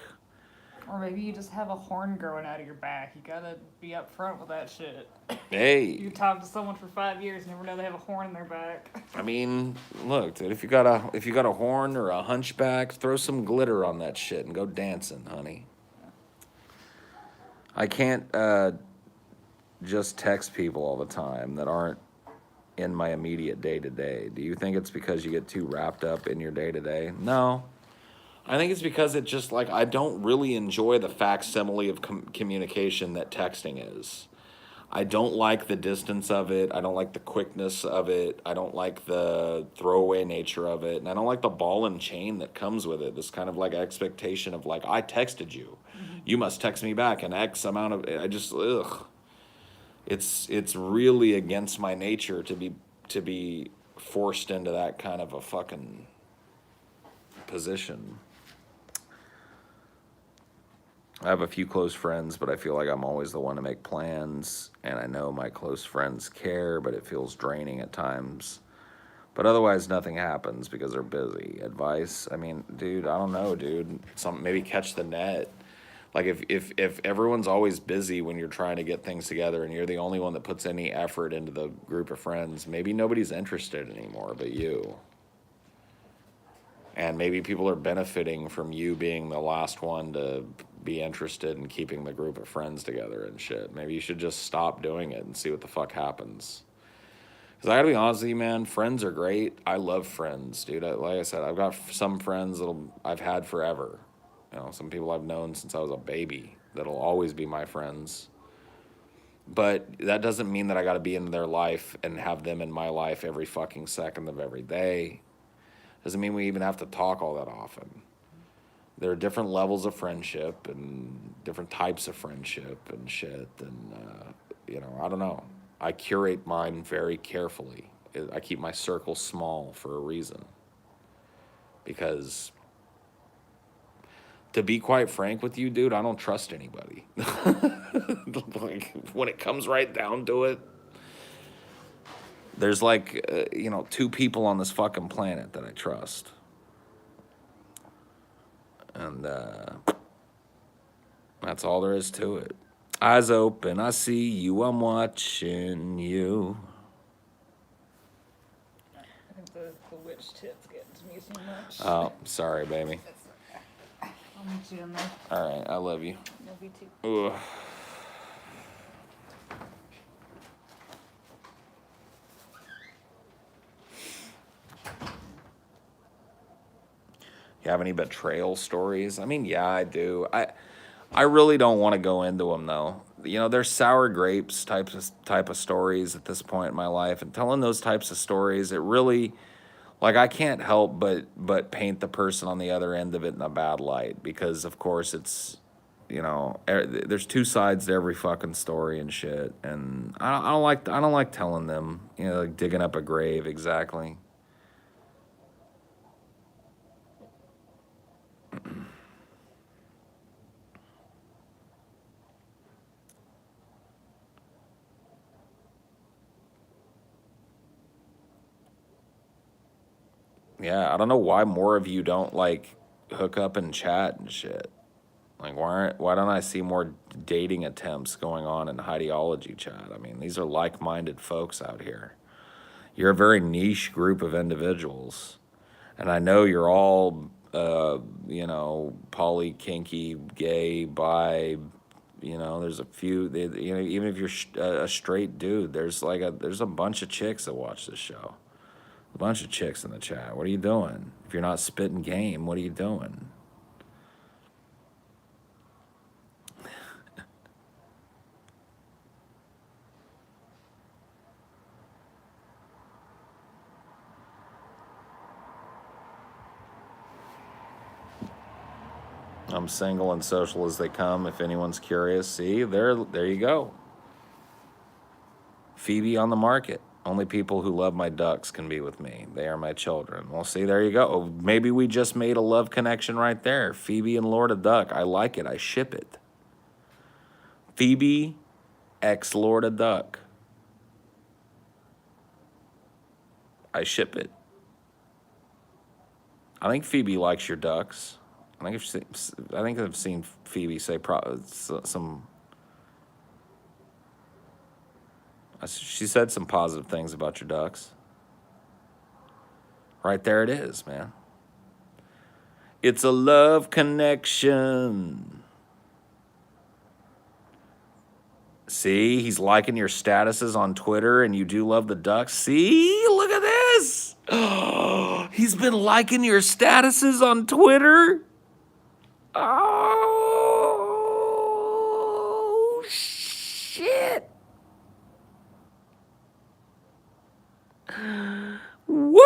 Or maybe you just have a horn growing out of your back. You gotta be upfront with that shit. Hey, You talk to someone for 5 years, never know they have a horn in their back. I mean, look, dude, if you got a horn or a hunchback, throw some glitter on that shit and go dancing, honey. I can't just text people all the time that aren't in my immediate day to day. Do you think it's because you get too wrapped up in your day to day? No. I think it's because it just like I don't really enjoy the facsimile of communication that texting is. I don't like the distance of it. I don't like the quickness of it. I don't like the throwaway nature of it. And I don't like the ball and chain that comes with it. This kind of like expectation of like, I texted you. You must text me back an X amount of, I just, ugh. It's really against my nature to be forced into that kind of a fucking position. I have a few close friends, but I feel like I'm always the one to make plans, and I know my close friends care, but it feels draining at times. But otherwise, nothing happens because they're busy. Advice? I mean, dude, I don't know, dude. Maybe catch the net. Like if everyone's always busy when you're trying to get things together, and you're the only one that puts any effort into the group of friends, maybe nobody's interested anymore but you. And maybe people are benefiting from you being the last one to be interested in keeping the group of friends together and shit. Maybe you should just stop doing it and see what the fuck happens. Because I gotta be honest with you, man, friends are great. I love friends, dude. Like I said, I've got some friends I've had forever. You know, some people I've known since I was a baby that'll always be my friends. But that doesn't mean that I gotta be in their life and have them in my life every fucking second of every day. Doesn't mean we even have to talk all that often. There are different levels of friendship and different types of friendship and shit. And, you know, I don't know. I curate mine very carefully. I keep my circle small for a reason. Because, to be quite frank with you, dude, I don't trust anybody. Like, when it comes right down to it, there's like, you know, 2 people on this fucking planet that I trust. And that's all there is to it. Eyes open, I see you, I'm watching you. I think the witch tit's getting to me too much. Oh, sorry, baby. I'll meet you in there. All right, I love you. Love you too. Ugh. You have any betrayal stories? I mean, yeah, I do. I really don't want to go into them though. You know, there's sour grapes type of stories at this point in my life, and telling those types of stories, it really, like, I can't help but paint the person on the other end of it in a bad light because, of course, it's, you know, there's 2 sides to every fucking story and shit, and I don't like telling them, you know, like digging up a grave exactly. Yeah, I don't know why more of you don't like hook up and chat and shit. Like, why don't I see more dating attempts going on in Highdeology chat? I mean, these are like-minded folks out here. You're a very niche group of individuals. And I know you're all, you know, poly, kinky, gay, bi. You know, there's a few. You know, even if you're a straight dude, there's a bunch of chicks that watch this show. A bunch of chicks in the chat. What are you doing? If you're not spitting game, what are you doing? I'm single and social as they come. If anyone's curious, see there you go. Phoebe on the market. Only people who love my ducks can be with me. They are my children. Well, see, there you go. Oh, maybe we just made a love connection right there. Phoebe and Lord of Duck. I like it. I ship it. Phoebe ex Lord of Duck. I ship it. I think Phoebe likes your ducks. I think I've seen Phoebe say some. She said some positive things about your ducks. Right there it is, man. It's a love connection. See, he's liking your statuses on Twitter and you do love the ducks. See, look at this. He's been liking your statuses on Twitter. Oh, shit. Woo!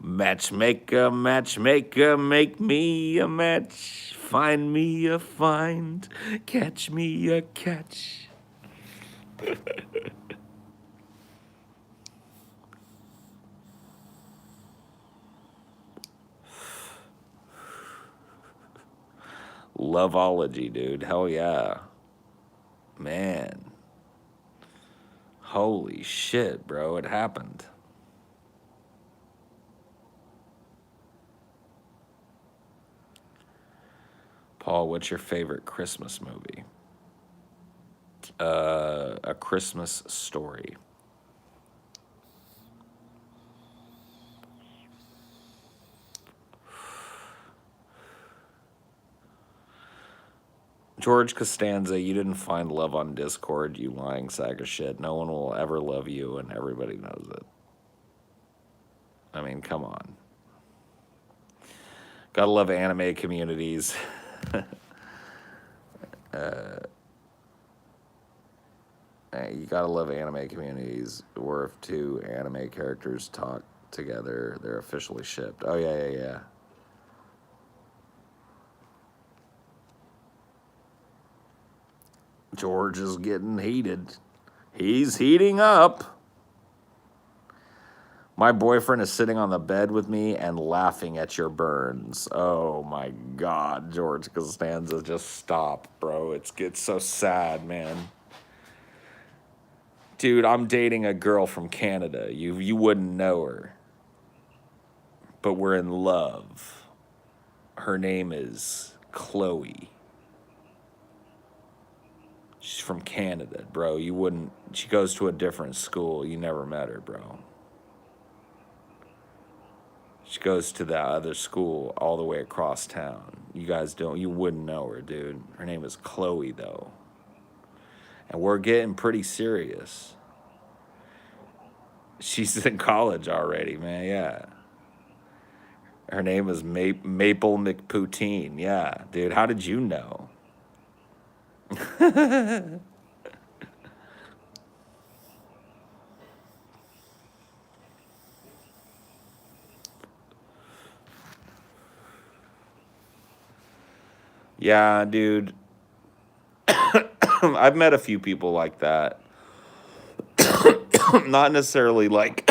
Matchmaker, matchmaker, make me a match. Find me a find. Catch me a catch. Loveology, dude. Hell yeah. Man. Holy shit, bro. It happened. Paul, what's your favorite Christmas movie? A Christmas Story. George Costanza, you didn't find love on Discord, you lying sack of shit. No one will ever love you, and everybody knows it. I mean, come on. Gotta love anime communities. You gotta love anime communities where if two anime characters talk together, they're officially shipped. Oh, yeah. George is getting heated. He's heating up. My boyfriend is sitting on the bed with me and laughing at your burns. Oh my God, George Costanza, just stop, bro. It's so sad, man. Dude, I'm dating a girl from Canada. You wouldn't know her. But we're in love. Her name is Chloe. She's from Canada, bro. You wouldn't. She goes to a different school. You never met her, bro. She goes to that other school all the way across town. You wouldn't know her, dude. Her name is Chloe, though. And we're getting pretty serious. She's in college already, man, yeah. Her name is Maple McPoutine. Yeah, dude, how did you know? Yeah, dude. I've met a few people like that. Not necessarily like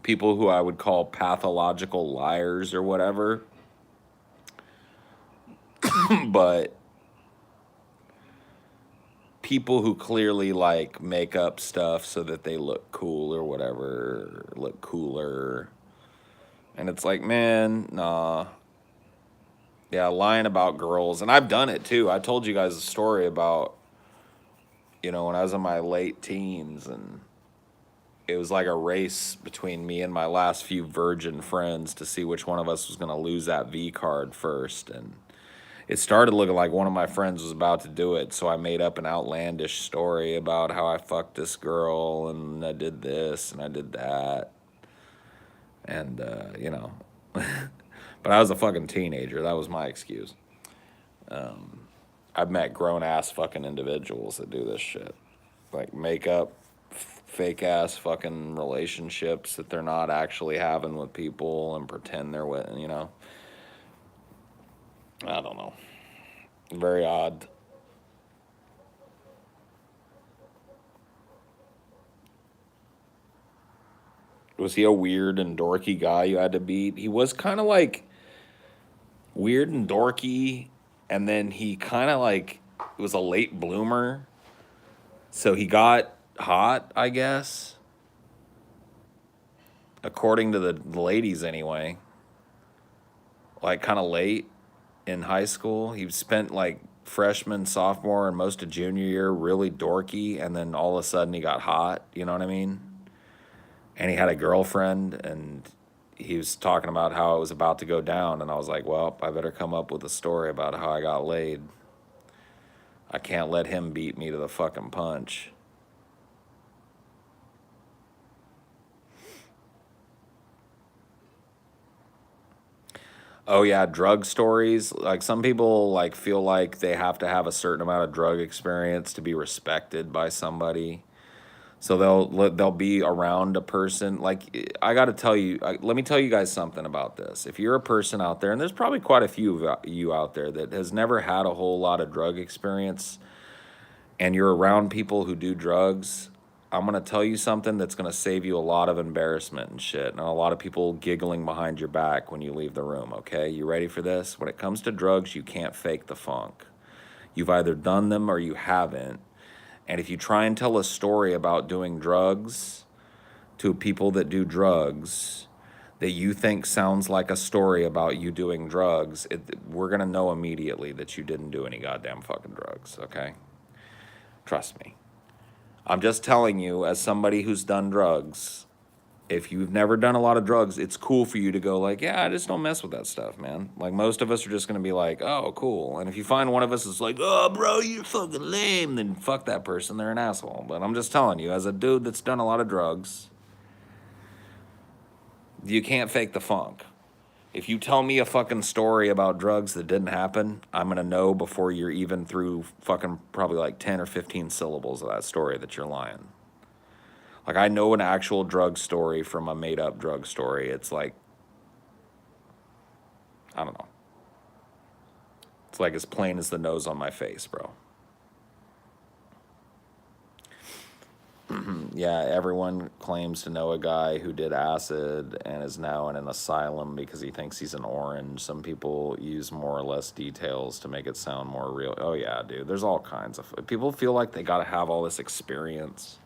people who I would call pathological liars or whatever. But people who clearly like make up stuff so that they look cool or whatever, look cooler. And it's like, man, nah. Yeah, lying about girls. And I've done it too. I told you guys a story about, when I was in my late teens, and it was like a race between me and my last few virgin friends to see which one of us was going to lose that V card first. And it started looking like one of my friends was about to do it, so I made up an outlandish story about how I fucked this girl and I did this and I did that. And, but I was a fucking teenager. That was my excuse. I've met grown ass fucking individuals that do this shit. Like make up fake ass fucking relationships that they're not actually having with people and pretend they're with, I don't know. Very odd. Was he a weird and dorky guy you had to beat? He was kind of like weird and dorky, and then he kind of like was a late bloomer. So he got hot, I guess. According to the ladies, anyway. Like, kind of late in high school. He spent like freshman, sophomore, and most of junior year really dorky, and then all of a sudden he got hot. You know what I mean? And he had a girlfriend, and he was talking about how it was about to go down, and I was like, well, I better come up with a story about how I got laid. I can't let him beat me to the fucking punch. Oh yeah, drug stories. Like some people like feel like they have to have a certain amount of drug experience to be respected by somebody. So they'll be around a person. Like I got to tell you, let me tell you guys something about this. If you're a person out there, and there's probably quite a few of you out there that has never had a whole lot of drug experience, and you're around people who do drugs, I'm going to tell you something that's going to save you a lot of embarrassment and shit, and a lot of people giggling behind your back when you leave the room, okay? You ready for this? When it comes to drugs, you can't fake the funk. You've either done them or you haven't. And if you try and tell a story about doing drugs to people that do drugs that you think sounds like a story about you doing drugs, we're going to know immediately that you didn't do any goddamn fucking drugs, okay? Trust me. I'm just telling you, as somebody who's done drugs, if you've never done a lot of drugs, it's cool for you to go like, yeah, I just don't mess with that stuff, man. Like most of us are just going to be like, oh, cool. And if you find one of us is like, oh, bro, you're fucking lame, then fuck that person. They're an asshole. But I'm just telling you, as a dude that's done a lot of drugs, you can't fake the funk. If you tell me a fucking story about drugs that didn't happen, I'm going to know before you're even through fucking probably like 10 or 15 syllables of that story that you're lying. Like, I know an actual drug story from a made-up drug story. It's like, I don't know. It's like as plain as the nose on my face, bro. Yeah, everyone claims to know a guy who did acid and is now in an asylum because he thinks he's an orange. Some people use more or less details to make it sound more real. Oh, yeah, dude. There's all kinds of... People feel like they got to have all this experience.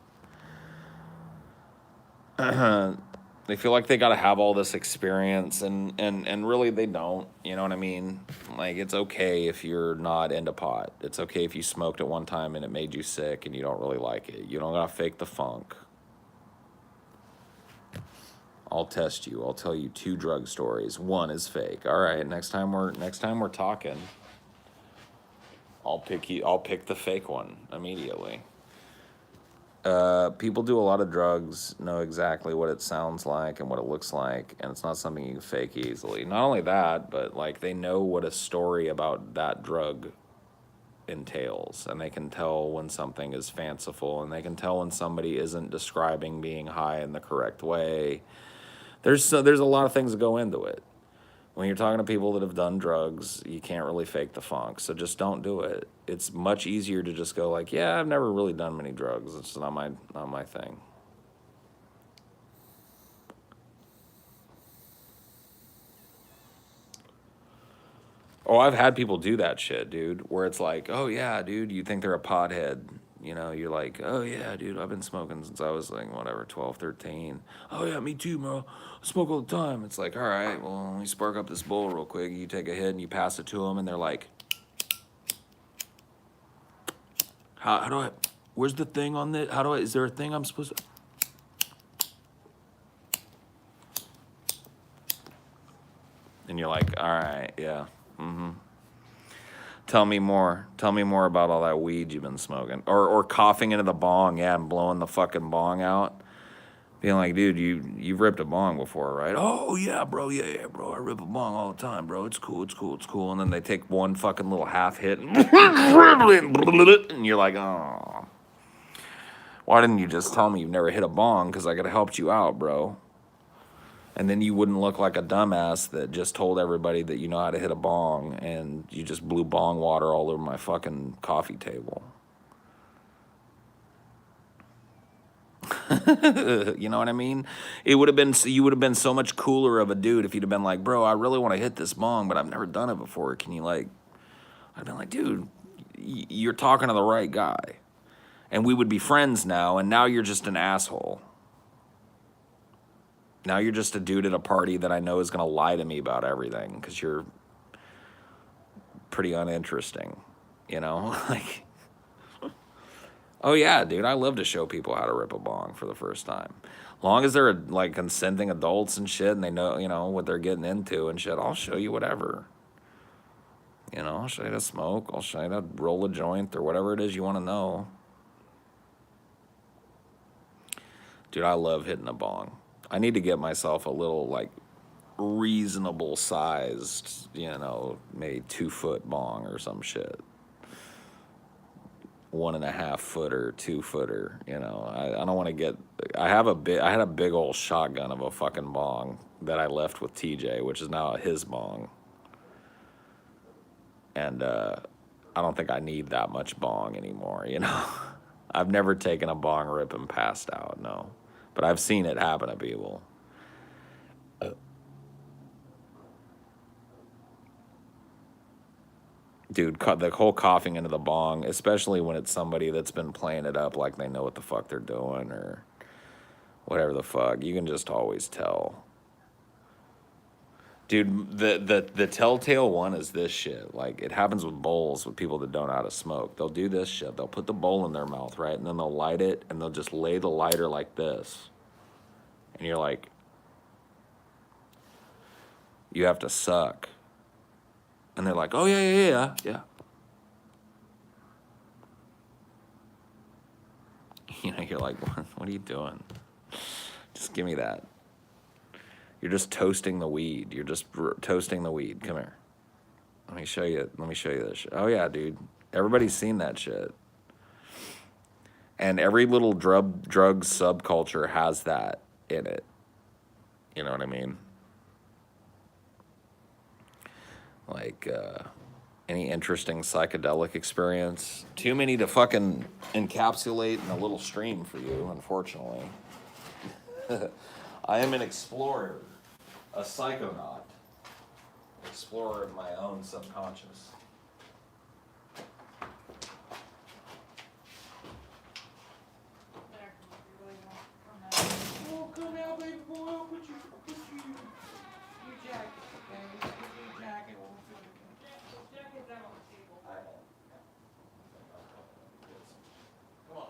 They feel like they got to have all this experience, and really they don't. You know what I mean? Like, it's okay if you're not into pot. It's okay if you smoked at one time and it made you sick and you don't really like it. You don't got to fake the funk. I'll test you. I'll tell you 2 drug stories. One is fake. All right, next time we're talking, I'll pick the fake one immediately. People do a lot of drugs, know exactly what it sounds like and what it looks like, and it's not something you can fake easily. Not only that, but like they know what a story about that drug entails, and they can tell when something is fanciful, and they can tell when somebody isn't describing being high in the correct way. There's a lot of things that go into it. When you're talking to people that have done drugs, you can't really fake the funk, so just don't do it. It's much easier to just go like, yeah, I've never really done many drugs. It's not my thing. Oh, I've had people do that shit, dude, where it's like, oh, yeah, dude, you think they're a pothead. You know, you're like, oh, yeah, dude, I've been smoking since I was like, whatever, 12, 13. Oh, yeah, me too, bro. I smoke all the time. It's like, all right, well, let me spark up this bowl real quick. You take a hit and you pass it to them, and they're like, how do I, Where's the thing on this? Is there a thing I'm supposed to? And you're like, all right, yeah. Tell me more. Tell me more about all that weed you've been smoking. Or coughing into the bong, yeah, and blowing the fucking bong out. Being like, dude, you've ripped a bong before, right? Oh yeah, bro, yeah, bro. I rip a bong all the time, bro. It's cool, it's cool, it's cool. And then they take one fucking little half hit and you're like, oh. Why didn't you just tell me you've never hit a bong? Because I could have helped you out, bro. And then you wouldn't look like a dumbass that just told everybody that you know how to hit a bong and you just blew bong water all over my fucking coffee table. You know what I mean? You would have been so much cooler of a dude if you'd have been like, bro, I really want to hit this bong, but I've never done it before. Can you like, I'd been like, dude, you're talking to the right guy. And we would be friends now, and now you're just an asshole. Now you're just a dude at a party that I know is going to lie to me about everything because you're pretty uninteresting, you know? Like, oh yeah, dude, I love to show people how to rip a bong for the first time. Long as they're like consenting adults and shit and they know, you know, what they're getting into and shit, I'll show you whatever. You know, I'll show you to smoke, I'll show you to roll a joint or whatever it is you want to know. Dude, I love hitting a bong. I need to get myself a little like reasonable sized, you know, maybe 2-foot bong or some shit. 1.5 footer, 2-footer, you know. I don't want to get. I had a big old shotgun of a fucking bong that I left with TJ, which is now his bong. And I don't think I need that much bong anymore, you know. I've never taken a bong rip and passed out, no. But I've seen it happen to people. Dude, the whole coughing into the bong, especially when it's somebody that's been playing it up like they know what the fuck they're doing or whatever the fuck, you can just always tell. Dude, the telltale one is this shit. Like, it happens with bowls with people that don't know how to smoke. They'll do this shit. They'll put the bowl in their mouth, right? And then they'll light it, and they'll just lay the lighter like this. And you're like, you have to suck. And they're like, oh, yeah. You know, you're like, what are you doing? Just give me that. You're just toasting the weed. You're just toasting the weed. Come here. Let me show you this shit. Oh, yeah, dude. Everybody's seen that shit. And every little drug subculture has that in it. You know what I mean? Like, any interesting psychedelic experience? Too many to fucking encapsulate in a little stream for you, unfortunately. I am an explorer, a psychonaut, explorer of my own subconscious. Oh, come out, baby boy. I'll put your jacket, okay? Put your jacket on. Jacket's out on the table. Come on.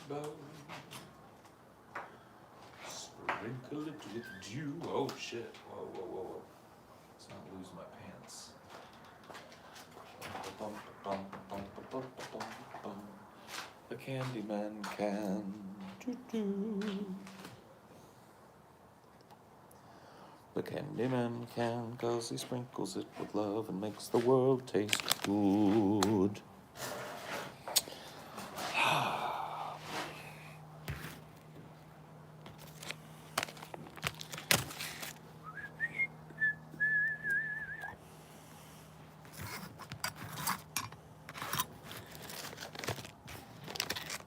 rainbow. Sprinkle it with dew. Oh shit. Whoa, whoa, whoa, whoa. Let's not lose my pants. The Candyman can. Doo-doo. The Candyman can, 'cause he sprinkles it with love and makes the world taste good.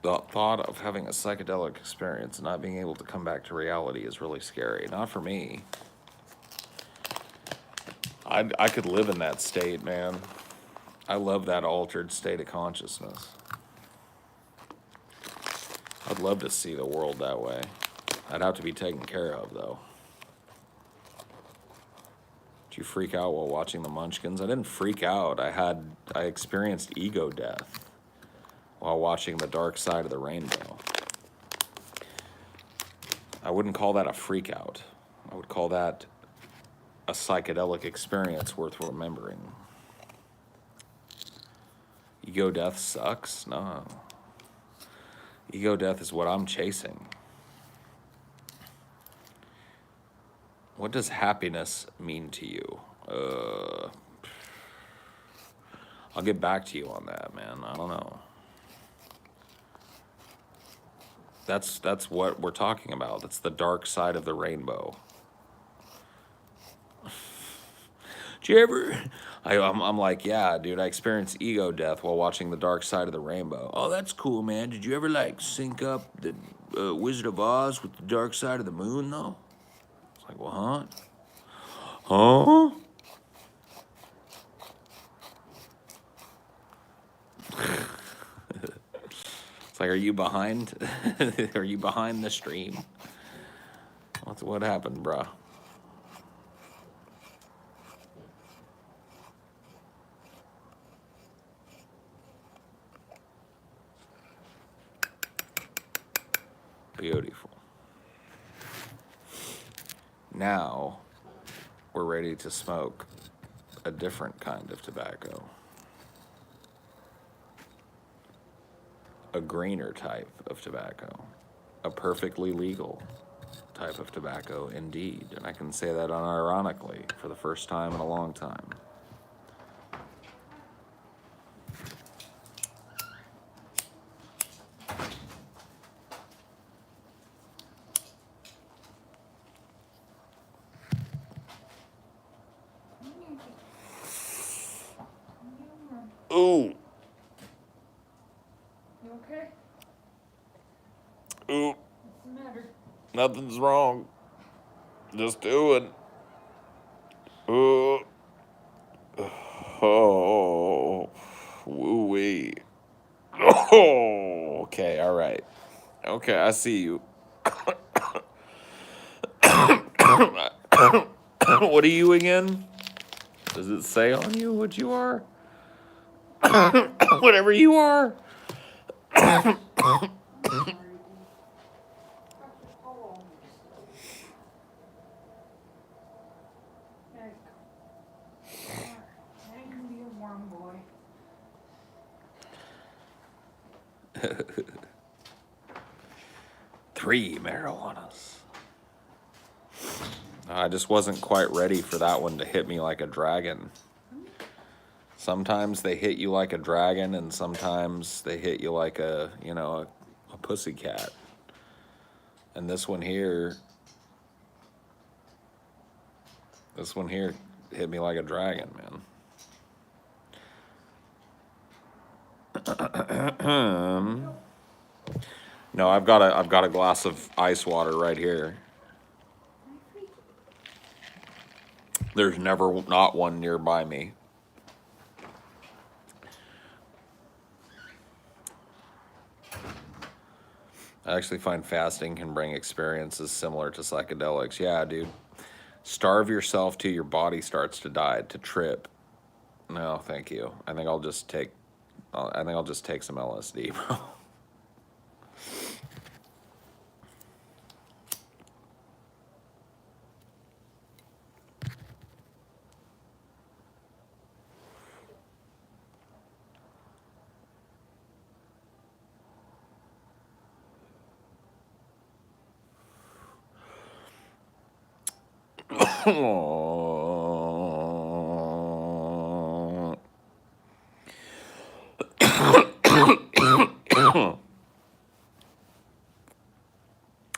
The thought of having a psychedelic experience and not being able to come back to reality is really scary. Not for me. I could live in that state, man. I love that altered state of consciousness. I'd love to see the world that way. I'd have to be taken care of, though. Did you freak out while watching the Munchkins? I didn't freak out. I experienced ego death while watching The Dark Side of the Rainbow. I wouldn't call that a freak out. I would call that a psychedelic experience worth remembering. Ego death sucks? No. Ego death is what I'm chasing. What does happiness mean to you? I'll get back to you on that, man. I don't know. That's what we're talking about. That's the dark side of the rainbow. Did you ever? I'm like, yeah, dude. I experienced ego death while watching The Dark Side of the Rainbow. Oh, that's cool, man. Did you ever like sync up the Wizard of Oz with the Dark Side of the Moon, though? It's like, what? Huh? It's like, are you behind? Are you behind the stream? What happened, bruh? Beautiful. Now, we're ready to smoke a different kind of tobacco. A greener type of tobacco. A perfectly legal type of tobacco, indeed. And I can say that unironically for the first time in a long time. Ooh. You okay? Ooh. What's the matter? Nothing's wrong. Just doing. Ooh. Oh. Woo-wee. Oh. Okay, all right. Okay, I see you. What are you again? Does it say on you what you are? Whatever you are. Three marijuanas. I just wasn't quite ready for that one to hit me like a dragon. Sometimes they hit you like a dragon, and sometimes they hit you like a pussycat. And this one here hit me like a dragon, man. No, I've got a glass of ice water right here. There's never not one nearby me. I actually find fasting can bring experiences similar to psychedelics. Yeah, dude. Starve yourself till your body starts to die, to trip. No, thank you. I think I'll just take some LSD, bro.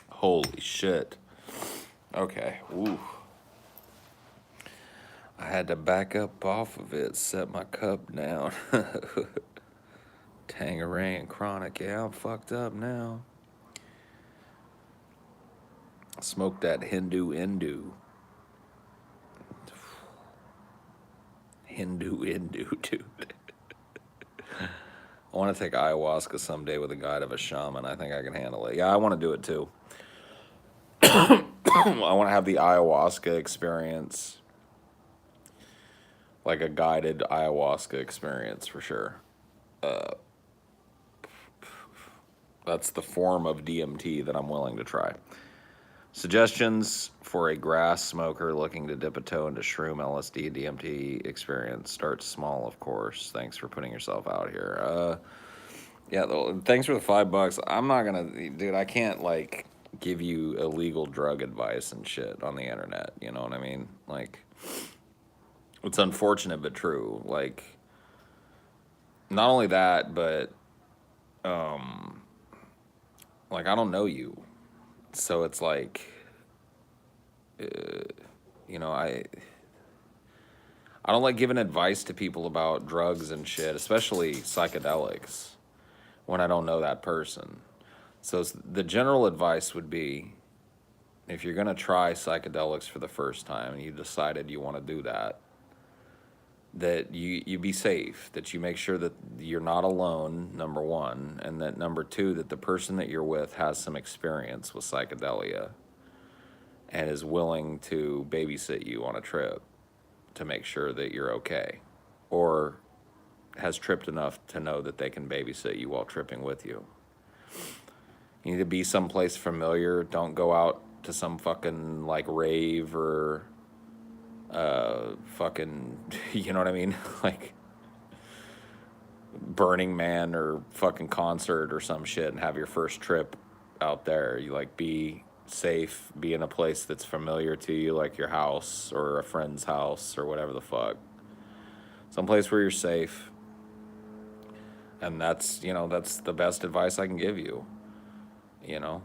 Holy shit. Okay. Ooh. I had to back up off of it, set my cup down. Tangeray and Chronic. Yeah, I'm fucked up now. Smoked that Hindu, dude. I want to take ayahuasca someday with a guide of a shaman. I think I can handle it. Yeah, I want to do it too. I want to have the ayahuasca experience, like a guided ayahuasca experience for sure. That's the form of DMT that I'm willing to try. Suggestions for a grass smoker looking to dip a toe into shroom, LSD, DMT experience. Start small, of course. Thanks for putting yourself out here. Yeah, thanks for the $5. I'm not gonna, dude. I can't like give you illegal drug advice and shit on the internet. You know what I mean? Like, it's unfortunate but true. Like, not only that, but like I don't know you, so it's like, you know, I don't like giving advice to people about drugs and shit, especially psychedelics, when I don't know that person. So the general advice would be, if you're gonna try psychedelics for the first time and you decided you want to do that, that you be safe, that you make sure that you're not alone, number one, and that number two, that the person that you're with has some experience with psychedelia and is willing to babysit you on a trip to make sure that you're okay, or has tripped enough to know that they can babysit you while tripping with you. You need to be someplace familiar. Don't go out to some fucking like rave or fucking, you know what I mean? Like Burning Man or fucking concert or some shit and have your first trip out there. You like be safe, be in a place that's familiar to you, like your house or a friend's house or whatever the fuck. Someplace where you're safe. And that's, you know, that's the best advice I can give you. You know,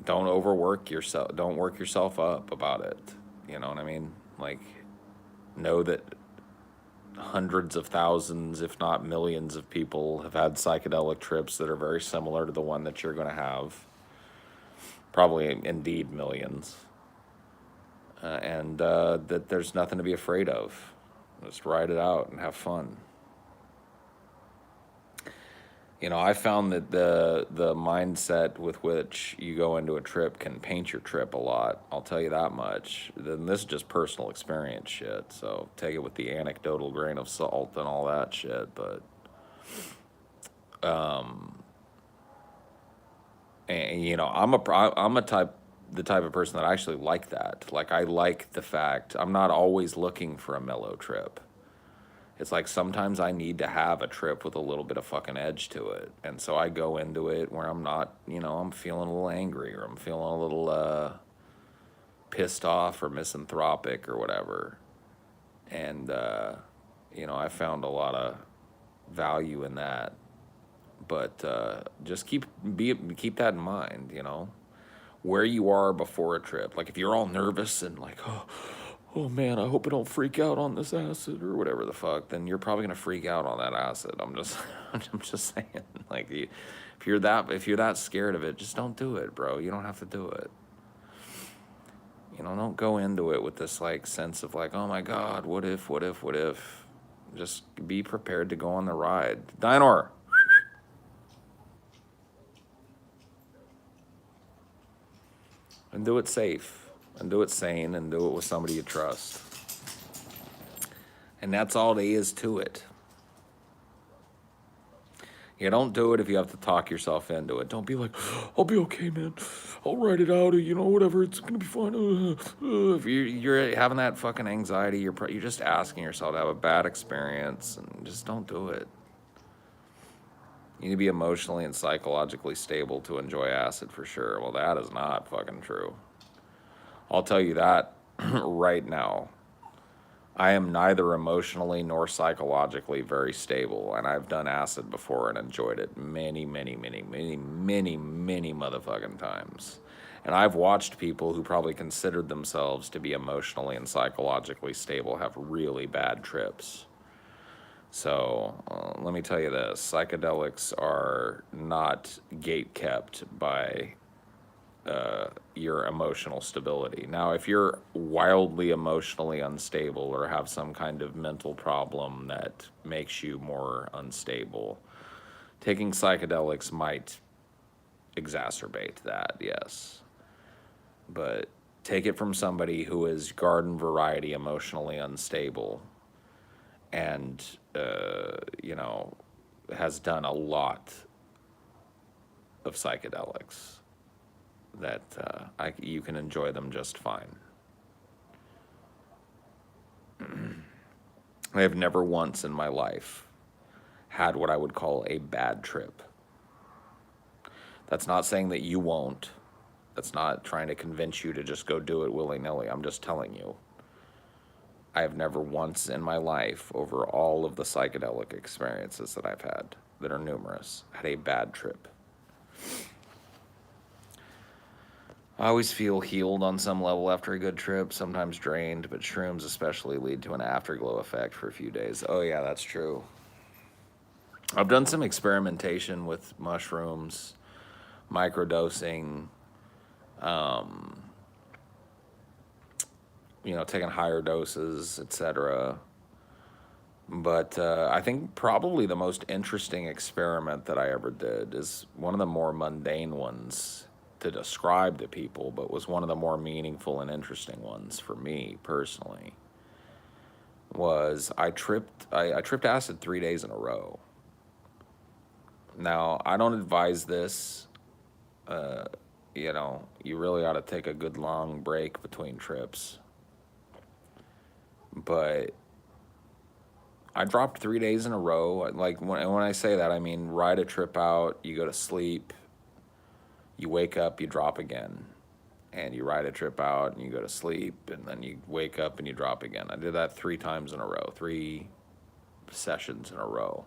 don't overwork yourself. Don't work yourself up about it. You know what I mean? Like, know that hundreds of thousands, if not millions of people have had psychedelic trips that are very similar to the one that you're going to have. Probably indeed millions. And that there's nothing to be afraid of. Just ride it out and have fun. You know, I found that the mindset with which you go into a trip can paint your trip a lot. I'll tell you that much. Then this is just personal experience shit. So take it with the anecdotal grain of salt and all that shit. But, and, you know, I'm the type of person that actually like that. Like, I like the fact I'm not always looking for a mellow trip. It's like sometimes I need to have a trip with a little bit of fucking edge to it. And so I go into it where I'm not, you know, I'm feeling a little angry or I'm feeling a little pissed off or misanthropic or whatever. And, you know, I found a lot of value in that. But just keep that in mind, you know, where you are before a trip. Like if you're all nervous and like, oh man, I hope I don't freak out on this acid or whatever the fuck, then you're probably gonna freak out on that acid. I'm just saying, like, if you're that scared of it, just don't do it, bro. You don't have to do it. You know, don't go into it with this like sense of like, oh my God, what if? Just be prepared to go on the ride. Dinor. And do it safe, and do it sane, and do it with somebody you trust. And that's all there is to it. You don't do it if you have to talk yourself into it. Don't be like, I'll be okay, man. I'll write it out, you know, whatever. It's gonna be fine. If you're having that fucking anxiety, you're just asking yourself to have a bad experience, and just don't do it. You need to be emotionally and psychologically stable to enjoy acid for sure. Well, that is not fucking true. I'll tell you that right now. I am neither emotionally nor psychologically very stable, and I've done acid before and enjoyed it many motherfucking times. And I've watched people who probably considered themselves to be emotionally and psychologically stable have really bad trips. So let me tell you this, psychedelics are not gate kept by your emotional stability. Now, if you're wildly emotionally unstable or have some kind of mental problem that makes you more unstable, taking psychedelics might exacerbate that, yes. But take it from somebody who is garden variety emotionally unstable and, you know, has done a lot of psychedelics that you can enjoy them just fine. I have never once in my life had what I would call a bad trip. That's not saying that you won't. That's not trying to convince you to just go do it willy-nilly. I'm just telling you. I have never once in my life, over all of the psychedelic experiences that I've had, that are numerous, had a bad trip. I always feel healed on some level after a good trip, sometimes drained, but shrooms especially lead to an afterglow effect for a few days. Oh yeah, that's true. I've done some experimentation with mushrooms, microdosing, you know, taking higher doses, etc. But I think probably the most interesting experiment that I ever did is one of the more mundane ones to describe to people, but was one of the more meaningful and interesting ones for me personally. Was I tripped acid 3 days in a row. Now, I don't advise this. You know, you really ought to take a good long break between trips. But I dropped 3 days in a row. Like, when I say that, I mean ride a trip out, you go to sleep, you wake up, you drop again. And you ride a trip out and you go to sleep, and then you wake up and you drop again. I did that 3 times in a row, 3 sessions in a row.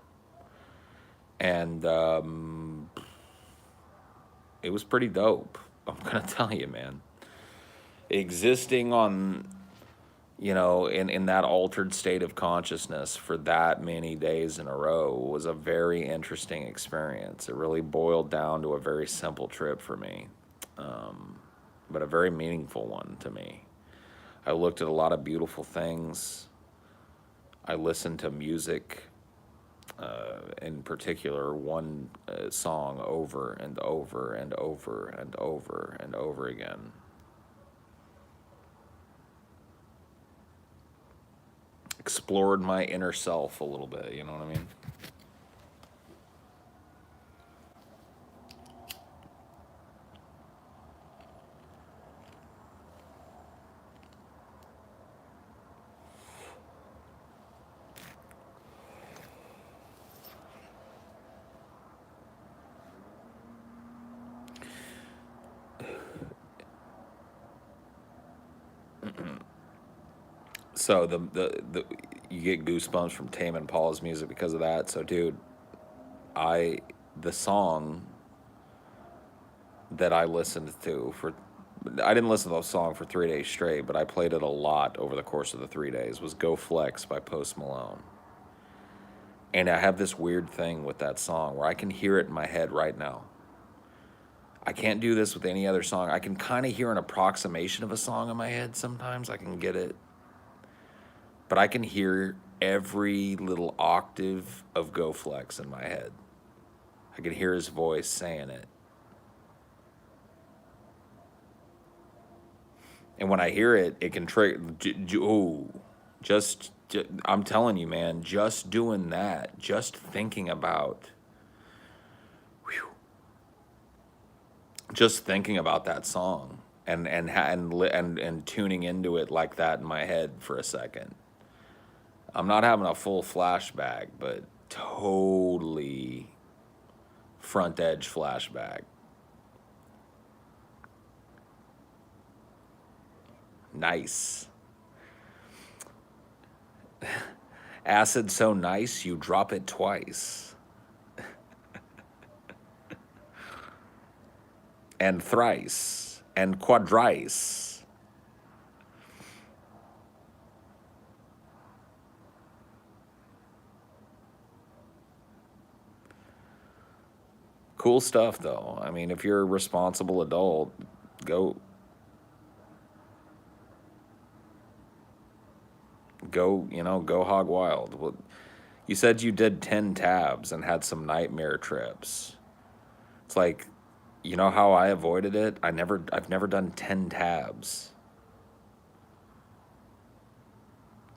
And it was pretty dope. I'm going to tell you, man. Existing on, you know, in that altered state of consciousness for that many days in a row was a very interesting experience. It really boiled down to a very simple trip for me, but a very meaningful one to me. I looked at a lot of beautiful things. I listened to music, in particular, one song over and over and over and over and over again. Explored my inner self a little bit, you know what I mean? So the you get goosebumps from Tame Impala's music because of that. So dude, the song that I listened to for I didn't listen to the song for 3 days straight, but I played it a lot over the course of the 3 days, was Go Flex by Post Malone. And I have this weird thing with that song where I can hear it in my head right now. I can't do this with any other song. I can kind of hear an approximation of a song in my head sometimes. I can get it. But I can hear every little octave of Go Flex in my head. I can hear his voice saying it. And when I hear it, it can trigger. I'm telling you, man, just doing that, just thinking about, just thinking about that song and tuning into it like that in my head for a second. I'm not having a full flashback, but totally front edge flashback. Nice. Acid so nice, you drop it twice. And thrice. And quadrice. Cool stuff, though. I mean, if you're a responsible adult, go go hog wild. Well, you said you did 10 tabs and had some nightmare trips. It's like, you know how I avoided it? I've never done 10 tabs.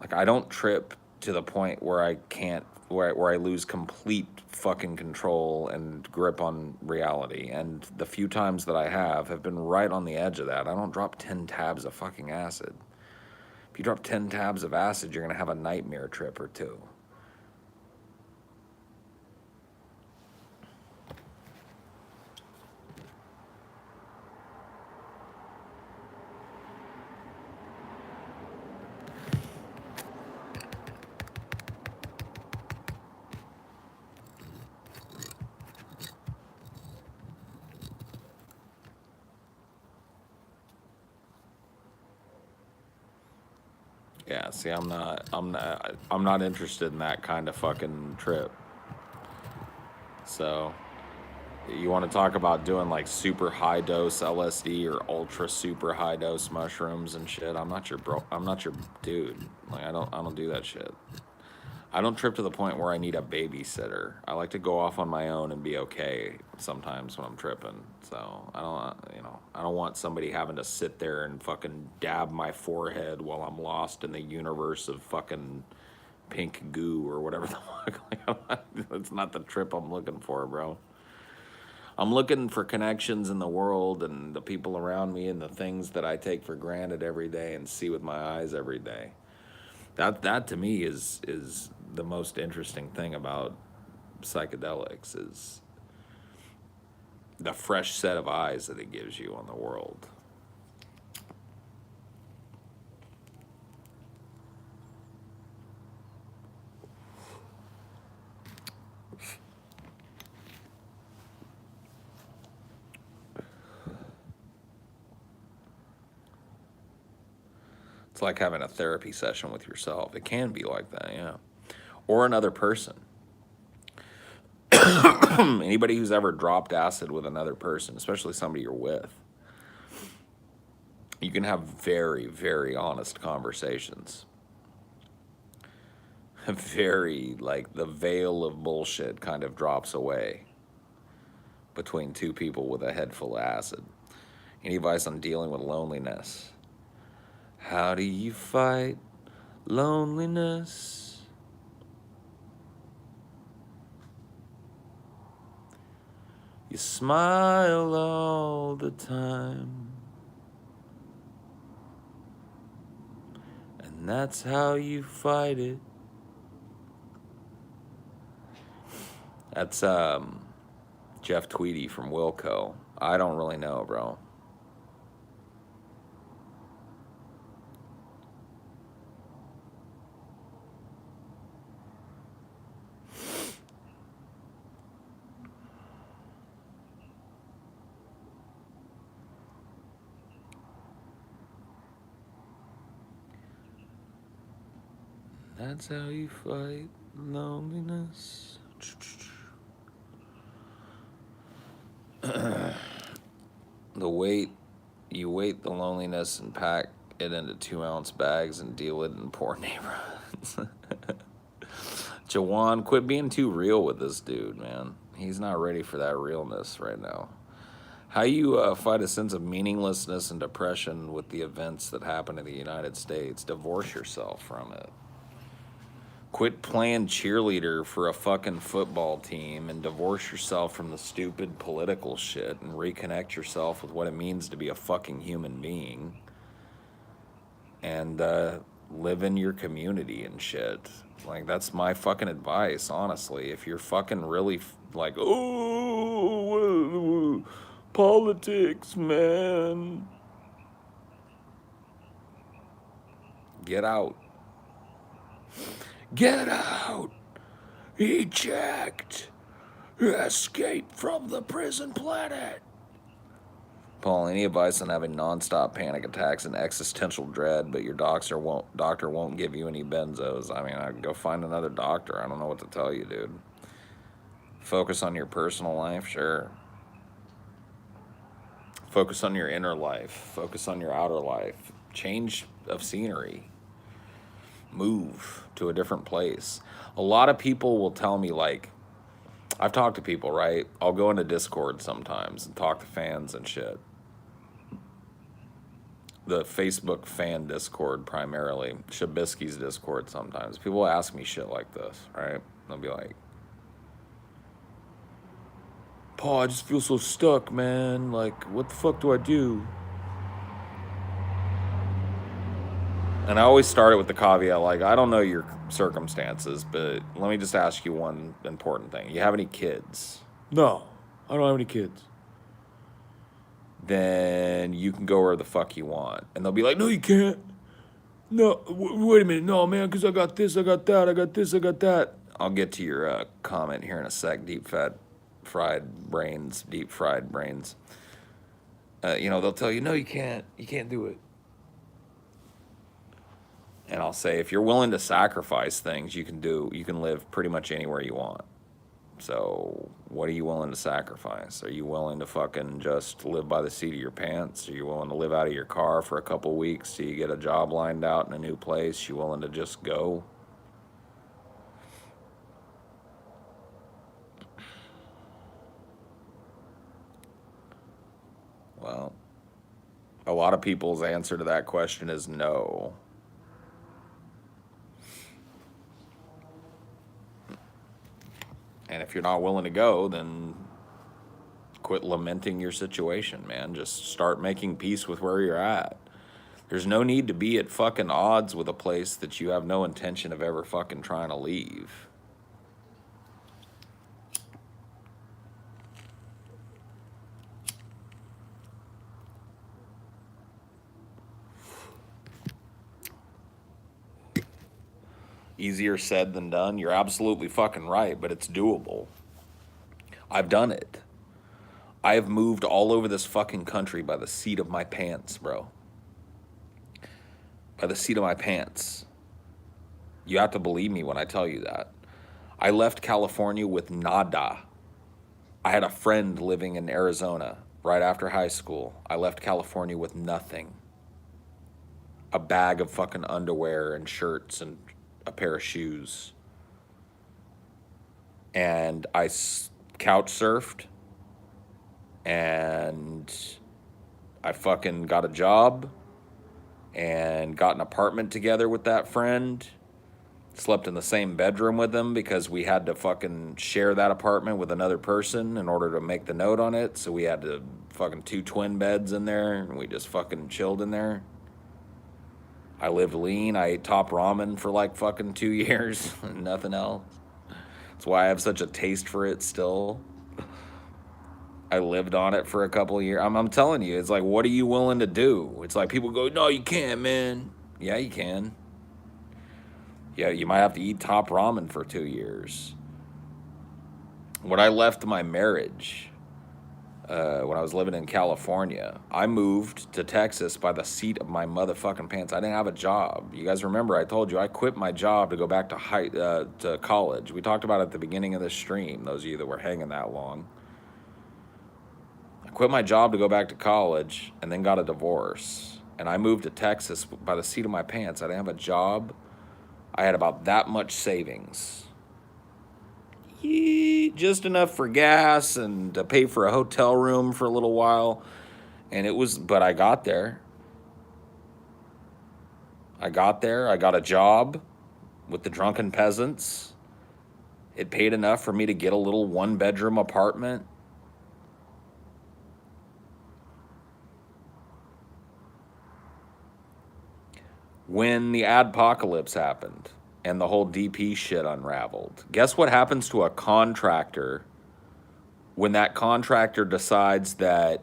Like, I don't trip to the point where I can't, where I lose complete fucking control and grip on reality. And the few times that I have been right on the edge of that. I don't drop 10 tabs of fucking acid. If you drop 10 tabs of acid, you're gonna have a nightmare trip or two. Yeah, see, I'm not interested in that kind of fucking trip. So, you want to talk about doing like super high dose LSD or ultra super high dose mushrooms and shit? I'm not your dude. Like, I don't do that shit. I don't trip to the point where I need a babysitter. I like to go off on my own and be okay sometimes when I'm tripping. So I don't want somebody having to sit there and fucking dab my forehead while I'm lost in the universe of fucking pink goo or whatever the fuck. Like, that's not the trip I'm looking for, bro. I'm looking for connections in the world and the people around me and the things that I take for granted every day and see with my eyes every day. That to me is the most interesting thing about psychedelics is the fresh set of eyes that it gives you on the world. It's like having a therapy session with yourself. It can be like that, yeah. Or another person. Anybody who's ever dropped acid with another person, especially somebody you're with, you can have very, very honest conversations. Very, like, the veil of bullshit kind of drops away between two people with a head full of acid. Any advice on dealing with loneliness? How do you fight loneliness? You smile all the time, and that's how you fight it. That's Jeff Tweedy from Wilco. I don't really know, bro. That's how you fight loneliness. You weight the loneliness and pack it into 2-ounce bags and deal it in poor neighborhoods. Jawan, quit being too real with this dude, man. He's not ready for that realness right now. How you fight a sense of meaninglessness and depression with the events that happen in the United States? Divorce yourself from it. Quit playing cheerleader for a fucking football team and divorce yourself from the stupid political shit and reconnect yourself with what it means to be a fucking human being and live in your community and shit. Like, that's my fucking advice, honestly. If you're fucking really like, oh, politics, man. Get out. Get out. Eject. Escape from the prison planet. Paul, any advice on having nonstop panic attacks and existential dread, but your doctor won't give you any benzos? I mean, I'd go find another doctor. I don't know what to tell you, dude. Focus on your personal life, sure. Focus on your inner life. Focus on your outer life. Change of scenery. Move to a different place. A lot of people will tell me, like, I've talked to people, right? I'll go into Discord sometimes and talk to fans and shit. The Facebook fan Discord primarily. Shabisky's Discord sometimes. People ask me shit like this, right? They'll be like, Paul, I just feel so stuck, man. Like, what the fuck do I do? And I always start it with the caveat, like, I don't know your circumstances, but let me just ask you one important thing. You have any kids? No, I don't have any kids. Then you can go where the fuck you want. And they'll be like, no, you can't. No, wait a minute. No, man, because I got this, I got that, I got this, I got that. I'll get to your comment here in a sec, fried brains. They'll tell you, no, you can't do it. And I'll say, if you're willing to sacrifice things, you can live pretty much anywhere you want. So what are you willing to sacrifice? Are you willing to fucking just live by the seat of your pants? Are you willing to live out of your car for a couple weeks till you get a job lined out in a new place? You willing to just go? Well, a lot of people's answer to that question is no. And if you're not willing to go, then quit lamenting your situation, man. Just start making peace with where you're at. There's no need to be at fucking odds with a place that you have no intention of ever fucking trying to leave. Easier said than done. You're absolutely fucking right, but it's doable. I've done it. I have moved all over this fucking country by the seat of my pants, bro. By the seat of my pants. You have to believe me when I tell you that. I left California with nada. I had a friend living in Arizona right after high school. I left California with nothing. A bag of fucking underwear and shirts and a pair of shoes. And I couch surfed. And I fucking got a job and got an apartment together with that friend. Slept in the same bedroom with him because we had to fucking share that apartment with another person in order to make the note on it. So we had to fucking 2 twin beds in there and we just fucking chilled in there. I lived lean. I ate top ramen for like fucking 2 years and nothing else. That's why I have such a taste for it still. I lived on it for a couple of years. I'm telling you, it's like, what are you willing to do? It's like people go, no, you can't, man. Yeah, you can. Yeah, you might have to eat top ramen for 2 years. When I left my marriage, when I was living in California, I moved to Texas by the seat of my motherfucking pants. I didn't have a job. You guys remember I told you I quit my job to go back to college. We talked about it at the beginning of this stream, those of you that were hanging that long. I quit my job to go back to college and then got a divorce. And I moved to Texas by the seat of my pants. I didn't have a job. I had about that much savings. Just enough for gas and to pay for a hotel room for a little while. And but I got there. I got a job with the drunken peasants. It paid enough for me to get a little 1-bedroom apartment. When the adpocalypse happened and the whole DP shit unraveled, guess what happens to a contractor when that contractor decides that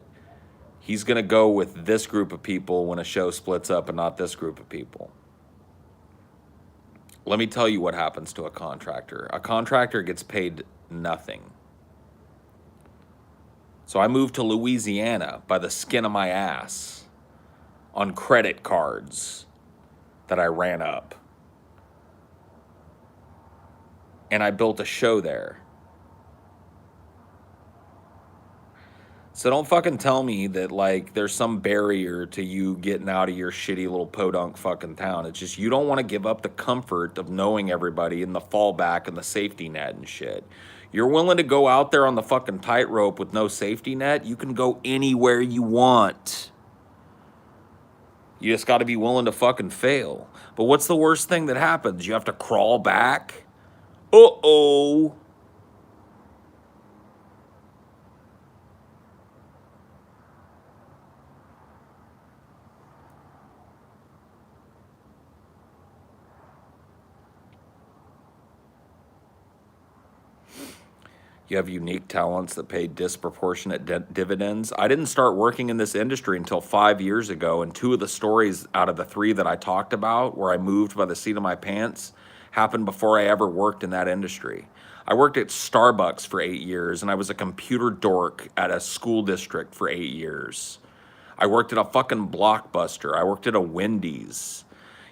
he's going to go with this group of people when a show splits up and not this group of people? Let me tell you what happens to a contractor. A contractor gets paid nothing. So I moved to Louisiana by the skin of my ass on credit cards that I ran up. And I built a show there. So don't fucking tell me that, like, there's some barrier to you getting out of your shitty little podunk fucking town. It's just you don't want to give up the comfort of knowing everybody and the fallback and the safety net and shit. You're willing to go out there on the fucking tightrope with no safety net, you can go anywhere you want. You just got to be willing to fucking fail. But what's the worst thing that happens? You have to crawl back? Uh-oh. You have unique talents that pay disproportionate dividends. I didn't start working in this industry until 5 years ago, and 2 of the stories out of the 3 that I talked about, where I moved by the seat of my pants, happened before I ever worked in that industry. I worked at Starbucks for 8 years, and I was a computer dork at a school district for 8 years. I worked at a fucking Blockbuster. I worked at a Wendy's.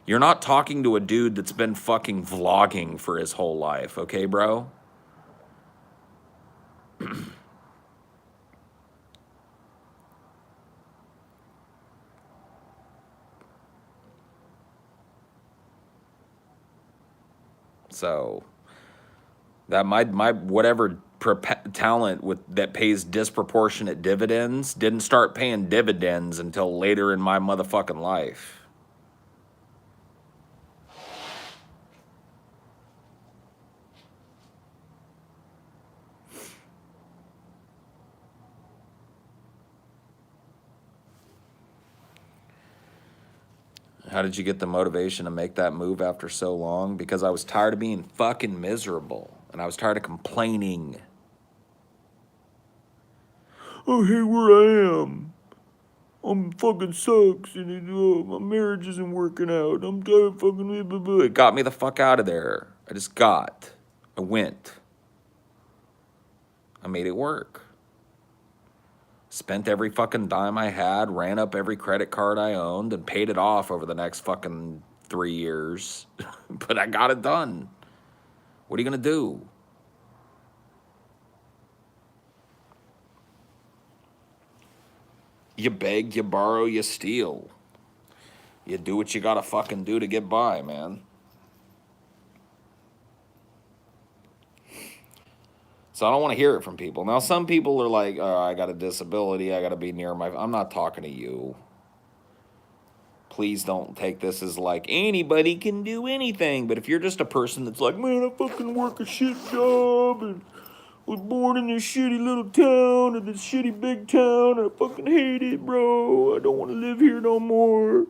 You're not talking to a dude that's been fucking vlogging for his whole life, okay, bro? So that my whatever talent with that pays disproportionate dividends didn't start paying dividends until later in my motherfucking life. How did you get the motivation to make that move after so long? Because I was tired of being fucking miserable and I was tired of complaining. I hate where I am. I'm fucking sucks and my marriage isn't working out. I'm tired of fucking blah, blah, blah. It got me the fuck out of there. I went. I made it work. Spent every fucking dime I had, ran up every credit card I owned, and paid it off over the next fucking 3 years. But I got it done. What are you gonna do? You beg, you borrow, you steal. You do what you gotta fucking do to get by, man. So I don't want to hear it from people. Now, some people are like, oh, I got a disability. I got to be near my... I'm not talking to you. Please don't take this as like anybody can do anything. But if you're just a person that's like, man, I fucking work a shit job and was born in this shitty little town and this shitty big town. I fucking hate it, bro. I don't want to live here no more.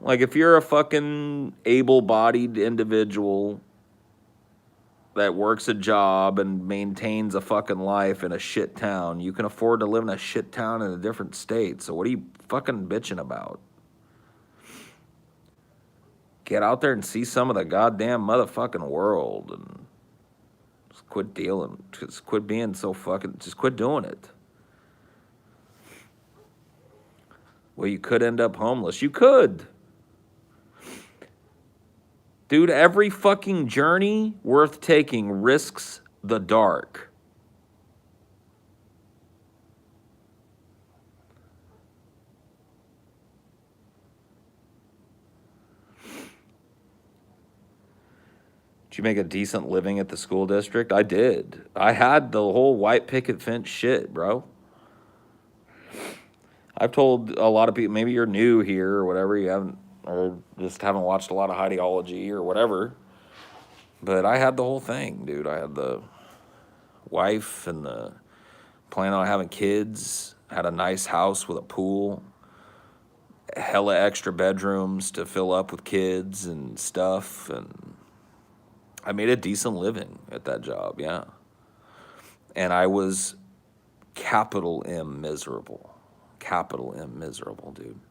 Like, if you're a fucking able-bodied individual that works a job and maintains a fucking life in a shit town, you can afford to live in a shit town in a different state. So what are you fucking bitching about? Get out there and see some of the goddamn motherfucking world and just quit dealing. Just quit being so fucking... Just quit doing it. Well, you could end up homeless. You could. Dude, every fucking journey worth taking risks the dark. Did you make a decent living at the school district? I did. I had the whole white picket fence shit, bro. I've told a lot of people, maybe you're new here or whatever, you haven't, or just haven't watched a lot of Highdeology or whatever, but I had the whole thing, dude. I had the wife and the plan on having kids, had a nice house with a pool, hella extra bedrooms to fill up with kids and stuff, and I made a decent living at that job, yeah. And I was capital M miserable. Capital M miserable, dude.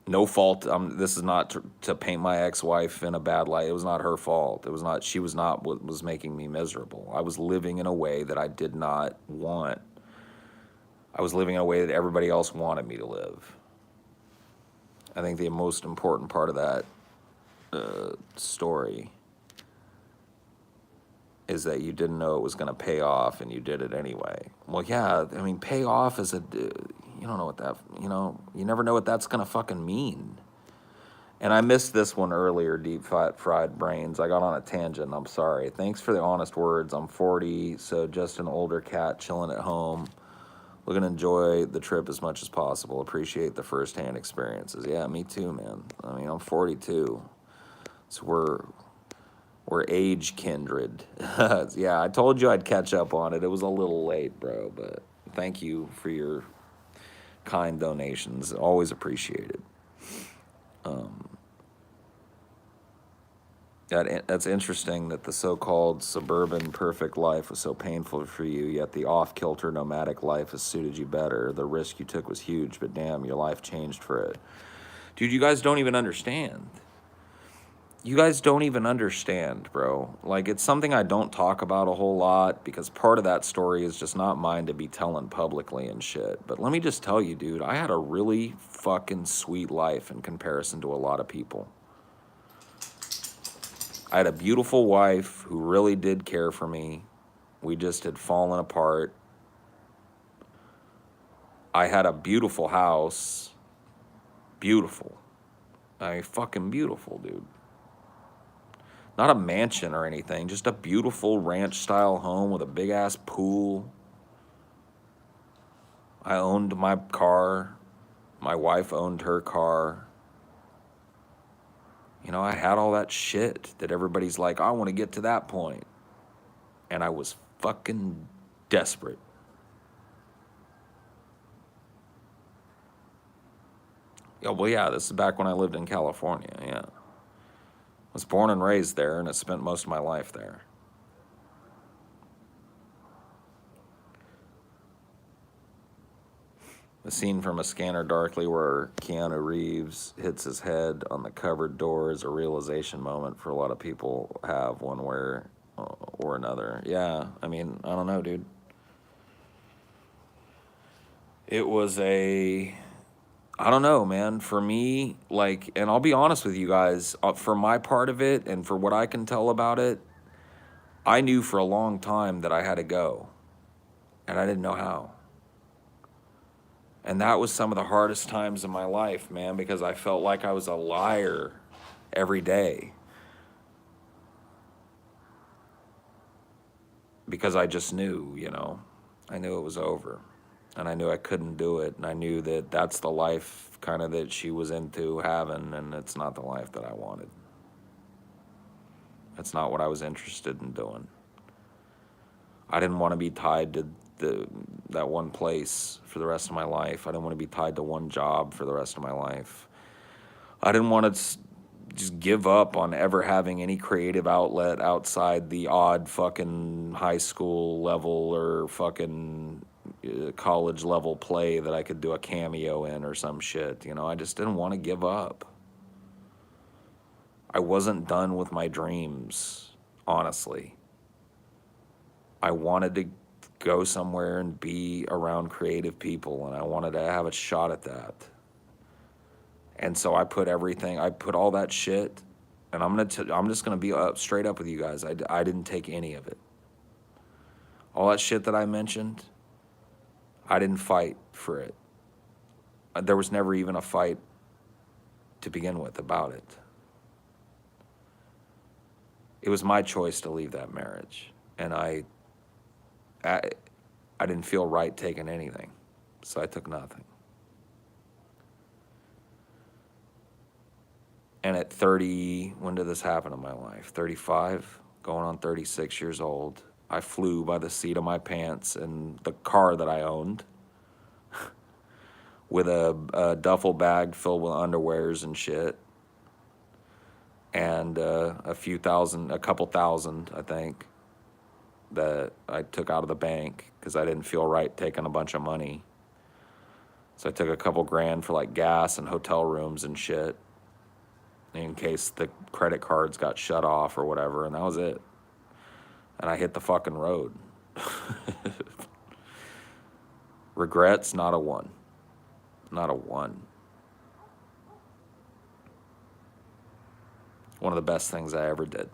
No fault. This is not to paint my ex-wife in a bad light. It was not her fault. It was not. She was not what was making me miserable. I was living in a way that I did not want. I was living in a way that everybody else wanted me to live. I think the most important part of that story is that you didn't know it was going to pay off and you did it anyway. Well, yeah, I mean, pay off is you don't know what that, you never know what that's going to fucking mean. And I missed this one earlier, deep fried brains. I got on a tangent, I'm sorry. Thanks for the honest words. I'm 40, so just an older cat chilling at home. Looking to enjoy the trip as much as possible. Appreciate the first-hand experiences. Yeah, me too, man. I mean, I'm 42. So we're age kindred. Yeah, I told you I'd catch up on it. It was a little late, bro, but thank you for your kind donations. Always appreciated. That's interesting that the so-called suburban perfect life was so painful for you, yet the off-kilter nomadic life has suited you better. The risk you took was huge, but damn, your life changed for it. Dude, you guys don't even understand. You guys don't even understand, bro. Like, it's something I don't talk about a whole lot because part of that story is just not mine to be telling publicly and shit. But let me just tell you, dude, I had a really fucking sweet life in comparison to a lot of people. I had a beautiful wife who really did care for me. We just had fallen apart. I had a beautiful house. Beautiful. I mean, fucking beautiful, dude. Not a mansion or anything, just a beautiful ranch-style home with a big-ass pool. I owned my car. My wife owned her car. I had all that shit that everybody's like, I want to get to that point. And I was fucking desperate. Yeah, well, yeah, this is back when I lived in California, yeah. I was born and raised there, and I spent most of my life there. The scene from A Scanner Darkly where Keanu Reeves hits his head on the covered door is a realization moment for a lot of people have one way or another. Yeah, I mean, I don't know, dude. It was I don't know, man. For me, like, and I'll be honest with you guys, for my part of it and for what I can tell about it, I knew for a long time that I had to go, and I didn't know how. And that was some of the hardest times in my life, man, because I felt like I was a liar every day. Because I just knew, I knew it was over. And I knew I couldn't do it. And I knew that that's the life kind of that she was into having, and it's not the life that I wanted. It's not what I was interested in doing. I didn't want to be tied to that one place for the rest of my life. I didn't want to be tied to one job for the rest of my life. I didn't want to just give up on ever having any creative outlet outside the odd fucking high school level or fucking college level play that I could do a cameo in or some shit. I just didn't want to give up. I wasn't done with my dreams, honestly. I wanted to go somewhere and be around creative people, and I wanted to have a shot at that. And so I put all that shit, and I'm just gonna be straight up with you guys. I didn't take any of it. All that shit that I mentioned, I didn't fight for it. There was never even a fight to begin with about it. It was my choice to leave that marriage, and I didn't feel right taking anything, so I took nothing. And at 30, when did this happen in my life? 35, going on 36 years old, I flew by the seat of my pants in the car that I owned with a duffel bag filled with underwears and shit, and a couple thousand, I think, that I took out of the bank because I didn't feel right taking a bunch of money. So I took a couple grand for like gas and hotel rooms and shit in case the credit cards got shut off or whatever, and that was it. And I hit the fucking road. Regrets, not a one. Not a one. One of the best things I ever did.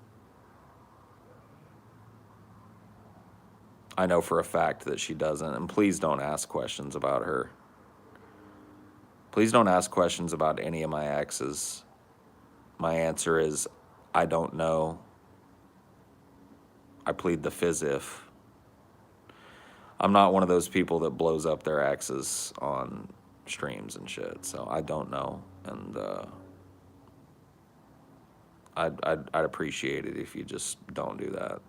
I know for a fact that she doesn't, and please don't ask questions about her. Please don't ask questions about any of my exes. My answer is, I don't know. I plead the fizz if. I'm not one of those people that blows up their exes on streams and shit, so I don't know. And I'd appreciate it if you just don't do that.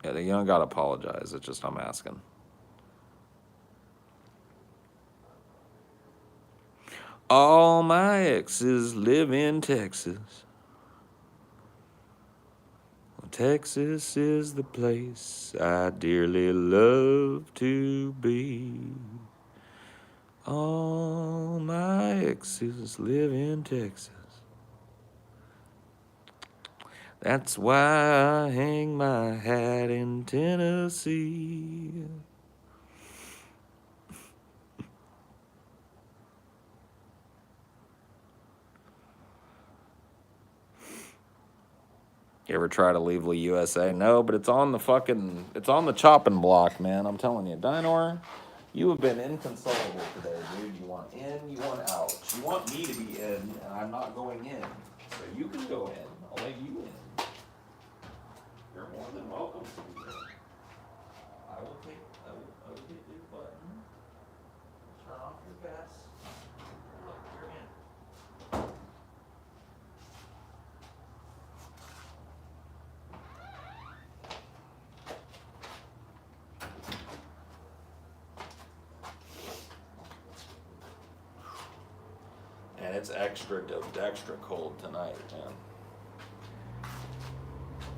Yeah, you don't gotta apologize. It's just I'm asking. All my exes live in Texas. Texas is the place I dearly love to be. All my exes live in Texas. That's why I hang my hat in Tennessee. You ever try to leave the USA? No, but it's on the chopping block, man. I'm telling you. Dinor, you have been inconsolable today, dude. You want in, you want out. You want me to be in, and I'm not going in. So you can go in. I'll let you in. You're more than welcome to be in. I will hit your button. Turn off your vest. Look, you're in. And it's extra cold tonight, man.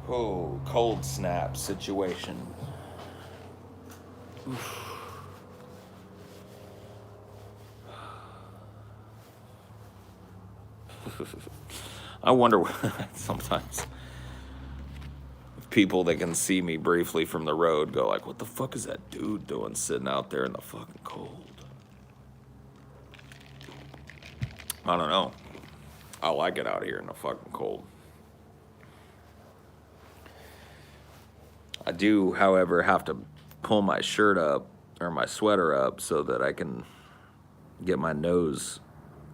Oh, cold snap situation. Oof. I wonder sometimes people that can see me briefly from the road go like, what the fuck is that dude doing sitting out there in the fucking cold? I don't know. I like it out here in the fucking cold. I do, however, have to pull my shirt up or my sweater up so that I can get my nose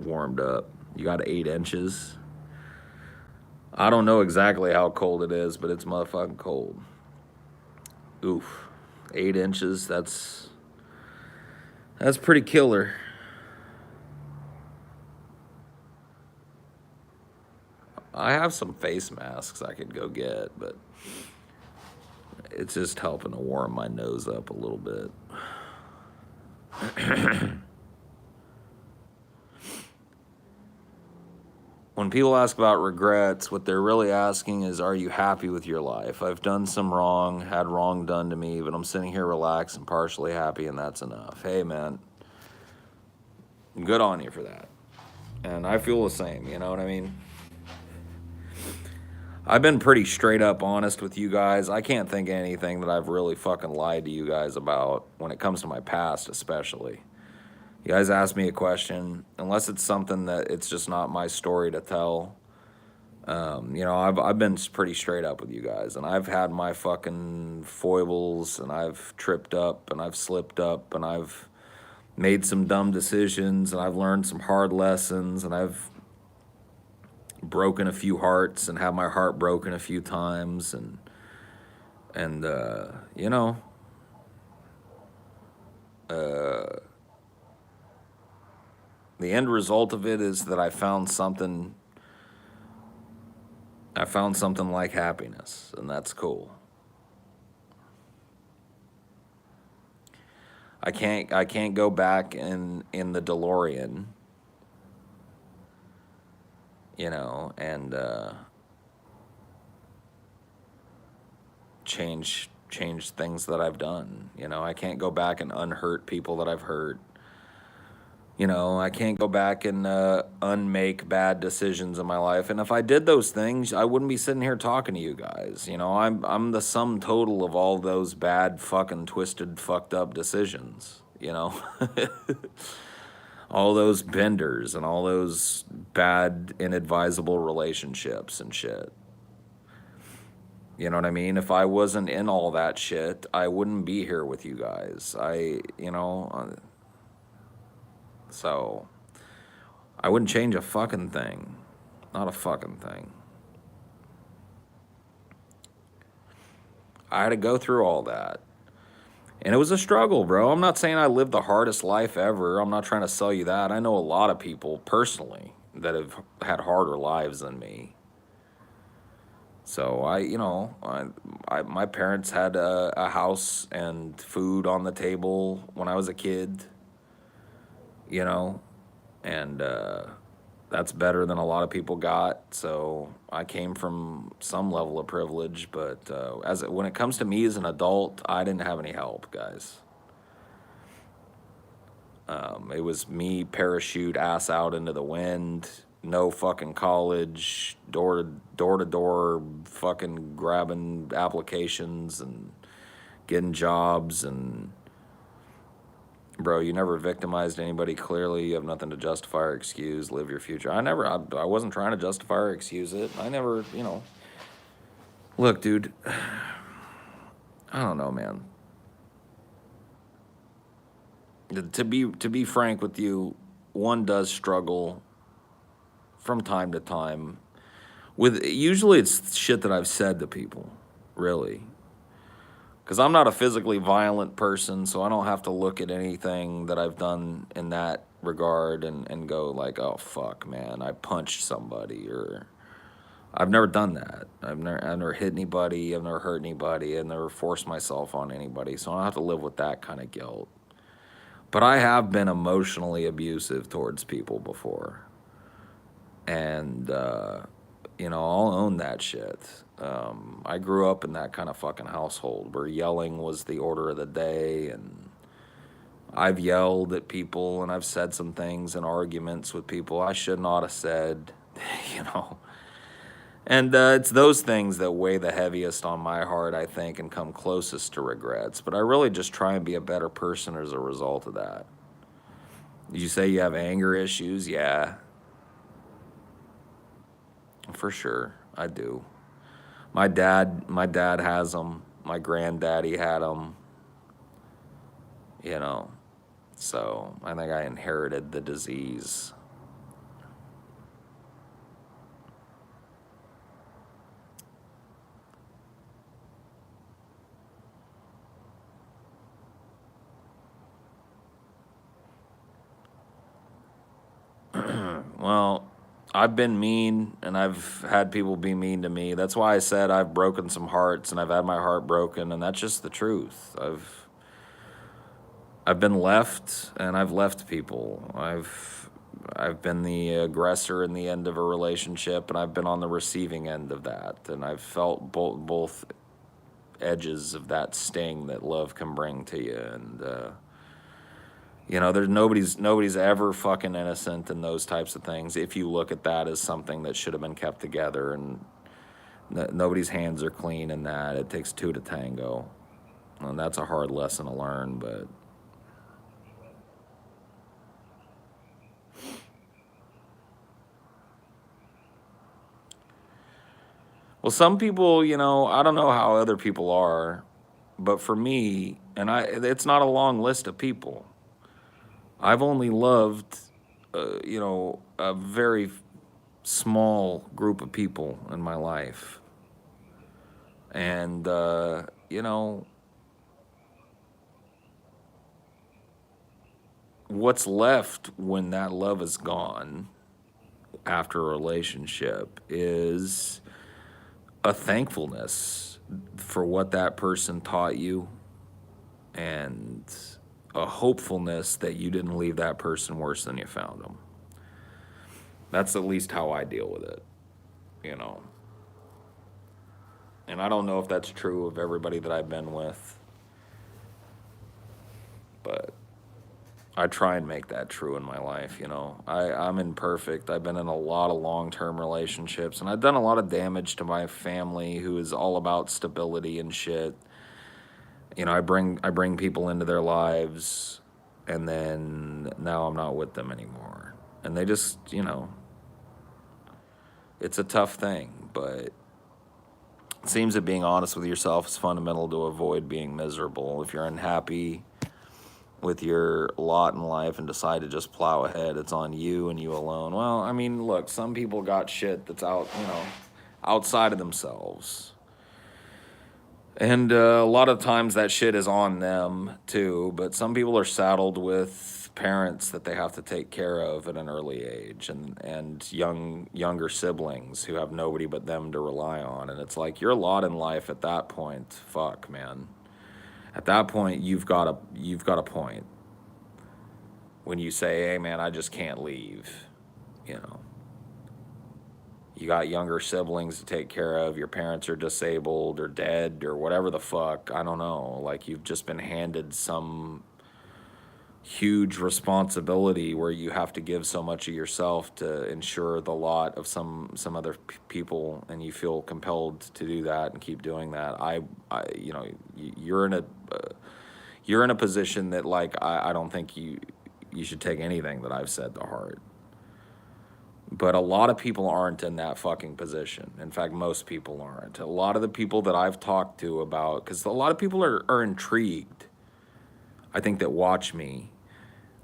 warmed up. You got 8 inches. I don't know exactly how cold it is, but it's motherfucking cold. Oof. 8 inches, that's pretty killer. I have some face masks I could go get, but it's just helping to warm my nose up a little bit. When people ask about regrets, what they're really asking is, are you happy with your life? I've done some wrong, had wrong done to me, but I'm sitting here relaxed and partially happy, and that's enough. Hey, man, good on you for that. And I feel the same, you know what I mean? I've been pretty straight up honest with you guys. I can't think of anything that I've really fucking lied to you guys about when it comes to my past, especially. You guys ask me a question, unless it's something that it's just not my story to tell. You know, I've been pretty straight up with you guys, and I've had my fucking foibles, and I've tripped up, and I've slipped up, and I've made some dumb decisions, and I've learned some hard lessons, and I've broken a few hearts and had my heart broken a few times, and you know, the end result of it is that I found something like happiness, and that's cool. I can't go back in the DeLorean, you know, and change things that I've done. You know, I can't go back and unhurt people that I've hurt. You know, I can't go back and unmake bad decisions in my life. And if I did those things, I wouldn't be sitting here talking to you guys. You know, I'm the sum total of all those bad, fucking twisted, fucked up decisions. You know, all those benders and all those bad, inadvisable relationships and shit. You know what I mean? If I wasn't in all that shit, I wouldn't be here with you guys. So I wouldn't change a fucking thing. Not a fucking thing. I had to go through all that. And it was a struggle, bro. I'm not saying I lived the hardest life ever. I'm not trying to sell you that. I know a lot of people personally that have had harder lives than me. So my parents had a house and food on the table when I was a kid, you know, and that's better than a lot of people got. So I came from some level of privilege, but when it comes to me as an adult, I didn't have any help, guys. It was me parachute ass out into the wind, no fucking college, door to door, fucking grabbing applications and getting jobs. And bro, you never victimized anybody. Clearly, you have nothing to justify or excuse. Live your future. I wasn't trying to justify or excuse it. I never, Look, dude, I don't know, man. To be frank with you, one does struggle from time to time with, usually it's shit that I've said to people, really. Because I'm not a physically violent person, so I don't have to look at anything that I've done in that regard and go like, oh fuck, man, I punched somebody, or I've never done that. I've never hit anybody, I've never hurt anybody, I've never forced myself on anybody, so I don't have to live with that kind of guilt. But I have been emotionally abusive towards people before. And, I'll own that shit. I grew up in that kind of fucking household where yelling was the order of the day. And I've yelled at people and I've said some things in arguments with people I should not have said, you know. And it's those things that weigh the heaviest on my heart, I think, and come closest to regrets. But I really just try and be a better person as a result of that. Did you say you have anger issues? Yeah, for sure, I do. My dad has them. My granddaddy had them. You know, so I think I inherited the disease. Well, I've been mean and I've had people be mean to me. That's why I said I've broken some hearts and I've had my heart broken, and that's just the truth. I've been left and I've left people. I've been the aggressor in the end of a relationship, and I've been on the receiving end of that, and I've felt both edges of that sting that love can bring to you. And there's nobody's ever fucking innocent in those types of things. If you look at that as something that should have been kept together, and nobody's hands are clean in that. It takes two to tango, and that's a hard lesson to learn. But well, some people, I don't know how other people are, but for me, it's not a long list of people. I've only loved, a very small group of people in my life. And, what's left when that love is gone after a relationship is a thankfulness for what that person taught you, and a hopefulness that you didn't leave that person worse than you found them. That's at least how I deal with it, you know. And I don't know if that's true of everybody that I've been with, but I try and make that true in my life, you know. I'm imperfect. I've been in a lot of long-term relationships, and I've done a lot of damage to my family who is all about stability and shit. You know, I bring people into their lives, and then now I'm not with them anymore. And they just, you know, it's a tough thing, but it seems that being honest with yourself is fundamental to avoid being miserable. If you're unhappy with your lot in life and decide to just plow ahead, it's on you and you alone. Well, I mean, look, some people got shit that's out, you know, outside of themselves. And a lot of times that shit is on them too, but some people are saddled with parents that they have to take care of at an early age, and younger siblings who have nobody but them to rely on. And it's like your lot in life at that point, fuck, man. At that point, you've got a point when you say, hey man, I just can't leave, you know. You got younger siblings to take care of, your parents are disabled or dead or whatever the fuck, I don't know. Like you've just been handed some huge responsibility where you have to give so much of yourself to ensure the lot of some other people, and you feel compelled to do that and keep doing that. I you know, you're in a position that, like, I don't think you should take anything that I've said to heart. But a lot of people aren't in that fucking position. In fact, most people aren't. A lot of the people that I've talked to about, because a lot of people are intrigued, I think, that watch me,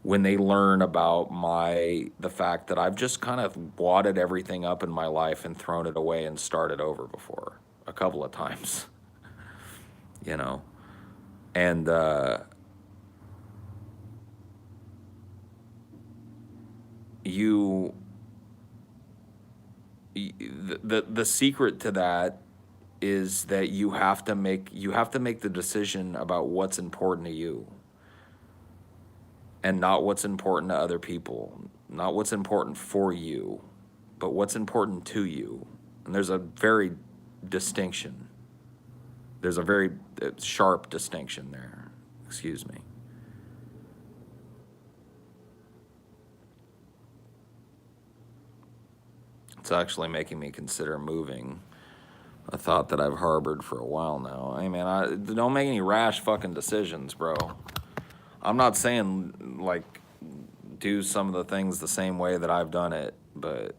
when they learn about the fact that I've just kind of wadded everything up in my life and thrown it away and started over before a couple of times, you know. And the secret to that is that you have to make the decision about what's important to you, and not what's important to other people, not what's important for you, but what's important to you. And there's a very distinction. There's a very sharp distinction there. Excuse me. It's actually making me consider moving, a thought that I've harbored for a while now. Hey man, don't make any rash fucking decisions, bro. I'm not saying, like, do some of the things the same way that I've done it, but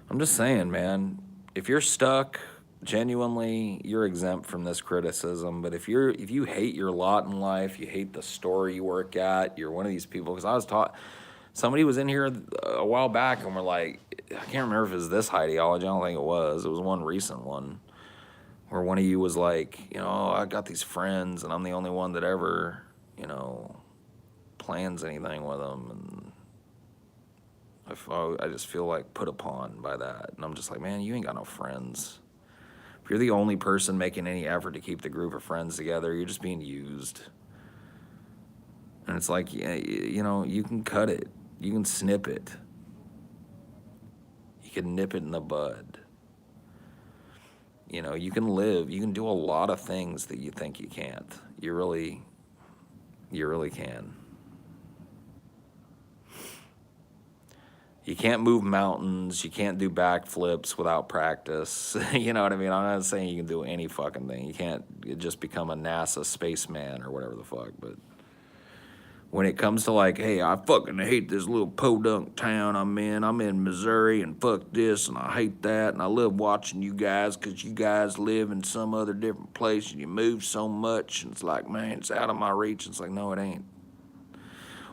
I'm just saying, man, if you're stuck, genuinely, you're exempt from this criticism. But if you hate your lot in life, you hate the store you work at, you're one of these people, because I was taught, somebody was in here a while back and we're like, I can't remember if it was this Highdeology, I don't think it was one recent one, where one of you was like, you know, I got these friends and I'm the only one that ever, you know, plans anything with them, and I just feel like put upon by that. And I'm just like, man, you ain't got no friends. If you're the only person making any effort to keep the group of friends together, you're just being used. And it's like, yeah, you know, you can cut it, you can snip it, you can nip it in the bud. You know, you can live, you can do a lot of things that you think you can't. You really can. You can't move mountains. You can't do backflips without practice. You know what I mean? I'm not saying you can do any fucking thing. You can't just become a NASA spaceman or whatever the fuck. But when it comes to, like, hey, I fucking hate this little podunk town I'm in. I'm in Missouri, and fuck this, and I hate that, and I love watching you guys because you guys live in some other different place and you move so much. And it's like, man, it's out of my reach. It's like, no, it ain't.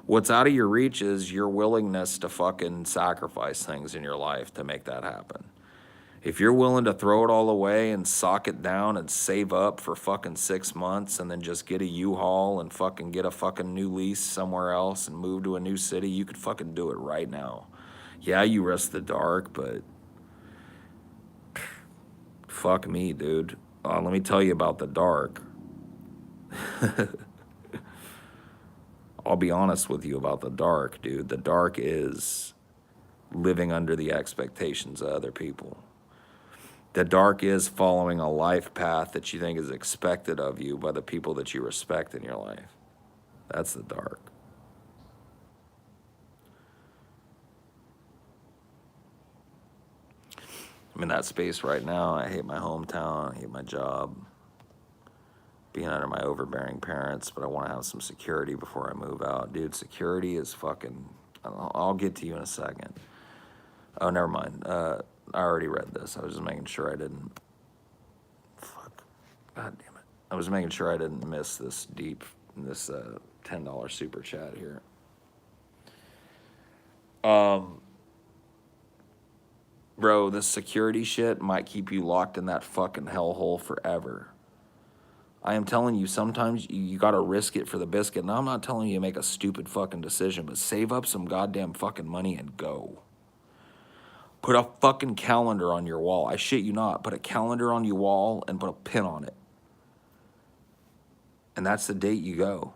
What's out of your reach is your willingness to fucking sacrifice things in your life to make that happen. If you're willing to throw it all away and sock it down and save up for fucking 6 months and then just get a U-Haul and fucking get a fucking new lease somewhere else and move to a new city, you could fucking do it right now. Yeah, you risk the dark, but fuck me, dude. Let me tell you about the dark. I'll be honest with you about the dark, dude. The dark is living under the expectations of other people. The dark is following a life path that you think is expected of you by the people that you respect in your life. That's the dark. I'm in that space right now. I hate my hometown. I hate my job. Being under my overbearing parents, but I want to have some security before I move out. Dude, security is fucking... I'll get to you in a second. Oh, never mind. I already read this. I was just making sure I didn't... Fuck. God damn it. I was making sure I didn't miss this $10 super chat here. Bro, this security shit might keep you locked in that fucking hellhole forever. I am telling you, sometimes you gotta risk it for the biscuit. Now, I'm not telling you to make a stupid fucking decision, but save up some goddamn fucking money and go. Put a fucking calendar on your wall. I shit you not. Put a calendar on your wall and put a pin on it. And that's the date you go.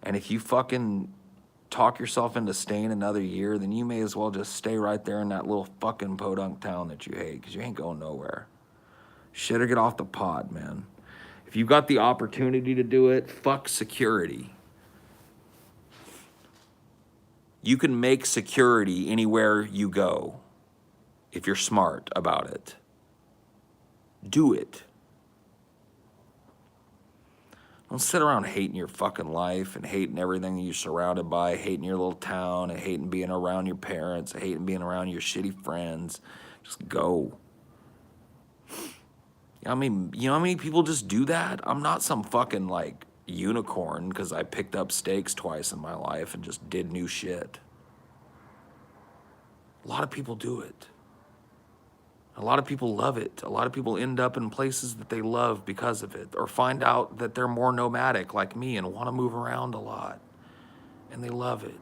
And if you fucking talk yourself into staying another year, then you may as well just stay right there in that little fucking podunk town that you hate, because you ain't going nowhere. Shit or get off the pod, man. If you got the opportunity to do it, fuck security. You can make security anywhere you go if you're smart about it. Do it. Don't sit around hating your fucking life and hating everything you're surrounded by, hating your little town and hating being around your parents, hating being around your shitty friends. Just go. You know how many people just do that? I'm not some fucking like unicorn because I picked up stakes twice in my life and just did new shit. A lot of people do it. A lot of people love it. A lot of people end up in places that they love because of it, or find out that they're more nomadic like me and want to move around a lot, and they love it.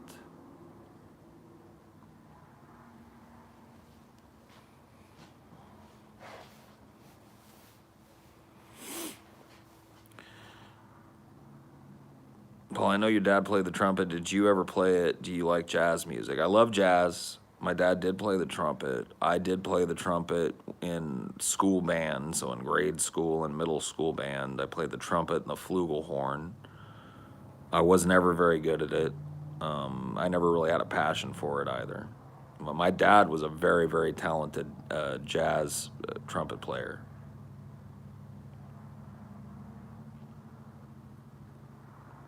Paul, I know your dad played the trumpet. Did you ever play it? Do you like jazz music? I love jazz. My dad did play the trumpet. I did play the trumpet in school band, so in grade school and middle school band. I played the trumpet and the flugelhorn. I was never very good at it. I never really had a passion for it either. But my dad was a very, very talented jazz trumpet player.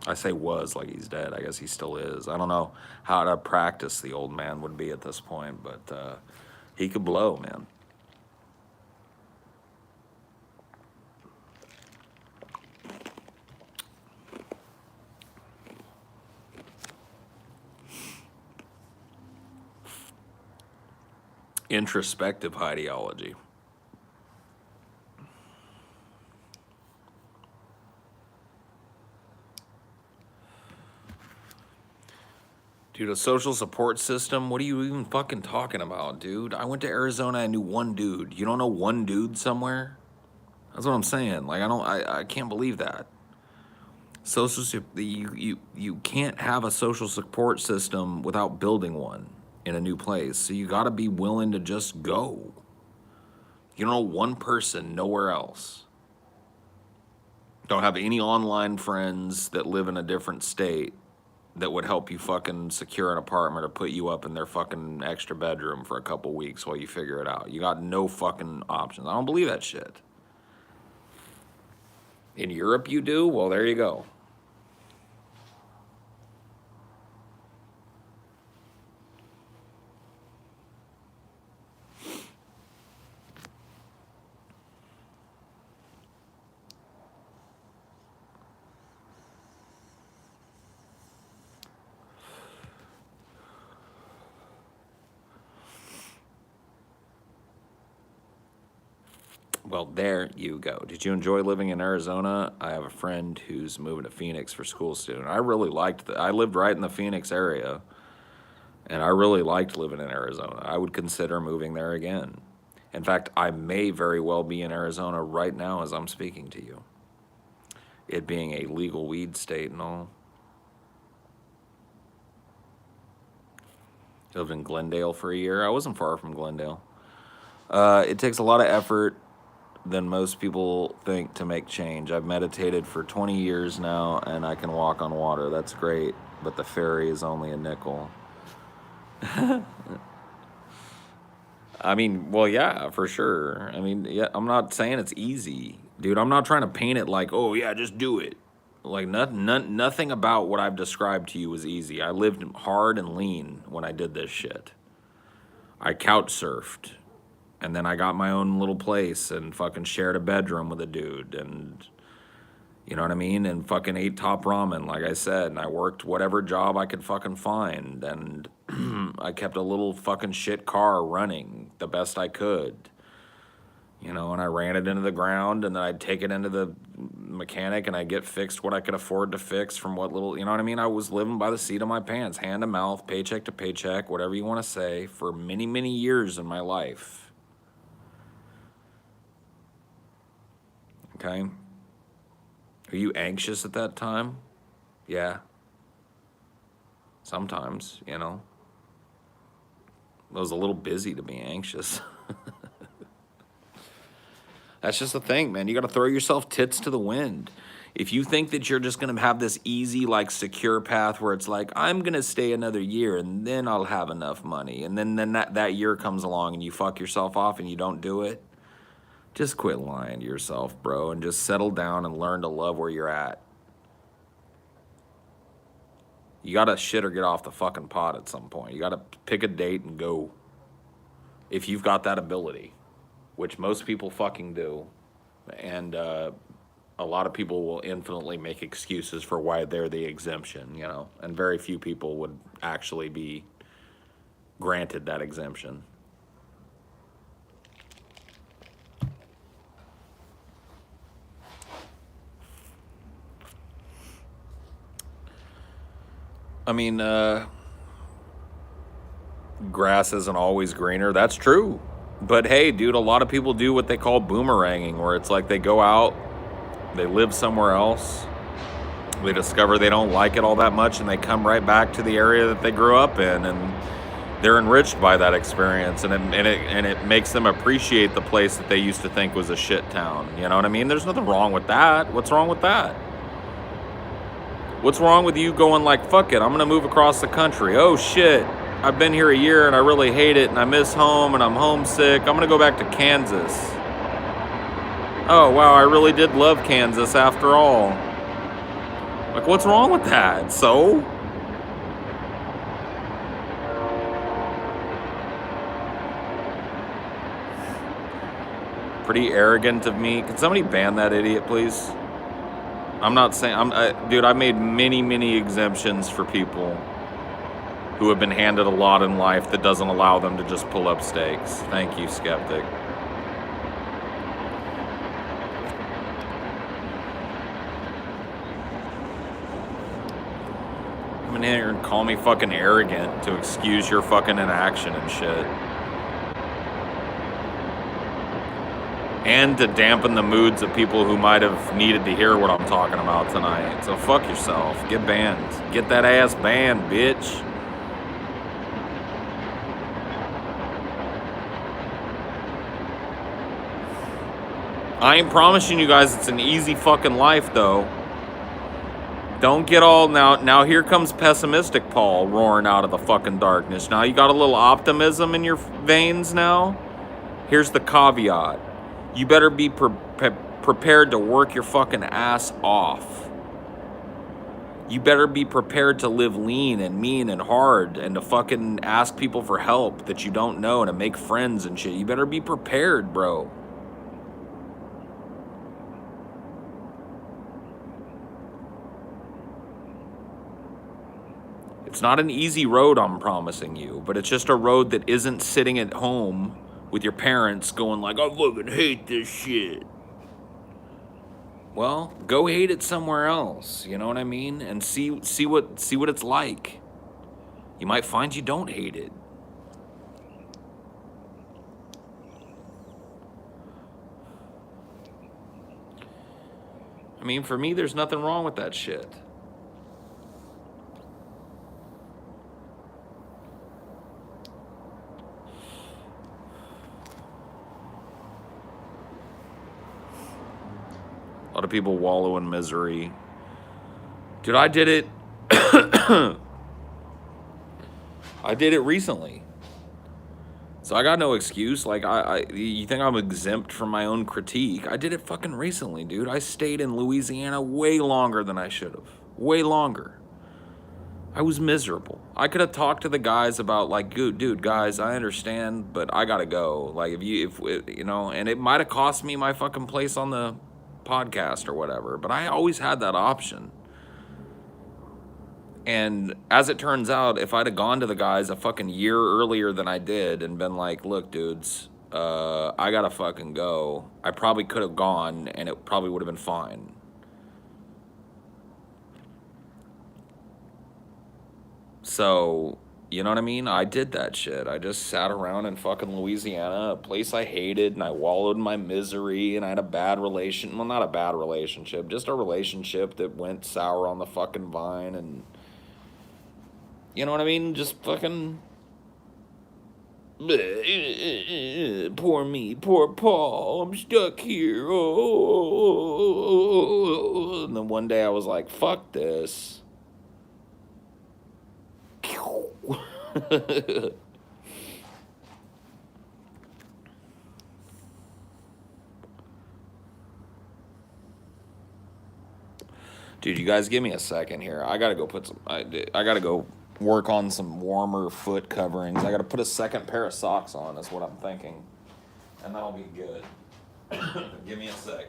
I say was like he's dead. I guess he still is. I don't know how to practice the old man would be at this point, but he could blow, man. Introspective Highdeology. Dude, a social support system? What are you even fucking talking about, dude? I went to Arizona, I knew one dude. You don't know one dude somewhere? That's what I'm saying. Like, I can't believe that. You can't have a social support system without building one in a new place. So you gotta be willing to just go. You don't know one person nowhere else. Don't have any online friends that live in a different state that would help you fucking secure an apartment or put you up in their fucking extra bedroom for a couple weeks while you figure it out. You got no fucking options. I don't believe that shit. In Europe you do? Well, there you go. Well, there you go. Did you enjoy living in Arizona? I have a friend who's moving to Phoenix for school soon. I really liked I lived right in the Phoenix area, and I really liked living in Arizona. I would consider moving there again. In fact, I may very well be in Arizona right now as I'm speaking to you. It being a legal weed state and all. I lived in Glendale for a year. I wasn't far from Glendale. It takes a lot of effort than most people think to make change. I've meditated for 20 years now, and I can walk on water. That's great, but the ferry is only a nickel. I mean, well, yeah, for sure. I mean, yeah, I'm not saying it's easy, dude. I'm not trying to paint it like, oh yeah, just do it. Like nothing about what I've described to you was easy. I lived hard and lean when I did this shit. I couch surfed, and then I got my own little place and fucking shared a bedroom with a dude, and you know what I mean? And fucking ate top ramen, like I said, and I worked whatever job I could fucking find, and I kept a little fucking shit car running the best I could. You know, and I ran it into the ground, and then I'd take it into the mechanic, and I'd get fixed what I could afford to fix from what little, you know what I mean? I was living by the seat of my pants, hand to mouth, paycheck to paycheck, whatever you want to say, for many, many years in my life. Okay? Are you anxious at that time? Yeah. Sometimes, you know. I was a little busy to be anxious. That's just the thing, man. You got to throw yourself tits to the wind. If you think that you're just going to have this easy, like, secure path where it's like, I'm going to stay another year and then I'll have enough money, and then that year comes along and you fuck yourself off and you don't do it, just quit lying to yourself, bro, and just settle down and learn to love where you're at. You got to shit or get off the fucking pot at some point. You got to pick a date and go. If you've got that ability, which most people fucking do. And a lot of people will infinitely make excuses for why they're the exemption, you know. And very few people would actually be granted that exemption. I mean, grass isn't always greener. That's true. But hey, dude, a lot of people do what they call boomeranging, where it's like they go out, they live somewhere else, they discover they don't like it all that much, and they come right back to the area that they grew up in, and they're enriched by that experience, and it makes them appreciate the place that they used to think was a shit town. You know what I mean? There's nothing wrong with that. What's wrong with that? What's wrong with you going like, fuck it, I'm gonna move across the country. Oh shit, I've been here a year and I really hate it and I miss home and I'm homesick. I'm gonna go back to Kansas. Oh wow, I really did love Kansas after all. Like, what's wrong with that? So? Pretty arrogant of me. Can somebody ban that idiot, please? I'm not saying, dude, I made many, many exemptions for people who have been handed a lot in life that doesn't allow them to just pull up stakes. Thank you, skeptic. Come in here and call me fucking arrogant to excuse your fucking inaction and shit. And to dampen the moods of people who might have needed to hear what I'm talking about tonight. So fuck yourself. Get banned. Get that ass banned, bitch. I ain't promising you guys it's an easy fucking life, though. Don't get all... Now here comes pessimistic Paul roaring out of the fucking darkness. Now you got a little optimism in your veins now? Here's the caveat. You better be prepared to work your fucking ass off. You better be prepared to live lean and mean and hard and to fucking ask people for help that you don't know and to make friends and shit. You better be prepared, bro. It's not an easy road, I'm promising you, but it's just a road that isn't sitting at home with your parents going like, I fucking hate this shit. Well, go hate it somewhere else, you know what I mean? And see what it's like. You might find you don't hate it. I mean, for me, there's nothing wrong with that shit. A lot of people wallow in misery. Dude, I did it. I did it recently. So I got no excuse. Like, you think I'm exempt from my own critique? I did it fucking recently, dude. I stayed in Louisiana way longer than I should have. Way longer. I was miserable. I could have talked to the guys about like, dude, guys, I understand, but I gotta go. Like, if you know, and it might have cost me my fucking place on the podcast or whatever, but I always had that option. And as it turns out, if I'd have gone to the guys a fucking year earlier than I did and been like, look, dudes, I gotta fucking go, I probably could have gone and it probably would have been fine. So, you know what I mean? I did that shit. I just sat around in fucking Louisiana, a place I hated, and I wallowed in my misery, and I had a bad relation. Well, not a bad relationship, just a relationship that went sour on the fucking vine, and you know what I mean? Just fucking. Poor me, poor Paul, I'm stuck here. Oh. And then one day I was like, fuck this. Dude, you guys give me a second here. I gotta go put some. I gotta go work on some warmer foot coverings. I gotta put a second pair of socks on. Is what I'm thinking, and that'll be good. Give me a sec.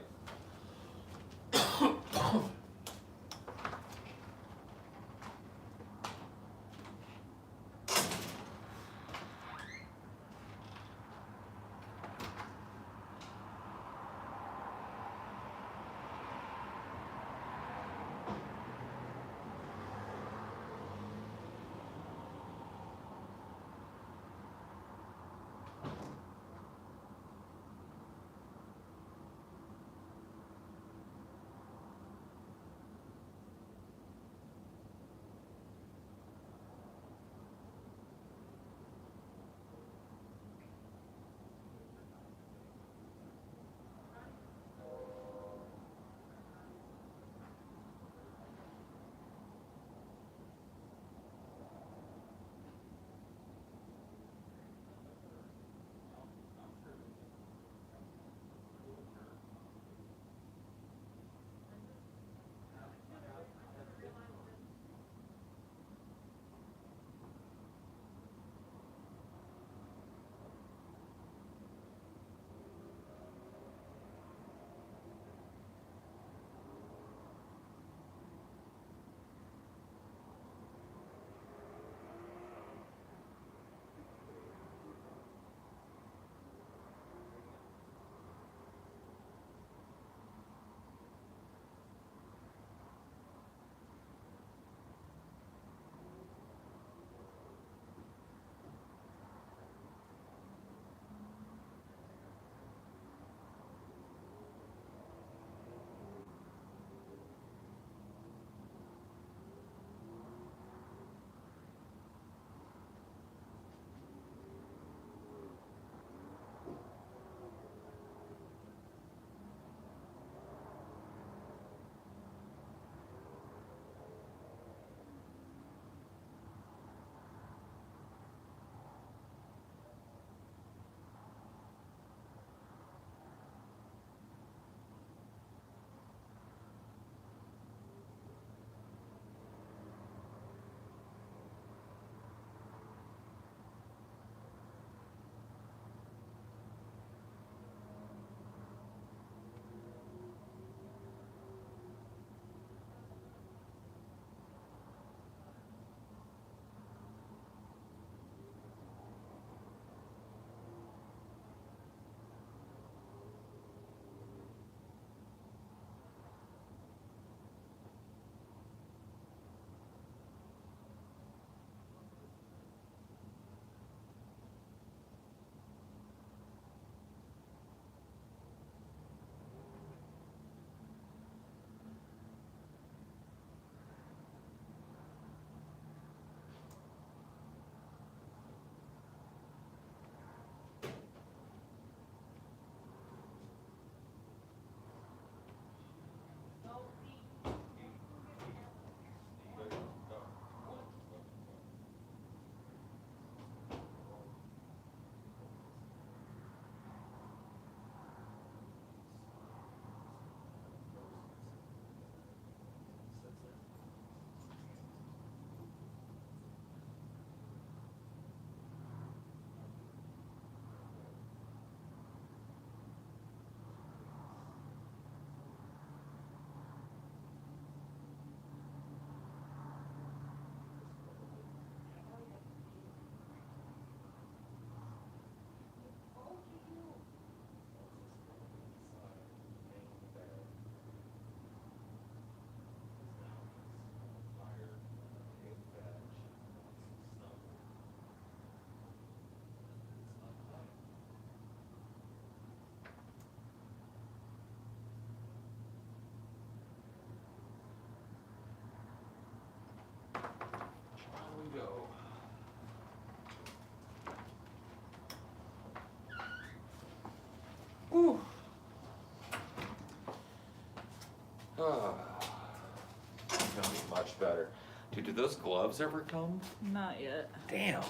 Dude, did those gloves ever come? Not yet. Damn.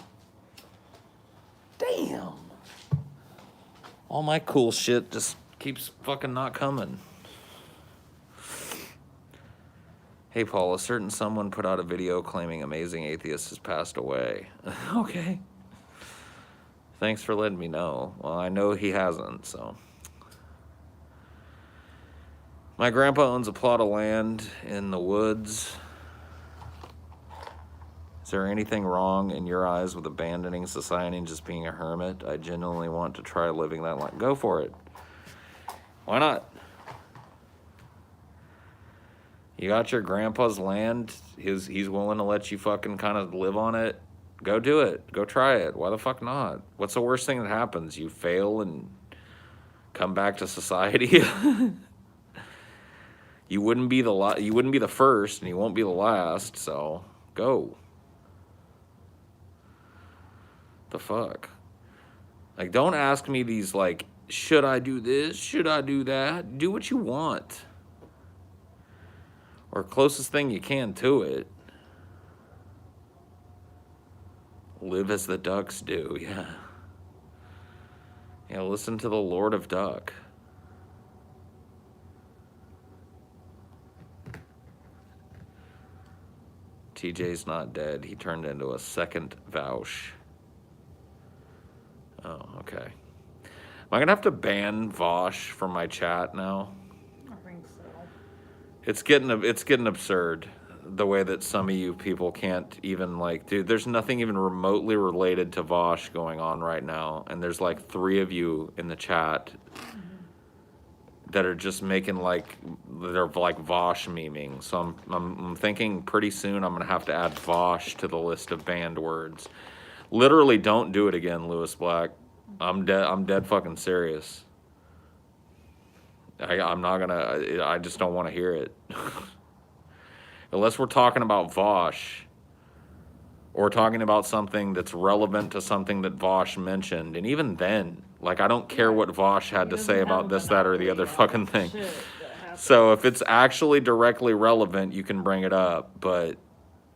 Damn. All my cool shit just keeps fucking not coming. Hey, Paul, a certain someone put out a video claiming Amazing Atheist has passed away. Okay. Thanks for letting me know. Well, I know he hasn't, so. My grandpa owns a plot of land in the woods. Is there anything wrong in your eyes with abandoning society and just being a hermit? I genuinely want to try living that life. Go for it. Why not? You got your grandpa's land. He's willing to let you fucking kind of live on it. Go do it. Go try it. Why the fuck not? What's the worst thing that happens? You fail and come back to society. You wouldn't be the first, and you won't be the last. So go. The fuck? Like, don't ask me these, like, should I do this? Should I do that? Do what you want. Or closest thing you can to it. Live as the ducks do, yeah. Yeah, listen to the Lord of Duck. TJ's not dead. He turned into a second Vaush. Oh, okay. Am I gonna have to ban Vosh from my chat now? I think so. It's getting absurd the way that some of you people can't even, like, dude, there's nothing even remotely related to Vosh going on right now, and there's like 3 of you in the chat that are just making like they're like Vosh memeing. So I'm thinking pretty soon I'm gonna have to add Vosh to the list of banned words. Literally, don't do it again, Lewis Black. I'm dead fucking serious. I'm not gonna. I just don't want to hear it. Unless we're talking about Vosh, or talking about something that's relevant to something that Vosh mentioned, and even then, like, I don't care what Vosh had to say about this, that, or the other fucking thing. So if it's actually directly relevant, you can bring it up. But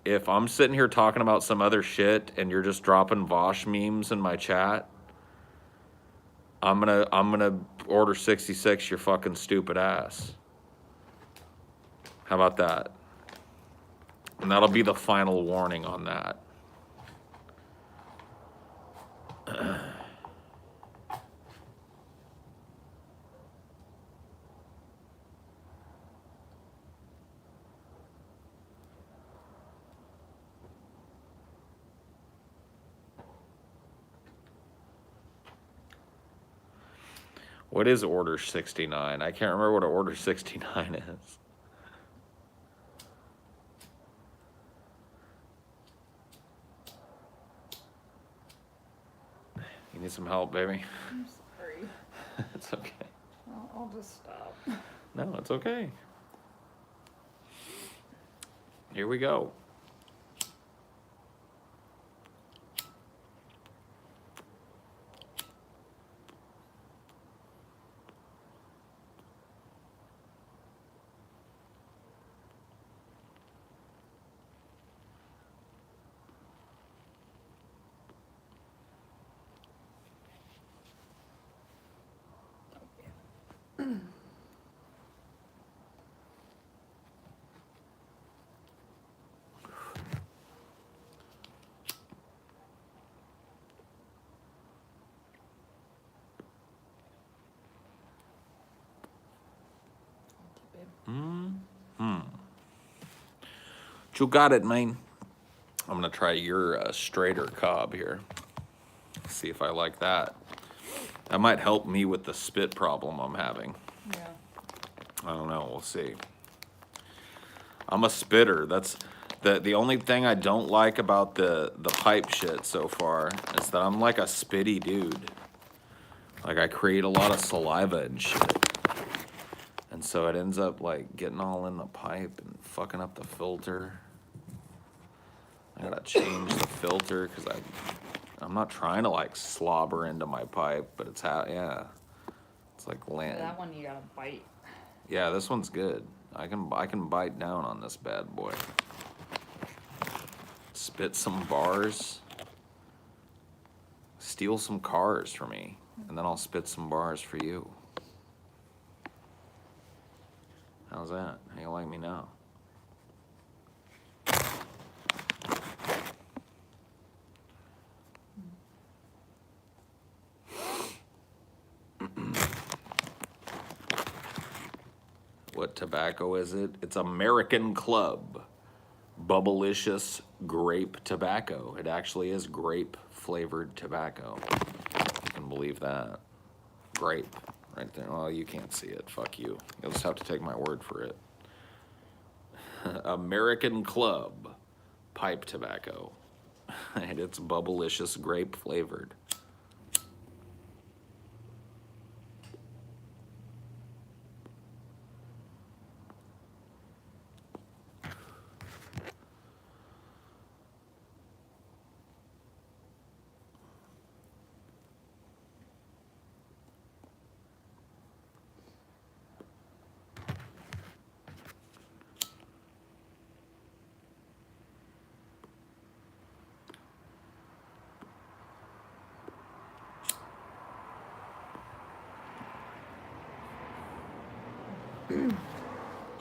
if I'm sitting here talking about some other shit and you're just dropping Vosh memes in my chat, I'm gonna order 66 your fucking stupid ass. How about that? And that'll be the final warning on that. What is Order 69? I can't remember what Order 69 is. You need some help, baby? I'm sorry. It's okay. I'll just stop. No, it's okay. Here we go. You got it, man. I'm gonna try your straighter cob here. See if I like that. That might help me with the spit problem I'm having. Yeah. I don't know. We'll see. I'm a spitter. That's the only thing I don't like about the pipe shit so far is that I'm like a spitty dude. Like, I create a lot of saliva and shit. And so it ends up like getting all in the pipe and fucking up the filter. I gotta change the filter because I'm not trying to like slobber into my pipe, but it's yeah. It's like land. That one you gotta bite. Yeah, this one's good. I can bite down on this bad boy. Spit some bars. Steal some cars for me, and then I'll spit some bars for you. How's that? How you like me now? What tobacco is it? It's American Club Bubblicious Grape Tobacco. It actually is grape flavored tobacco. You can believe that. Grape, right there. Well, you can't see it. Fuck you. You'll just have to take my word for it. American Club pipe tobacco. And it's Bubblicious grape flavored.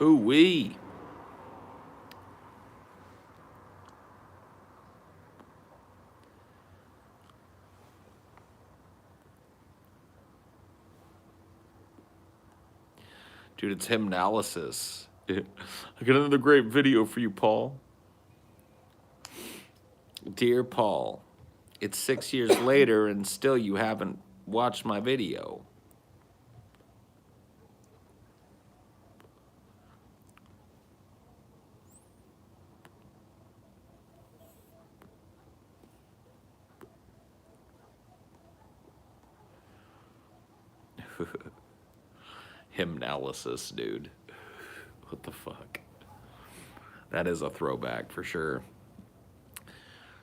Ooh wee. Dude, it's hymnalysis. I got another great video for you, Paul. Dear Paul, it's 6 years later and still you haven't watched my video. Hymnalysis, dude. What the fuck? That is a throwback for sure.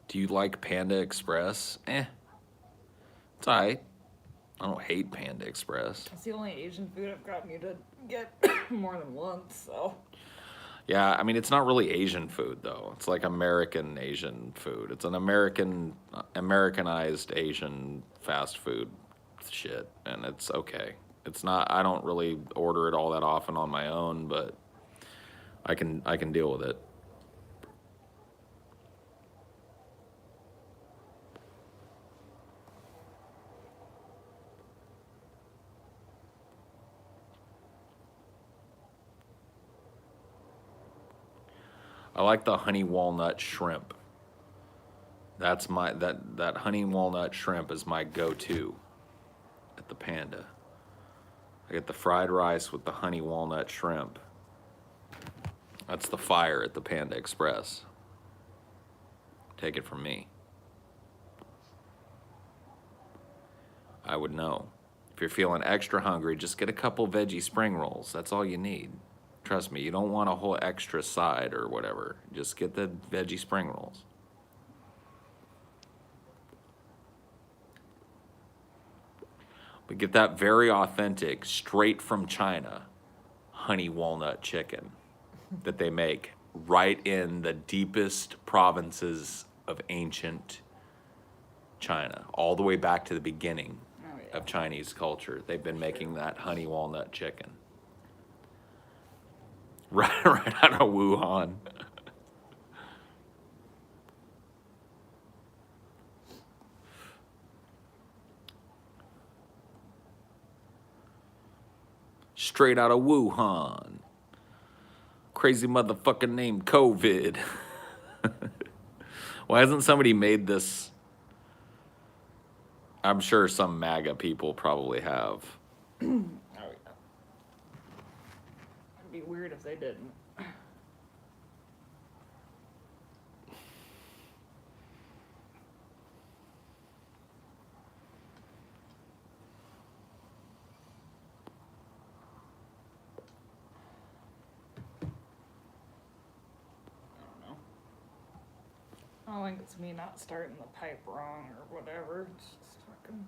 Do you like Panda Express? It's alright. I don't hate Panda Express. It's the only Asian food I've gotten you to get more than once, so. Yeah, I mean, it's not really Asian food, though. It's like American Asian food. It's an Americanized Asian fast food shit, and it's okay. It's not, I don't really order it all that often on my own, but I can deal with it. I like the honey walnut shrimp. That's my that honey walnut shrimp is my go-to at the Panda. I get the fried rice with the honey walnut shrimp. That's the fire at the Panda Express. Take it from me. I would know. If you're feeling extra hungry, just get a couple veggie spring rolls. That's all you need. Trust me, you don't want a whole extra side or whatever. Just get the veggie spring rolls. We get that very authentic, straight from China, honey walnut chicken that they make right in the deepest provinces of ancient China, all the way back to the beginning of Chinese culture. They've been making that honey walnut chicken. Right out of Wuhan. Straight out of Wuhan. Crazy motherfucker named COVID. Why hasn't somebody made this? I'm sure some MAGA people probably have. Oh, yeah. It'd be weird if they didn't. I don't think it's me not starting the pipe wrong or whatever. It's just fucking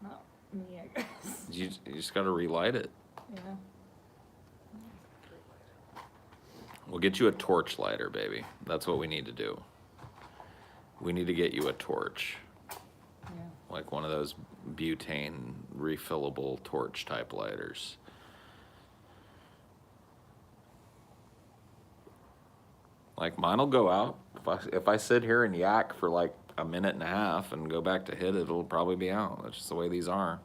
not me, I guess. You just gotta relight it. Yeah. We'll get you a torch lighter, baby. That's what we need to do. We need to get you a torch. Yeah. Like one of those butane refillable torch type lighters. Like mine'll go out. If I sit here and yak for like a minute and a half and go back to hit it, it'll probably be out. That's just the way these are.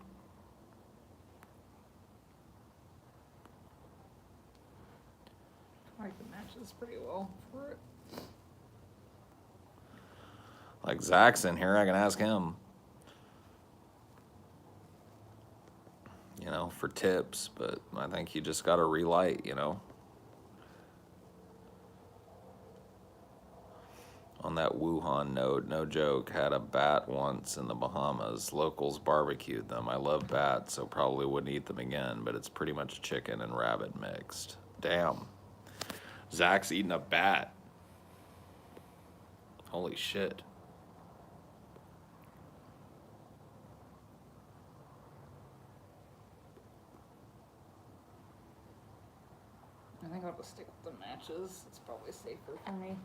I like the matches pretty well for it. Like Zach's in here, I can ask him. You know, for tips, but I think you just gotta relight, you know. On that Wuhan note, no joke, had a bat once in the Bahamas. Locals barbecued them. I love bats, so probably wouldn't eat them again, but it's pretty much chicken and rabbit mixed. Damn. Zach's eating a bat. Holy shit. I think I'll just stick with the matches. It's probably safer for me.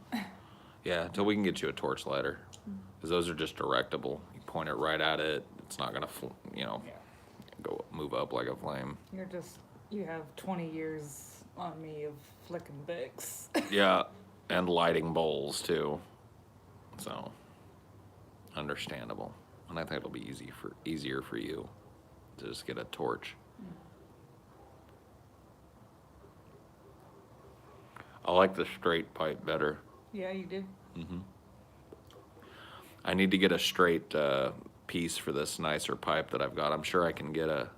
Yeah, until we can get you a torch lighter. Because those are just directable. You point it right at it. It's not going to, you know, Yeah. go move up like a flame. You have 20 years on me of flicking Bicks. Yeah, and lighting bowls too. So, understandable. And I think it'll be easier for you to just get a torch. I like the straight pipe better. Yeah, you do. I need to get a straight piece for this nicer pipe that I've got. I'm sure I can get a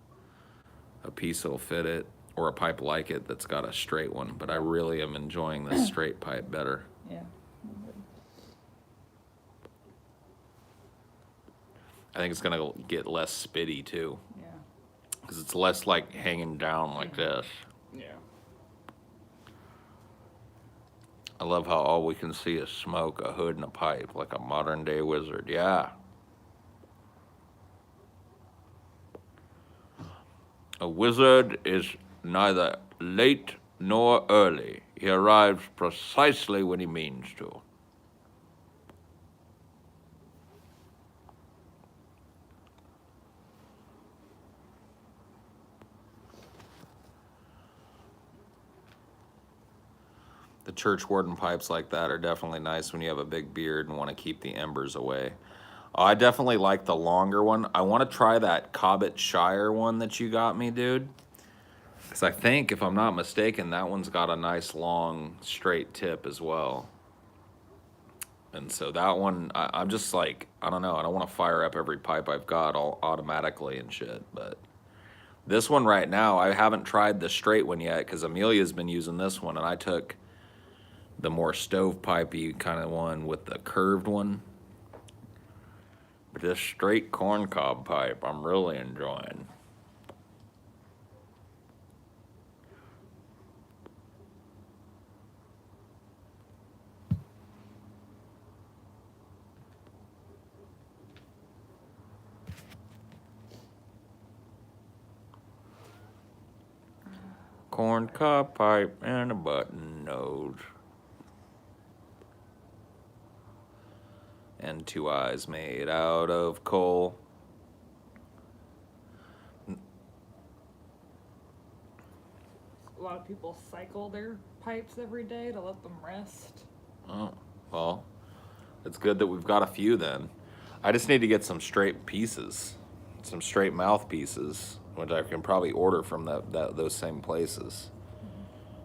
piece that'll fit it, or a pipe like it that's got a straight one, but I really am enjoying this straight pipe better. Yeah. I think it's gonna get less spitty too, Yeah. because it's less like hanging down like this. Yeah. I love how all we can see is smoke, a hood, and a pipe, like a modern day wizard. Yeah. A wizard is neither late nor early. He arrives precisely when he means to. The church warden pipes like that are definitely nice when you have a big beard and want to keep the embers away. I definitely like the longer one. I want to try that Cobbett Shire one that you got me, dude. Because I think, if I'm not mistaken, that one's got a nice long straight tip as well. And so that one, I'm just like, I don't know. I don't want to fire up every pipe I've got all automatically and shit. But this one right now, I haven't tried the straight one yet because Amelia's been using this one. And I took the more stovepipey kind of one with the curved one. But this straight corncob pipe, I'm really enjoying. Corncob pipe and a button nose. And two eyes made out of coal. A lot of people cycle their pipes every day to let them rest. Oh, well, it's good that we've got a few then. I just need to get some straight pieces, some straight mouthpieces, which I can probably order from those same places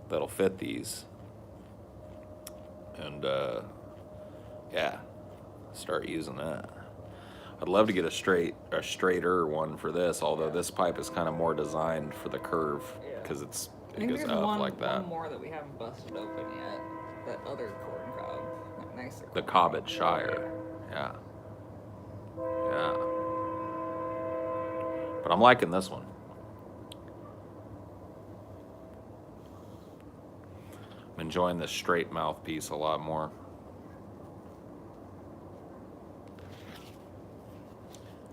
that'll fit these. And, yeah. Start using that. I'd love to get a straighter one for this, although this pipe is kind of more designed for the curve because it I think goes there's up like that. one more that we haven't busted open yet. That other corn cob, that nicer. The corn Cobbett cob. Shire, yeah, yeah. But I'm liking this one. I'm enjoying this straight mouthpiece a lot more.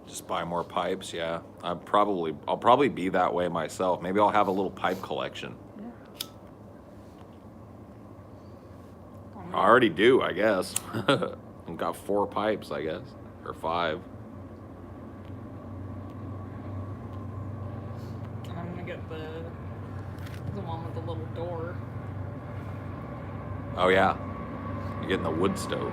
Just buy more pipes, yeah. I'll probably be that way myself. Maybe I'll have a little pipe collection. Yeah. already do, I guess. I've got 4 pipes, I guess, or 5. And I'm gonna get the one with the little door. Oh yeah, you're getting the wood stove.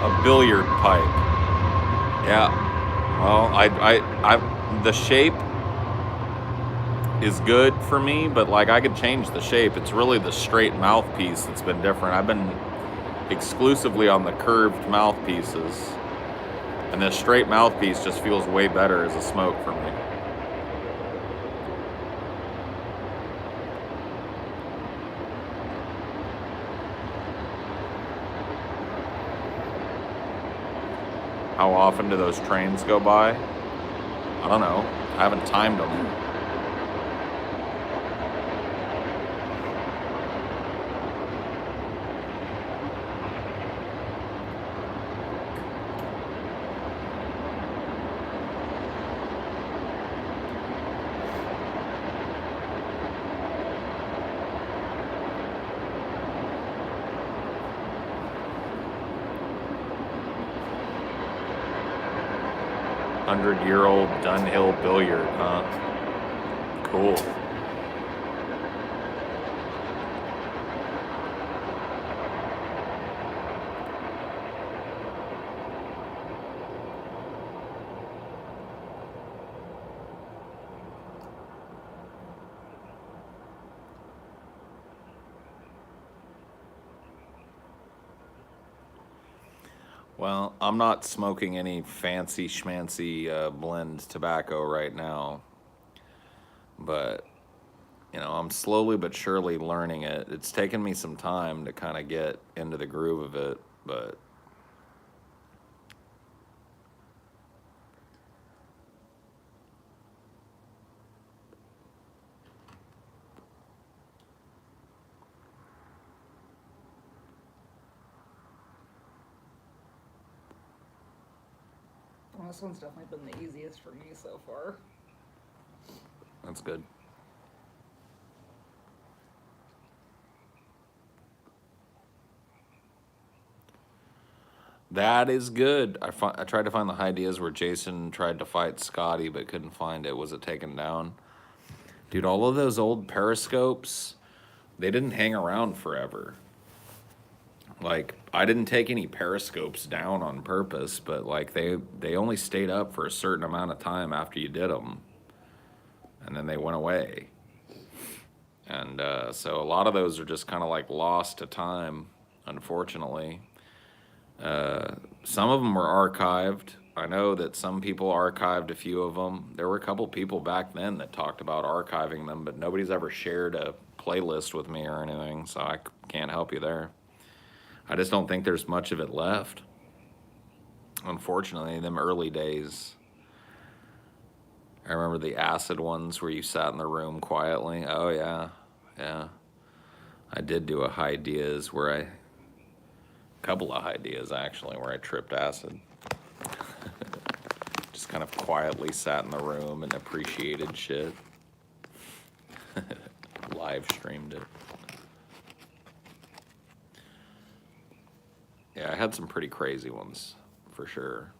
A billiard pipe. Yeah. Well, the shape is good for me, but like I could change the shape. It's really the straight mouthpiece that's been different. I've been exclusively on the curved mouthpieces, and this straight mouthpiece just feels way better as a smoke for me. How often do those trains go by? I don't know. I haven't timed them. Hundred-year-old Dunhill billiard, huh? Cool. Well, I'm not smoking any fancy schmancy blend tobacco right now, but I'm slowly but surely learning it. It's taken me some time to kind of get into the groove of it, but Well, this one's definitely been the easiest for me so far. that's good. That is good. I tried to find the ideas where Jason tried to fight Scotty, but couldn't find it. Was it taken down? Dude, all of those old periscopes, they didn't hang around forever. Like, I didn't take any periscopes down on purpose, but like they only stayed up for a certain amount of time after you did them, and then they went away. And so a lot of those are just kind of like lost to time, unfortunately. Some of them were archived. I know that some people archived a few of them. There were a couple people back then that talked about archiving them, but nobody's ever shared a playlist with me or anything, so I can't help you there. I just don't think there's much of it left. Unfortunately, them early days. I remember the acid ones where you sat in the room quietly. Oh yeah, yeah. I did do a Highdeology where a couple of Highdeology actually, where I tripped acid. Just kind of quietly sat in the room and appreciated shit. Live streamed it. Yeah, I had some pretty crazy ones, for sure.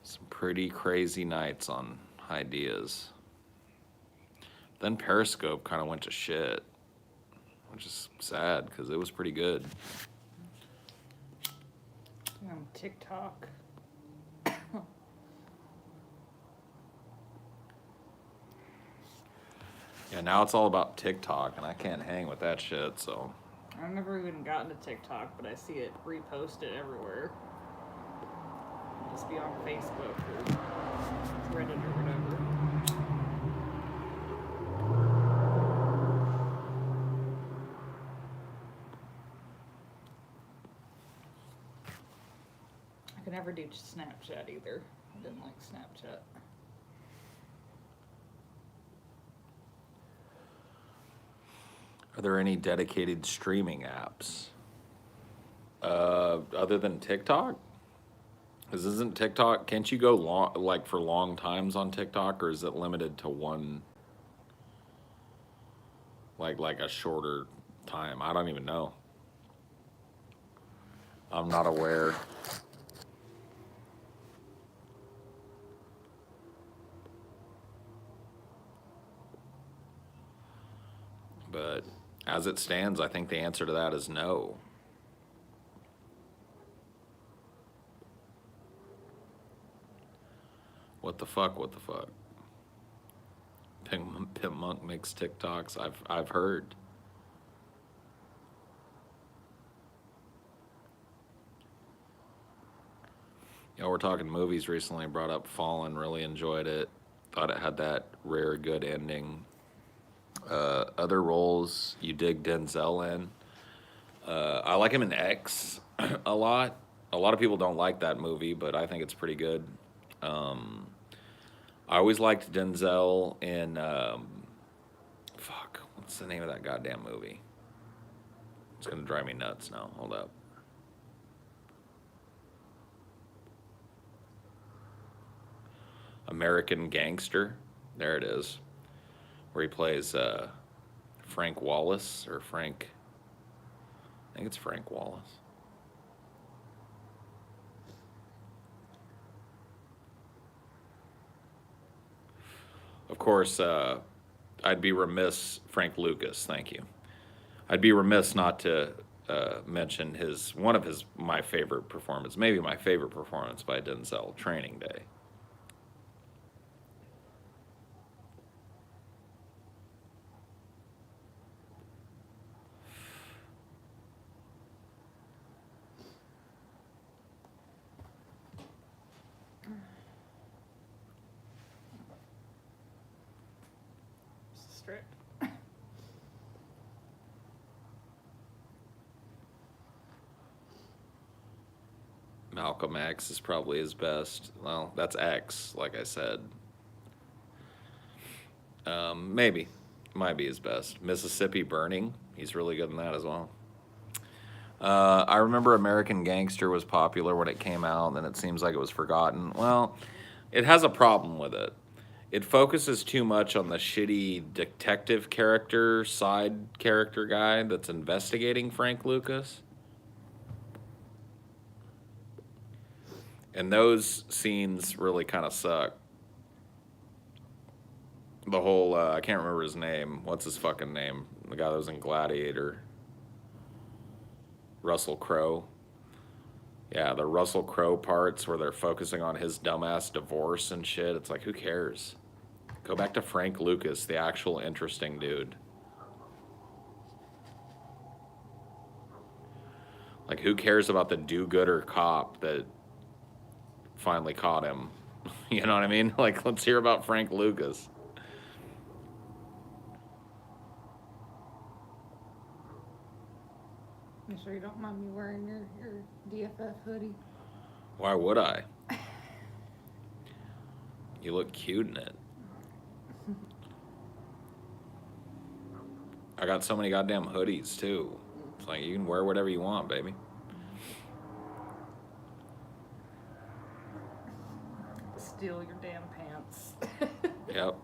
Some pretty crazy nights on Highdeology. Then Periscope kind of went to shit, which is sad because it was pretty good. TikTok. Yeah, now it's all about TikTok, and I can't hang with that shit, so. I've never even gotten to TikTok, but I see it reposted everywhere. It'll just be on Facebook or Reddit or whatever. I could never do Snapchat either. I didn't like Snapchat. Are there any dedicated streaming apps? Other than TikTok? Because isn't TikTok, can't you go long, like for long times on TikTok, or is it limited to one, like a shorter time? I don't even know. I'm not aware. But as it stands, I think the answer to that is no. What the fuck? What the fuck? Pimp Monk makes TikToks. I've heard. You know, we're talking movies recently. Brought up Fallen. Really enjoyed it. Thought it had that rare good ending. Other roles you dig Denzel in. I like him in X a lot. A lot of people don't like that movie, but I think it's pretty good. I always liked Denzel in fuck, what's the name of that goddamn movie? It's gonna drive me nuts now. Hold up. American Gangster. There it is. Where he plays Frank Wallace or Frank. I think it's Frank Wallace. Of course, I'd be remiss, Frank Lucas, thank you. I'd be remiss not to mention my favorite performance, maybe my favorite performance by Denzel, Training Day. Strip. Malcolm X is probably his best. Well, that's X, like I said. Maybe. Might be his best. Mississippi Burning. He's really good in that as well. I remember American Gangster was popular when it came out, and then it seems like it was forgotten. Well, it has a problem with it. It focuses too much on the shitty detective character, side character guy that's investigating Frank Lucas. And those scenes really kind of suck. The whole, I can't remember his name. What's his fucking name? The guy that was in Gladiator. Russell Crowe. Yeah, the Russell Crowe parts where they're focusing on his dumbass divorce and shit. It's like, who cares? Go back to Frank Lucas, the actual interesting dude. Like, who cares about the do-gooder cop that finally caught him? You know what I mean? Like, let's hear about Frank Lucas. You sure you don't mind me wearing your DFF hoodie? Why would I? You look cute in it. I got so many goddamn hoodies, too. It's like, you can wear whatever you want, baby. Steal your damn pants. Yep.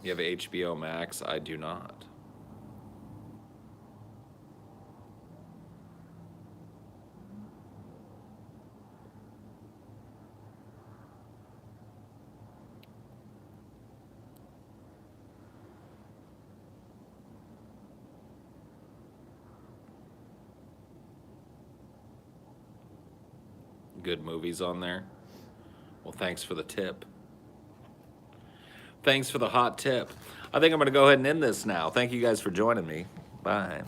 You have HBO Max? I do not. Good movies on there. Well, thanks for the tip. Thanks for the hot tip. I think I'm going to go ahead and end this now. Thank you guys for joining me. Bye.